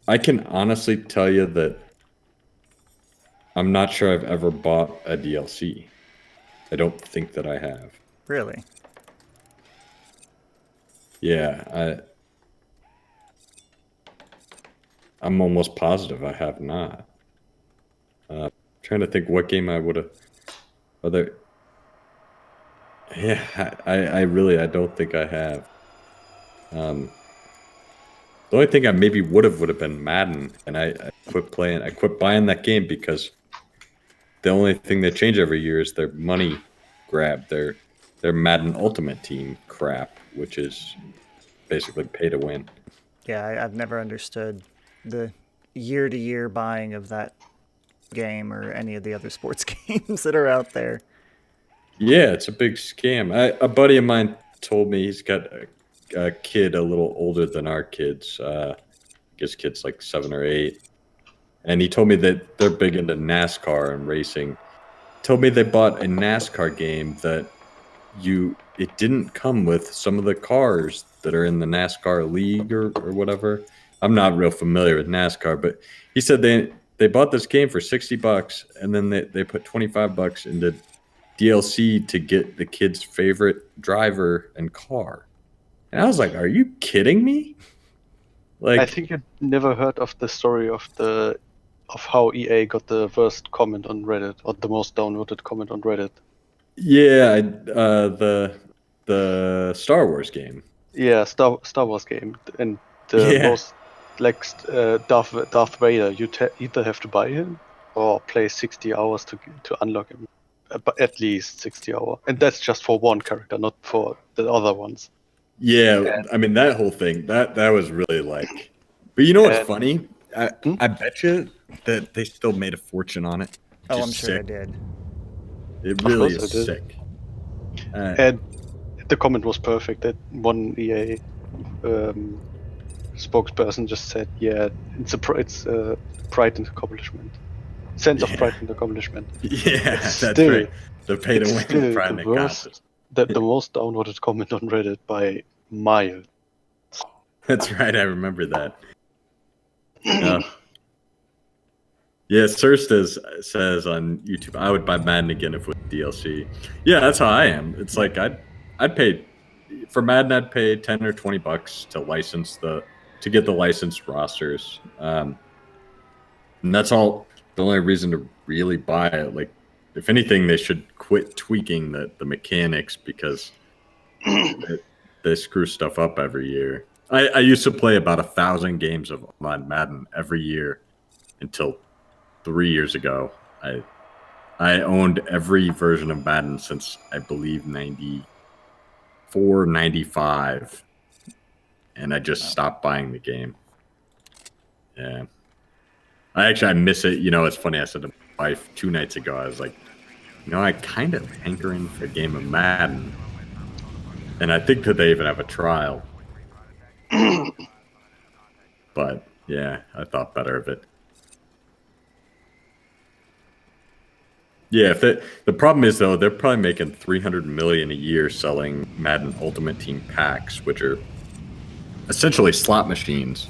I can honestly tell you that I'm not sure I've ever bought a DLC. I don't think that I have. Really? Yeah, I'm almost positive I have not. Trying to think what game I would have. Other. Yeah, I don't think I have. The only thing I maybe would have been Madden, and I quit playing. I quit buying that game because the only thing they change every year is their money grab, their Madden Ultimate Team crap, which is basically pay to win. Yeah, I've never understood the year-to-year buying of that game or any of the other sports games that are out there. Yeah, it's a big scam. A buddy of mine told me he's got a kid a little older than our kids. I guess kid's like 7 or 8, and he told me that they're big into NASCAR and racing. Told me they bought a NASCAR game that it didn't come with some of the cars that are in the NASCAR league or whatever. I'm not real familiar with NASCAR, but he said they bought this game for $60 and then they put $25 into DLC to get the kid's favorite driver and car. And I was like, are you kidding me? I Like, think you never heard of the story of how EA got the worst comment on Reddit or the most downloaded comment on Reddit. yeah, the Star Wars game. Yeah, Star Wars game, and the Yeah. most like Darth Vader. You either have to buy him or play 60 hours to unlock him, but at least 60 hour, and that's just for one character, not for the other ones. Yeah, And, I mean that whole thing that was really like. But you know what's and funny? hmm? I bet you that they still made a fortune on it. Which Oh, is I'm sure they sick. did. It Of really course I is did. sick. And the comment was perfect. That one EA spokesperson just said, "Yeah, it's a pride and accomplishment, sense of Yeah, pride and accomplishment." yeah, It's that's still right. The pay to it's win still the prime worst, contest. the most downloaded comment on Reddit by miles. That's right. I remember that. Uh, Yeah, Surst says on YouTube, I would buy Madden again if with DLC. Yeah, that's how I am. It's like I'd pay for Madden. I'd pay $10 or $20 to license to get the licensed rosters. And that's all. The only reason to really buy it. Like, if anything, they should quit tweaking the mechanics because they screw stuff up every year. I used to play about 1,000 games of online Madden every year until 3 years ago. I owned every version of Madden since I believe 94, 95, and I just stopped buying the game. Yeah. I miss it. It's funny. I said to my wife 2 nights ago, I was like, I kind of hankering for a game of Madden. And I think that they even have a trial. But yeah, I thought better of it. Yeah, the problem is though, they're probably making 300 million a year selling Madden Ultimate Team packs, which are essentially slot machines.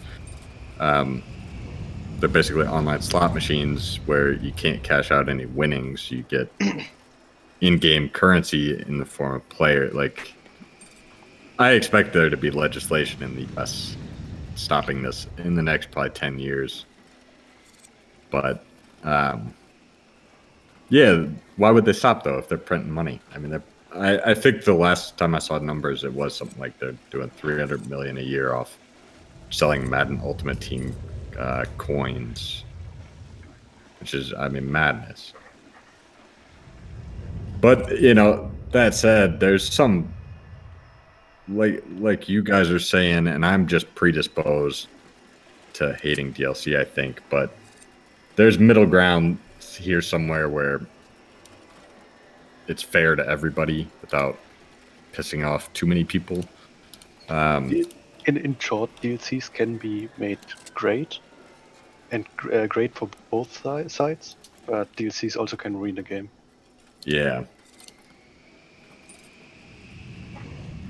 They're basically online slot machines where you can't cash out any winnings. You get in-game currency in the form of player. Like, I expect there to be legislation in the U.S. stopping this in the next probably 10 years. But yeah, why would they stop though if they're printing money? I mean, I think the last time I saw numbers, it was something like they're doing 300 million a year off selling Madden Ultimate Team coins, which is, I mean, madness. But that said, there's some like you guys are saying, and I'm just predisposed to hating DLC, I think, but there's middle ground here somewhere where it's fair to everybody without pissing off too many people. In short, DLCs can be made great and great for both sides, but DLCs also can ruin the game. Yeah.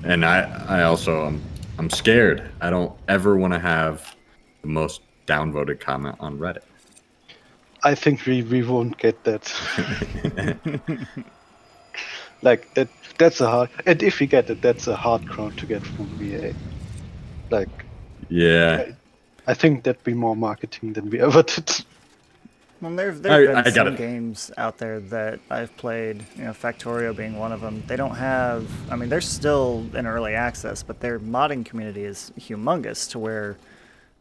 And I also I'm scared. I don't ever want to have the most downvoted comment on Reddit. I think we won't get that. Like that's a hard, and if we get it, that's a hard ground to get from VA. Like, yeah, I think that'd be more marketing than we ever did. Well, there've been some gotta, games out there that I've played, Factorio being one of them. They don't have, I mean, they're still in early access, but their modding community is humongous to where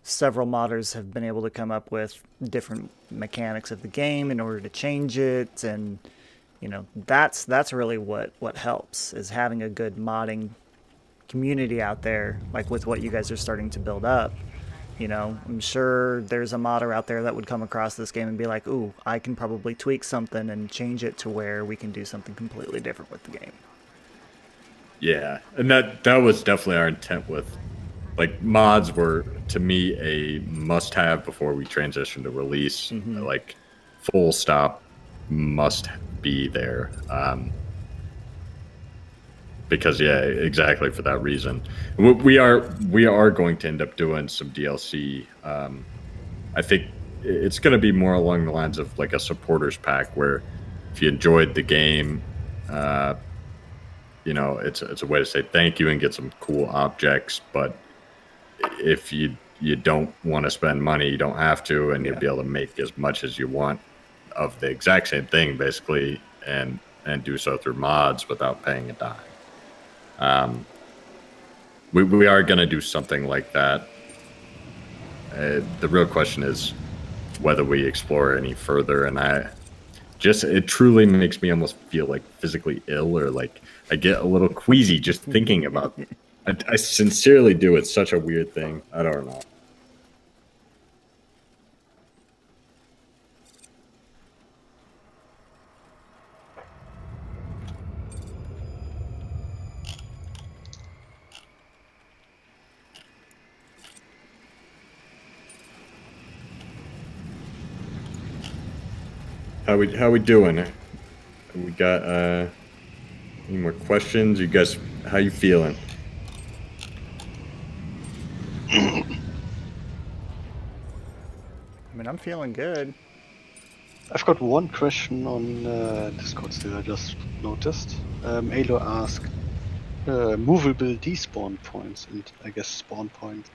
several modders have been able to come up with different mechanics of the game in order to change it. And, that's really what helps, is having a good modding community out there, like with what you guys are starting to build up. I'm sure there's a modder out there that would come across this game and be like, ooh, I can probably tweak something and change it to where we can do something completely different with the game. Yeah, and that was definitely our intent with, like, mods were, to me, a must-have before we transitioned to release. Mm-hmm. Like, full stop, must be there. Because yeah, exactly for that reason, we are going to end up doing some DLC. I think it's going to be more along the lines of like a supporters pack, where if you enjoyed the game, it's a way to say thank you and get some cool objects. But if you don't want to spend money, you don't have to, and you'll be able to make as much as you want of the exact same thing, basically, and do so through mods without paying a dime. We are going to do something like that. The real question is whether we explore any further, and it truly makes me almost feel like physically ill, or like I get a little queasy just thinking about it. I sincerely do. It's such a weird thing. I don't know. How we doing? We got any more questions? You guys, how you feeling? I mean, I'm feeling good. I've got one question on Discord still. I just noticed. Alo asked movable despawn points, and I guess spawn points.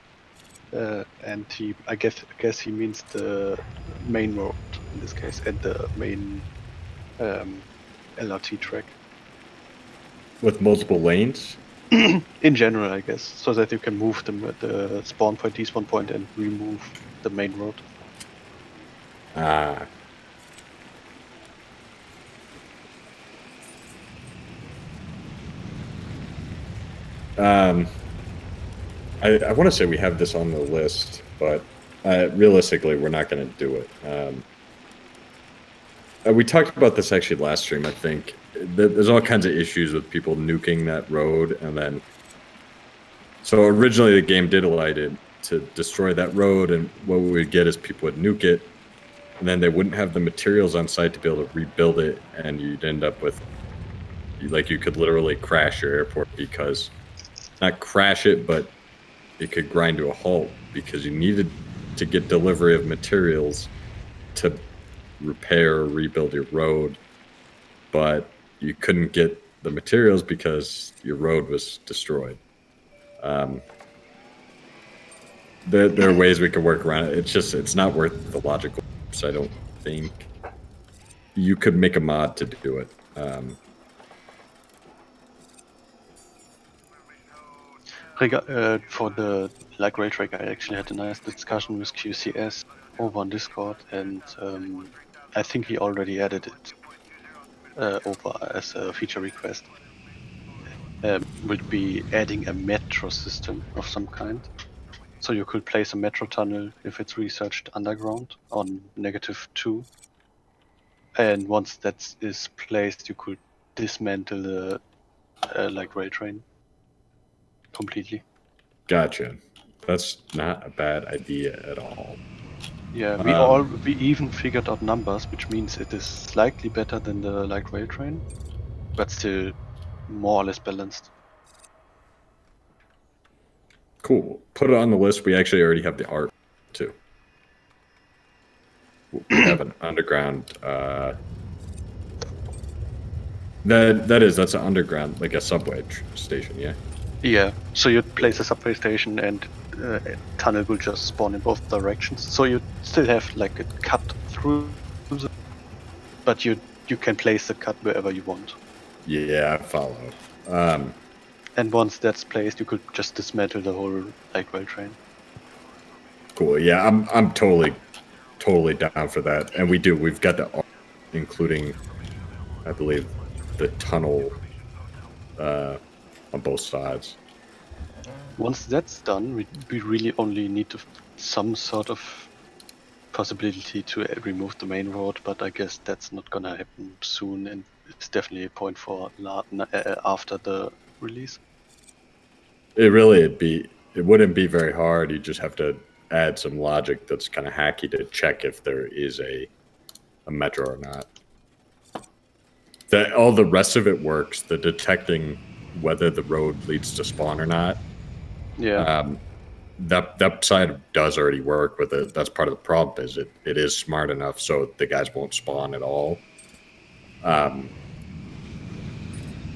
And I guess he means the main road in this case, and the main LRT track. With multiple lanes? In general, I guess, so that you can move the spawn point, despawn point, and remove the main road. Ah. I want to say we have this on the list, but realistically, we're not going to do it. We talked about this actually last stream, I think. There's all kinds of issues with people nuking that road, and then... So originally the game did allow it to destroy that road, and what we would get is people would nuke it, and then they wouldn't have the materials on site to be able to rebuild it, and you'd end up with... Like, you could literally crash your airport because... Not crash it, but it could grind to a halt because you needed to get delivery of materials to repair or rebuild your road, but you couldn't get the materials because your road was destroyed. There are ways we can work around it. It's not worth the logical steps, I don't think. You could make a mod to do it. For the ray track, I actually had a nice discussion with QCS over on Discord, and I think he already added it over as a feature request. Would be adding a metro system of some kind. So you could place a metro tunnel if it's researched underground on -2. And once that is placed, you could dismantle the light rail train completely. Gotcha. That's not a bad idea at all. Yeah, we even figured out numbers, which means it is slightly better than the light rail train, but still more or less balanced. Cool. Put it on the list. We actually already have the art too. We have an underground. That's an underground, like a subway station. Yeah. Yeah. So you'd place a subway station, and tunnel will just spawn in both directions. So you still have like a cut through, but you can place the cut wherever you want. Yeah, I follow. And once that's placed, you could just dismantle the whole light rail train. Cool. Yeah, I'm totally down for that. And we've got the art, including, I believe, the tunnel on both sides. Once that's done, we really only need some sort of possibility to remove the main road, but I guess that's not gonna happen soon, and it's definitely a point for after the release. It wouldn't be very hard. You just have to add some logic that's kind of hacky to check if there is a metro or not. All the rest of it works. The detecting whether the road leads to spawn or not. Yeah. That side does already work with it. That's part of the problem. Is it is smart enough so the guys won't spawn at all.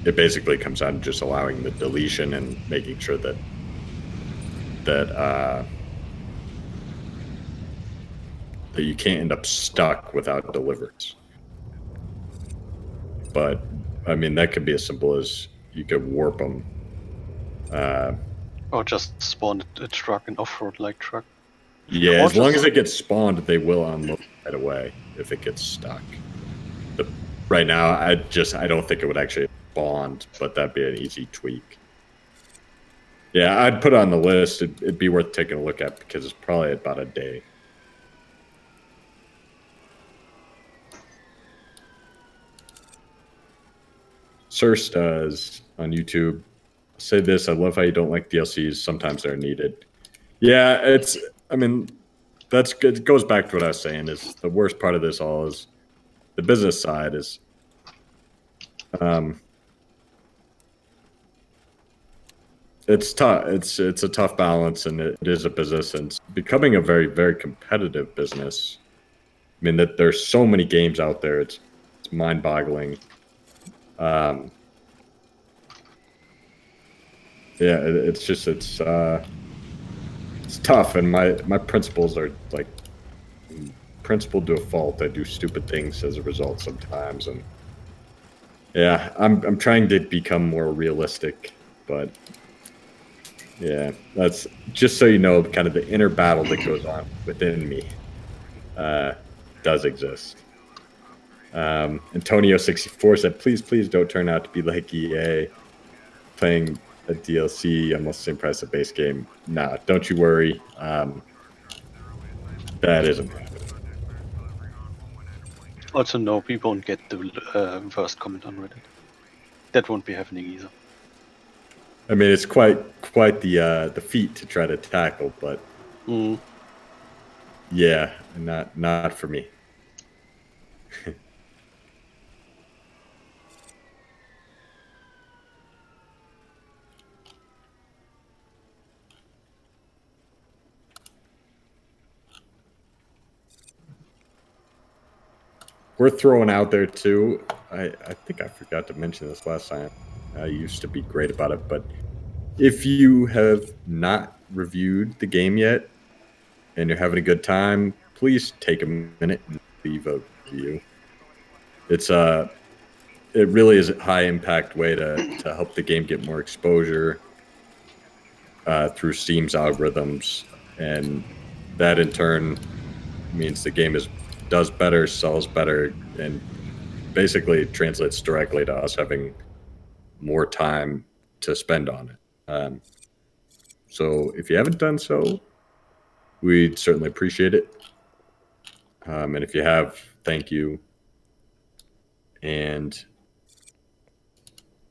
It basically comes down to just allowing the deletion and making sure that you can't end up stuck without deliverance. But I mean, that could be as simple as you could warp them. Or just spawn a truck, an off-road like truck. Yeah, as long as it gets spawned, they will unload right away if it gets stuck. Right now, I don't think it would actually spawn, but that'd be an easy tweak. Yeah, I'd put it on the list. It'd be worth taking a look at because it's probably about a day. Source does on YouTube say this: I love how you don't like DLCs. Sometimes they're needed. Yeah, I mean, that's good. It goes back to what I was saying. Is the worst part of this all is the business side is. It's tough. It's a tough balance, and it is a business, and it's becoming a very, very competitive business. mean, that there's so many games out there. It's mind-boggling. Yeah, it's tough, and my principles are like principled to a fault. I do stupid things as a result sometimes, and yeah, I'm trying to become more realistic, but yeah, that's just so you know, kind of the inner battle that goes on within me does exist. Antonio64 said, please don't turn out to be like EA playing a DLC almost the same price as a base game. Nah, don't you worry. That isn't happening. Also, no, we won't get the first comment on Reddit. That won't be happening either. I mean, it's quite the feat to try to tackle, but yeah, not for me. We're throwing out there too. I think I forgot to mention this last time. I used to be great about it, but if you have not reviewed the game yet and you're having a good time, please take a minute and leave a review. It really is a high impact way to help the game get more exposure through Steam's algorithms, and that in turn means the game does better, sells better, and basically translates directly to us having more time to spend on it. So if you haven't done so, we'd certainly appreciate it. And if you have, thank you. And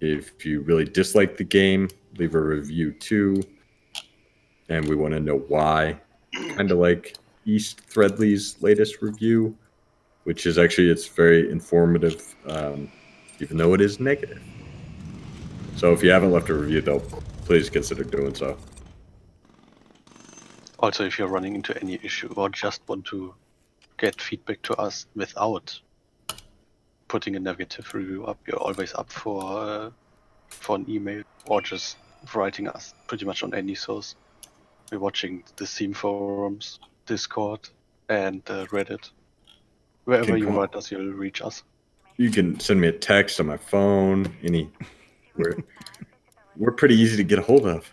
if you really dislike the game, leave a review too. And we want to know why. Kind of like East Threadley's latest review, which is actually, it's very informative, even though it is negative. So if you haven't left a review, though, please consider doing so. Also, if you're running into any issue or just want to get feedback to us without putting a negative review up, you're always up for an email or just writing us pretty much on any source. We're watching the Steam forums, Discord, and Reddit. Wherever you write us, you'll reach us. You can send me a text on my phone. We're pretty easy to get a hold of.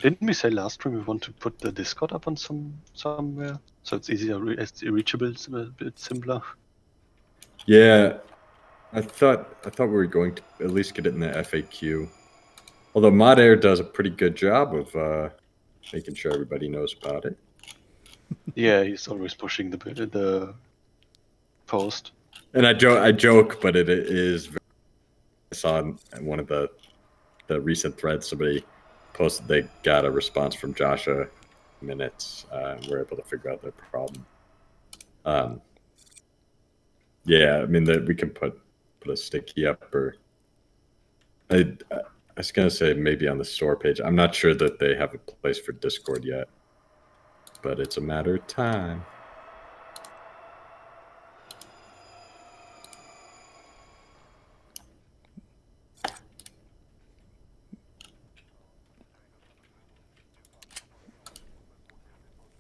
Didn't we say last time we want to put the Discord up on somewhere so it's easier, it's reachable, it's a bit simpler? Yeah, I thought we were going to at least get it in the FAQ. Although Mod Air does a pretty good job of making sure everybody knows about it. Yeah, he's always pushing the post. And I joke, but it is. I saw in one of the recent threads somebody posted they got a response from Joshua minutes. We're able to figure out their problem. Yeah, I mean that we can put a sticky up, or I was gonna say maybe on the store page. I'm not sure that they have a place for Discord yet, but it's a matter of time.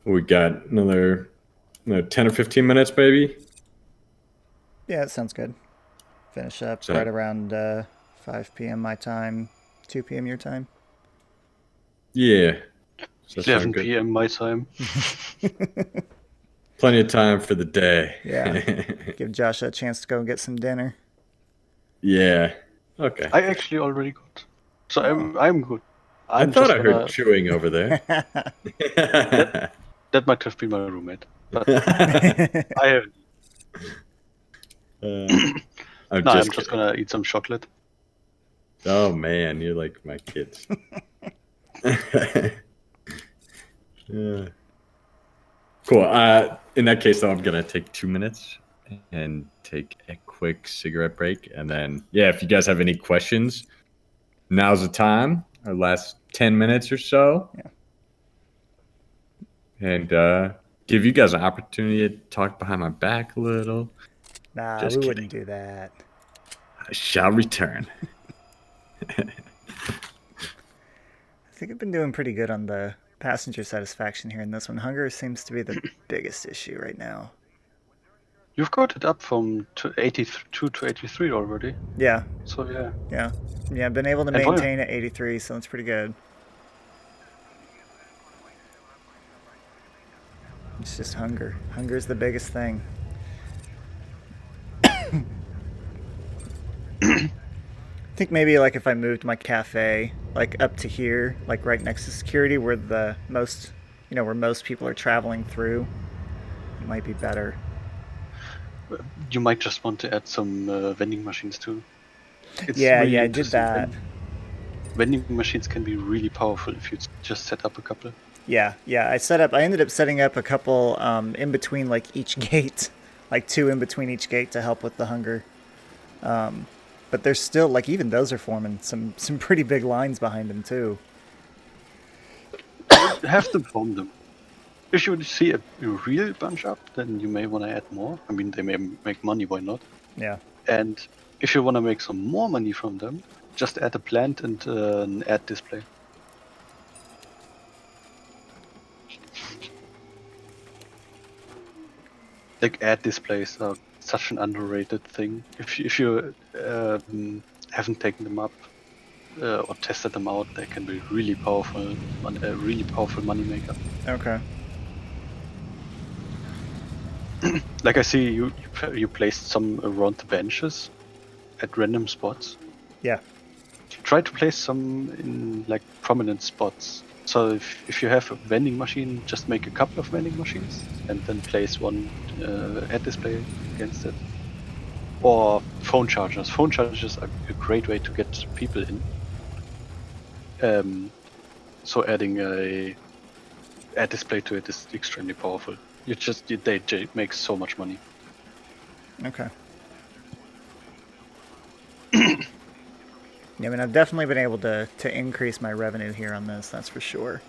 We got another 10 or 15 minutes, maybe. Yeah, that sounds good. Finish up So- right around 5 p.m. my time, 2 p.m. your time. Yeah. Does that 11 sound good? p.m. my time. Plenty of time for the day. Yeah. Give Josh a chance to go get some dinner. Yeah. Okay. I actually already got. So I'm good. I thought I heard chewing over there. That might have been my roommate. But I have. I'm just kidding. gonna eat some chocolate. Oh man, you're like my kids. Yeah. Cool. In that case, though, I'm gonna take 2 minutes and take a quick cigarette break. And then, yeah, if you guys have any questions, now's the time. Our last 10 minutes or so. Yeah. And give you guys an opportunity to talk behind my back a little. Nah, Just we kidding. wouldn't do that. I shall return. I think I've been doing pretty good on the passenger satisfaction here in this one. Hunger seems to be the biggest issue right now. You've got it up from 82 to 83 already. Yeah, So yeah. yeah. Yeah, I've been able to And why- maintain at 83, so that's pretty good. It's just hunger. Hunger is the biggest thing. I think maybe like if I moved my cafe like up to here, like right next to security where the most, where most people are traveling through, it might be better. You might just want to add some vending machines too. It's Yeah, really I did interesting. that. Vending machines can be really powerful if you just set up a couple. Yeah, I ended up setting up a couple in between like each gate, like 2 in between each gate to help with the hunger. But there's still like even those are forming some pretty big lines behind them too. Have them form them. If you see a real bunch up, then you may want to add more. I mean, they may make money, why not? Yeah. And if you want to make some more money from them, just add a plant and an ad display. Like ad displays are such an underrated thing. If you haven't taken them up or tested them out, they can be really powerful, a really powerful money maker. Okay. Like I see you placed some around the benches at random spots. Yeah. Try to place some in like prominent spots. So if you have a vending machine, just make a couple of vending machines and then place one ad display against it. Or phone chargers. Phone chargers are a great way to get people in. So adding a ad display to it is extremely powerful. They make so much money. Okay. Yeah, I mean, I've definitely been able to increase my revenue here on this, that's for sure.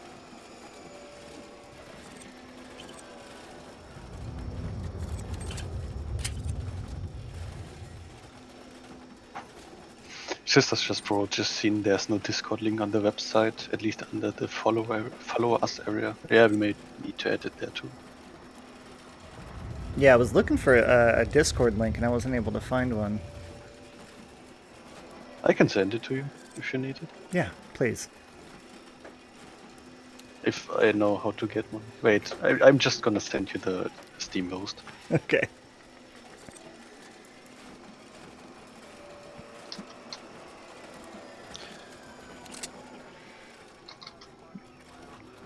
Sisters just bro, just seen there's no Discord link on the website, at least under the follow us area. Yeah, we may need to add it there too. Yeah, I was looking for a Discord link and I wasn't able to find one. I can send it to you if you need it. Yeah, please. If I know how to get one. Wait, I'm just gonna send you the Steam host. Okay.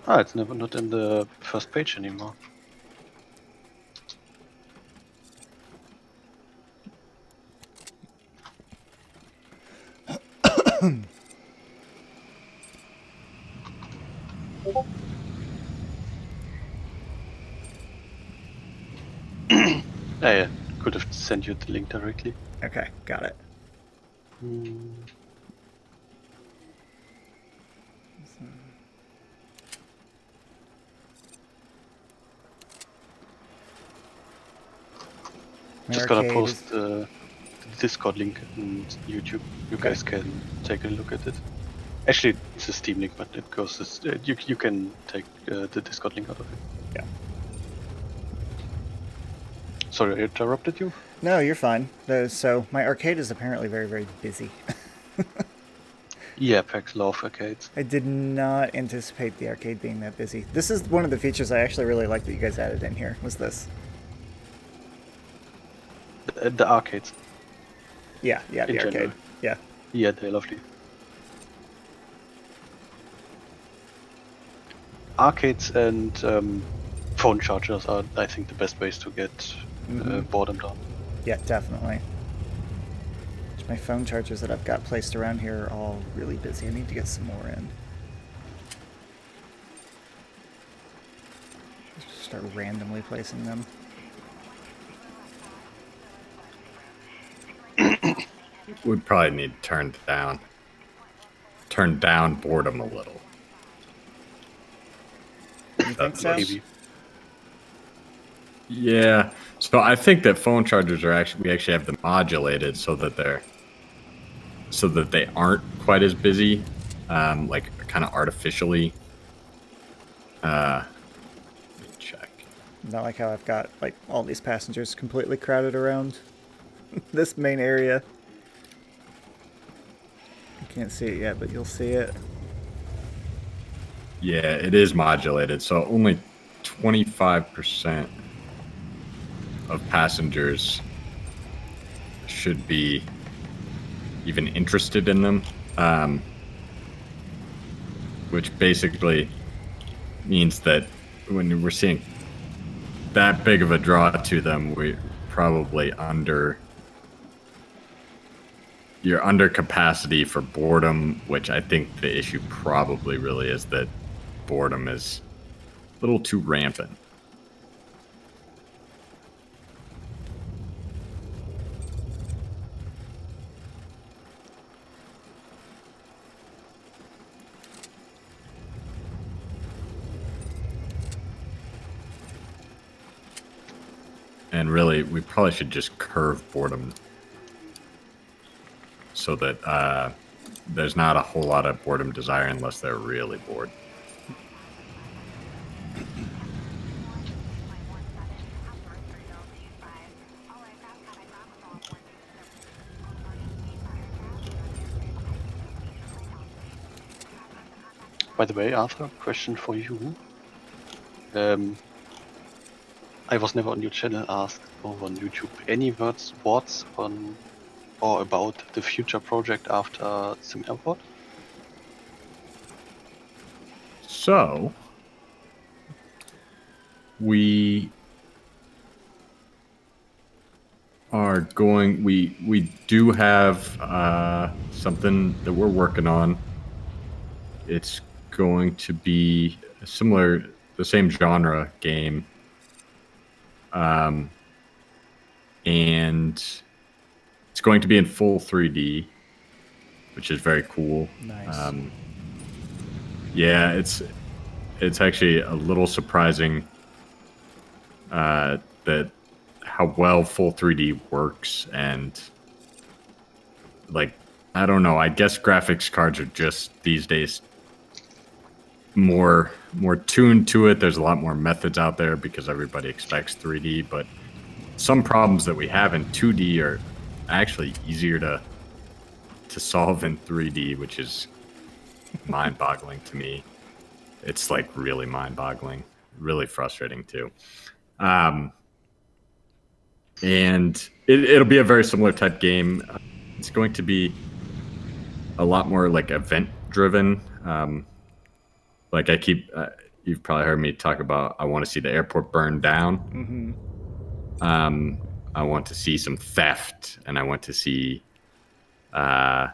Ah, it's not in the first page anymore. I could have sent you the link directly. Okay, got it. Just gonna post the Discord link in YouTube. You guys can take a look at it. Actually, it's a Steam link, but it goes. You can take the Discord link out of it. Yeah. Sorry, I interrupted you. No, you're fine. So my arcade is apparently very, very busy. Yeah, PAX love arcades. I did not anticipate the arcade being that busy. This is one of the features I actually really like that you guys added in here, was this. The arcades. Yeah, the arcade. General. Yeah. Yeah, they're lovely. Arcades and phone chargers are, I think, the best ways to get boredom down. Yeah, definitely. My phone chargers that I've got placed around here are all really busy. I need to get some more in. Just start randomly placing them. we probably need to turn down boredom a little. You think so? Maybe. Yeah. So I think that phone chargers we actually have them modulated so that they aren't quite as busy, like kind of artificially. Let me check. Not like how I've got like all these passengers completely crowded around this main area. You can't see it yet, but you'll see it. Yeah, it is modulated, so only 25% of passengers should be even interested in them, which basically means that when we're seeing that big of a draw to them, we're probably you're under capacity for boredom, which I think the issue probably really is that boredom is a little too rampant. And really, we probably should just curve boredom so that there's not a whole lot of boredom desire unless they're really bored. By the way, Arthur, question for you. I was never on your channel asked over on YouTube. Any words on or about the future project after SimAirport? So, we are going. We do have something that we're working on. It's going to be the same genre game, and it's going to be in full 3D, which is very cool. Nice. Yeah, it's actually a little surprising that how well full 3D works, and like I don't know, I guess graphics cards are just these days more tuned to it. There's a lot more methods out there because everybody expects 3D, but some problems that we have in 2D are actually easier to solve in 3D, which is mind-boggling to me. It's like really mind-boggling, really frustrating too. And it'll be a very similar type game. It's going to be a lot more like event-driven. Like you've probably heard me talk about, I want to see the airport burn down. Mm-hmm. I want to see some theft, and I want to see, some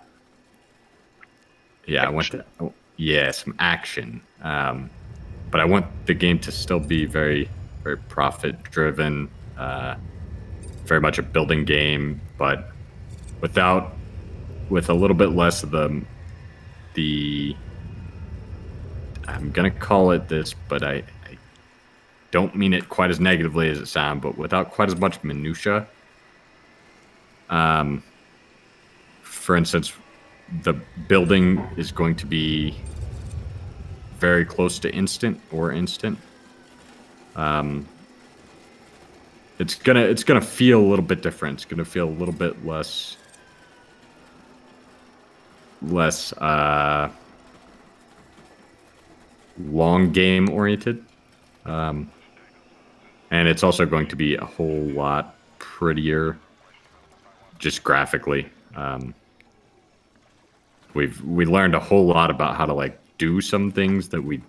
action. But I want the game to still be very, very profit-driven, very much a building game, but with a little bit less of the I'm gonna call it this, but I don't mean it quite as negatively as it sounds, but without quite as much minutia. For instance, the building is going to be very close to instant. It's gonna feel a little bit different. It's gonna feel a little bit less long game oriented, and it's also going to be a whole lot prettier, just graphically. We learned a whole lot about how to like do some things that we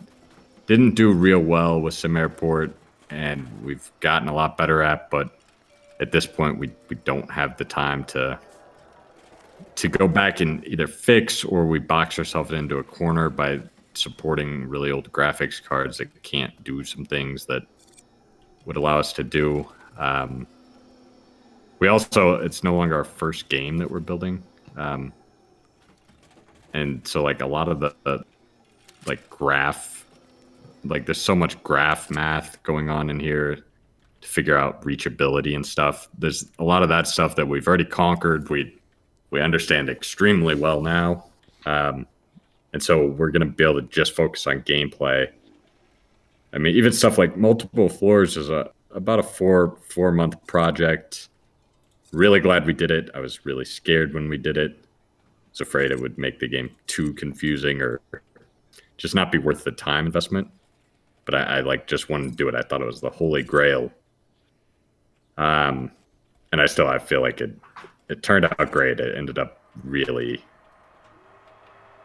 didn't do real well with SimAirport, and we've gotten a lot better at. But at this point, we don't have the time to go back and either fix, or we box ourselves into a corner by supporting really old graphics cards that can't do some things that would allow us to do. We also, it's no longer our first game that we're building. And so like a lot of the like graph, like there's so much graph math going on in here to figure out reachability and stuff. There's a lot of that stuff that we've already conquered. We understand extremely well now. And so we're going to be able to just focus on gameplay. I mean, even stuff like multiple floors is about a four month project. Really glad we did it. I was really scared when we did it. I was afraid it would make the game too confusing or just not be worth the time investment. But I like just wanted to do it. I thought it was the holy grail. And I feel like it turned out great. It ended up really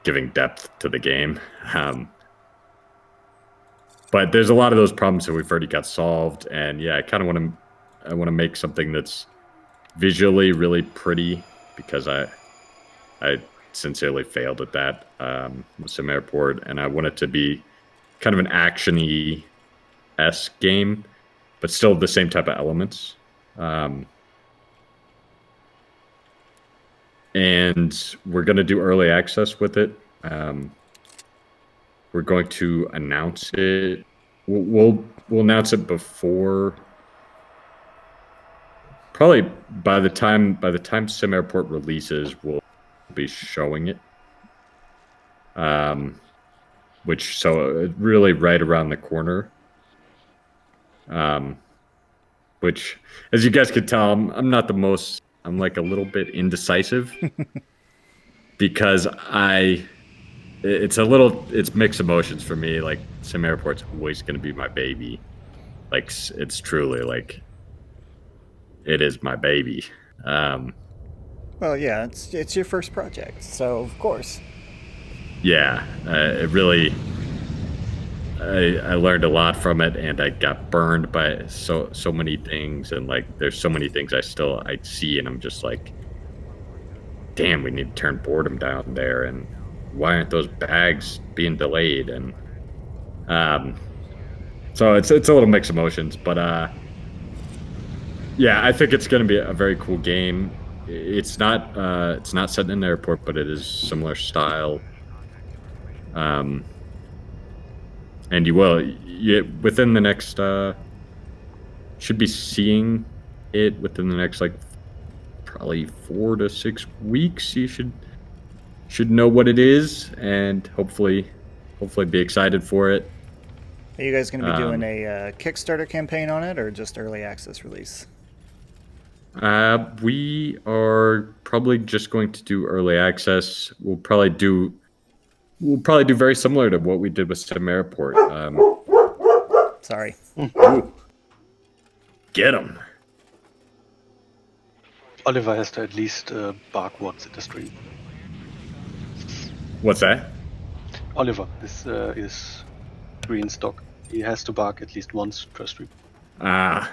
giving depth to the game. But there's a lot of those problems that we've already got solved, and yeah, I want to make something that's visually really pretty because I sincerely failed at that with SimAirport, and I want it to be kind of an action-y-esque game, but still the same type of elements. And we're going to do early access with it. We're going to announce it. We'll announce it before. Probably by the time SimAirport releases, we'll be showing it. Which so really right around the corner. Which, as you guys could tell, I'm not the most. I'm like a little bit indecisive because it's mixed emotions for me. Like SimAirport's always going to be my baby. Like it's truly like it is my baby. Well, yeah, it's your first project, so of course. Yeah, it really. I learned a lot from it, and I got burned by so many things, and like there's so many things I see, and I'm just like, damn, we need to turn boredom down there, and why aren't those bags being delayed? And so it's a little mixed emotions, but yeah, I think it's going to be a very cool game. It's not set in an airport, but it is similar style. And within the next should be seeing it within the next like probably 4 to 6 weeks. You should know what it is, and hopefully be excited for it. Are you guys going to be doing a Kickstarter campaign on it, or just early access release? We are probably just going to do early access. We'll probably do very similar to what we did with SimAirport. Sorry. Get him. Oliver has to at least bark once in the stream. What's that? Oliver, this is green stock. He has to bark at least once per stream. I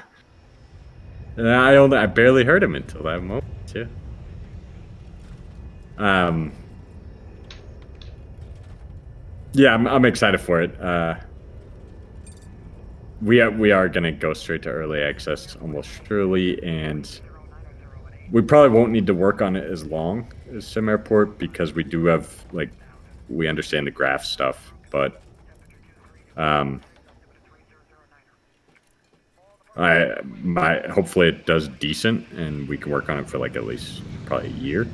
barely heard him until that moment. Yeah. Yeah, I'm excited for it. We are gonna go straight to early access almost surely, and we probably won't need to work on it as long as SimAirport because we do have we understand the graph stuff, but hopefully it does decent, and we can work on it for at least probably a year,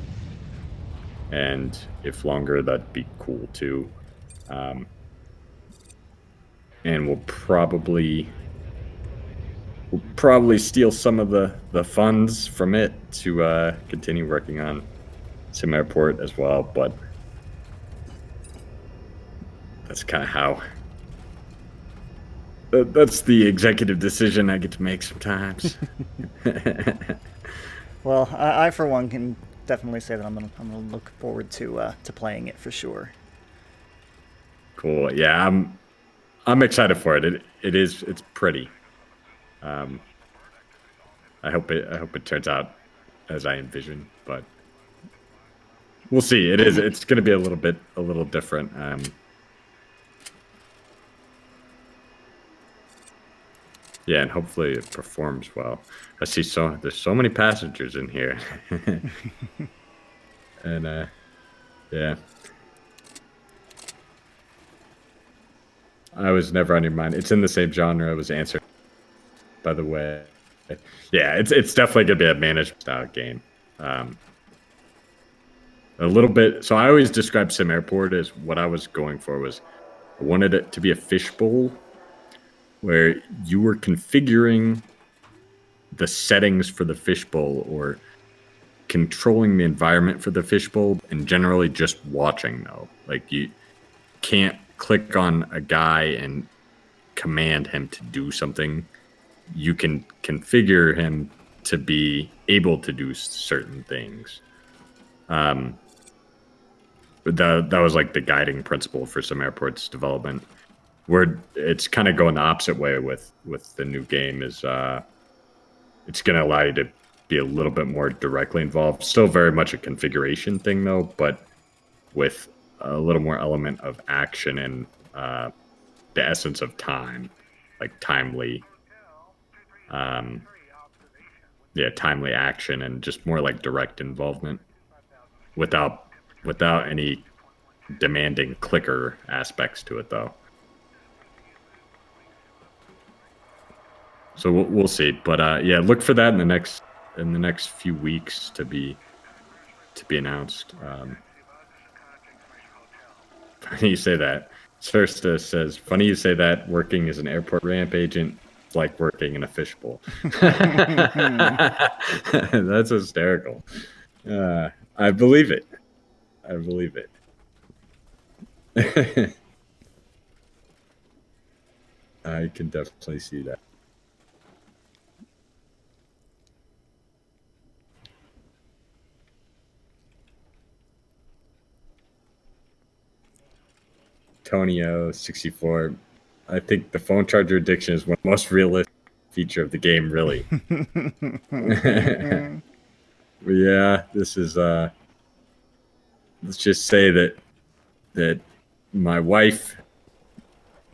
and if longer, that'd be cool too. And we'll probably steal some of the funds from it to continue working on SimAirport as well, but that's kind of how. That's the executive decision I get to make sometimes. Well, I for one can definitely say that I'm gonna look forward to playing it for sure. Cool. Yeah, I'm excited for it. It's pretty. I hope it turns out as I envision, but we'll see. It's going to be a little different. Yeah, and hopefully it performs well. I see there's so many passengers in here. And yeah, I was never on your mind. It's in the same genre. It was answered, by the way. Yeah, it's definitely gonna be a management style game. A little bit. So I always describe SimAirport as what I was going for was I wanted it to be a fishbowl where you were configuring the settings for the fishbowl or controlling the environment for the fishbowl and generally just watching though. Like you can't click on a guy and command him to do something. You can configure him to be able to do certain things. But that was like the guiding principle for SimAirport's development. Where it's kind of going the opposite way with the new game is it's going to allow you to be a little bit more directly involved. Still very much a configuration thing though, but with a little more element of action and the essence of time, like timely timely action and just more like direct involvement without any demanding clicker aspects to it though. So we'll see, but yeah, look for that in the next few weeks to be announced. Funny you say that. Sursta says, funny you say that. Working as an airport ramp agent is like working in a fishbowl. That's hysterical. I believe it. I believe it. I can definitely see that. Tonio64. I think the phone charger addiction is one of the most realistic feature of the game, really. But yeah, this is let's just say that my wife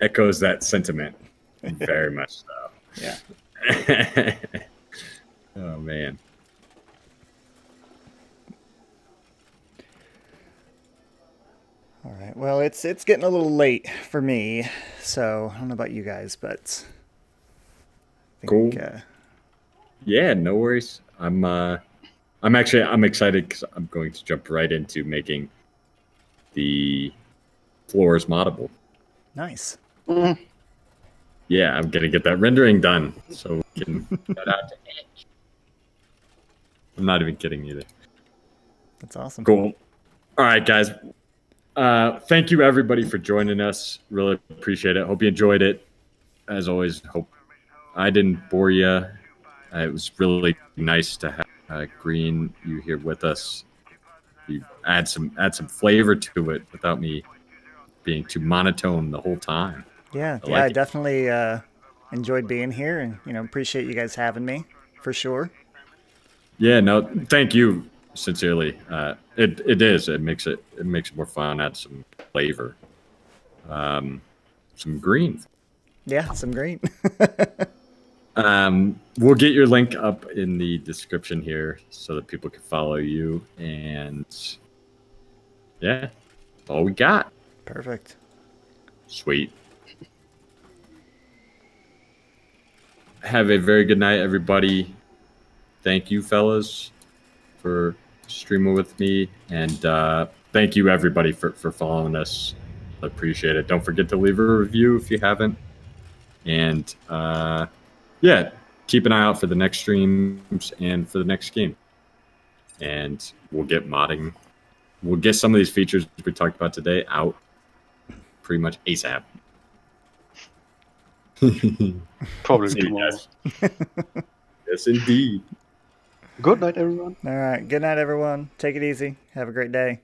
echoes that sentiment very much so. Yeah. Oh man. All right. Well, it's getting a little late for me, so I don't know about you guys, but I think, Cool. Yeah, no worries. I'm excited because I'm going to jump right into making the floors moddable. Nice. Yeah, I'm gonna get that rendering done so we can get out to Edge. I'm not even kidding either. That's awesome. Cool. All right, guys. Thank you everybody for joining us. Really appreciate it. Hope you enjoyed it. As always, hope I didn't bore you. It was really nice to have Green you here with us. You add some flavor to it without me being too monotone the whole time. Yeah, I definitely enjoyed being here, and appreciate you guys having me for sure. Yeah, no, thank you sincerely. It is. It makes it more fun. Add some flavor, some green. Yeah, some green. We'll get your link up in the description here so that people can follow you. And yeah, that's all we got. Perfect. Sweet. Have a very good night, everybody. Thank you, fellas, for streaming with me. And thank you, everybody, for following us. Appreciate it. Don't forget to leave a review if you haven't. And yeah, keep an eye out for the next streams and for the next game. And we'll get modding. We'll get some of these features we talked about today out pretty much ASAP. Probably tomorrow. Yes, indeed. Good night, everyone. All right. Good night, everyone. Take it easy. Have a great day.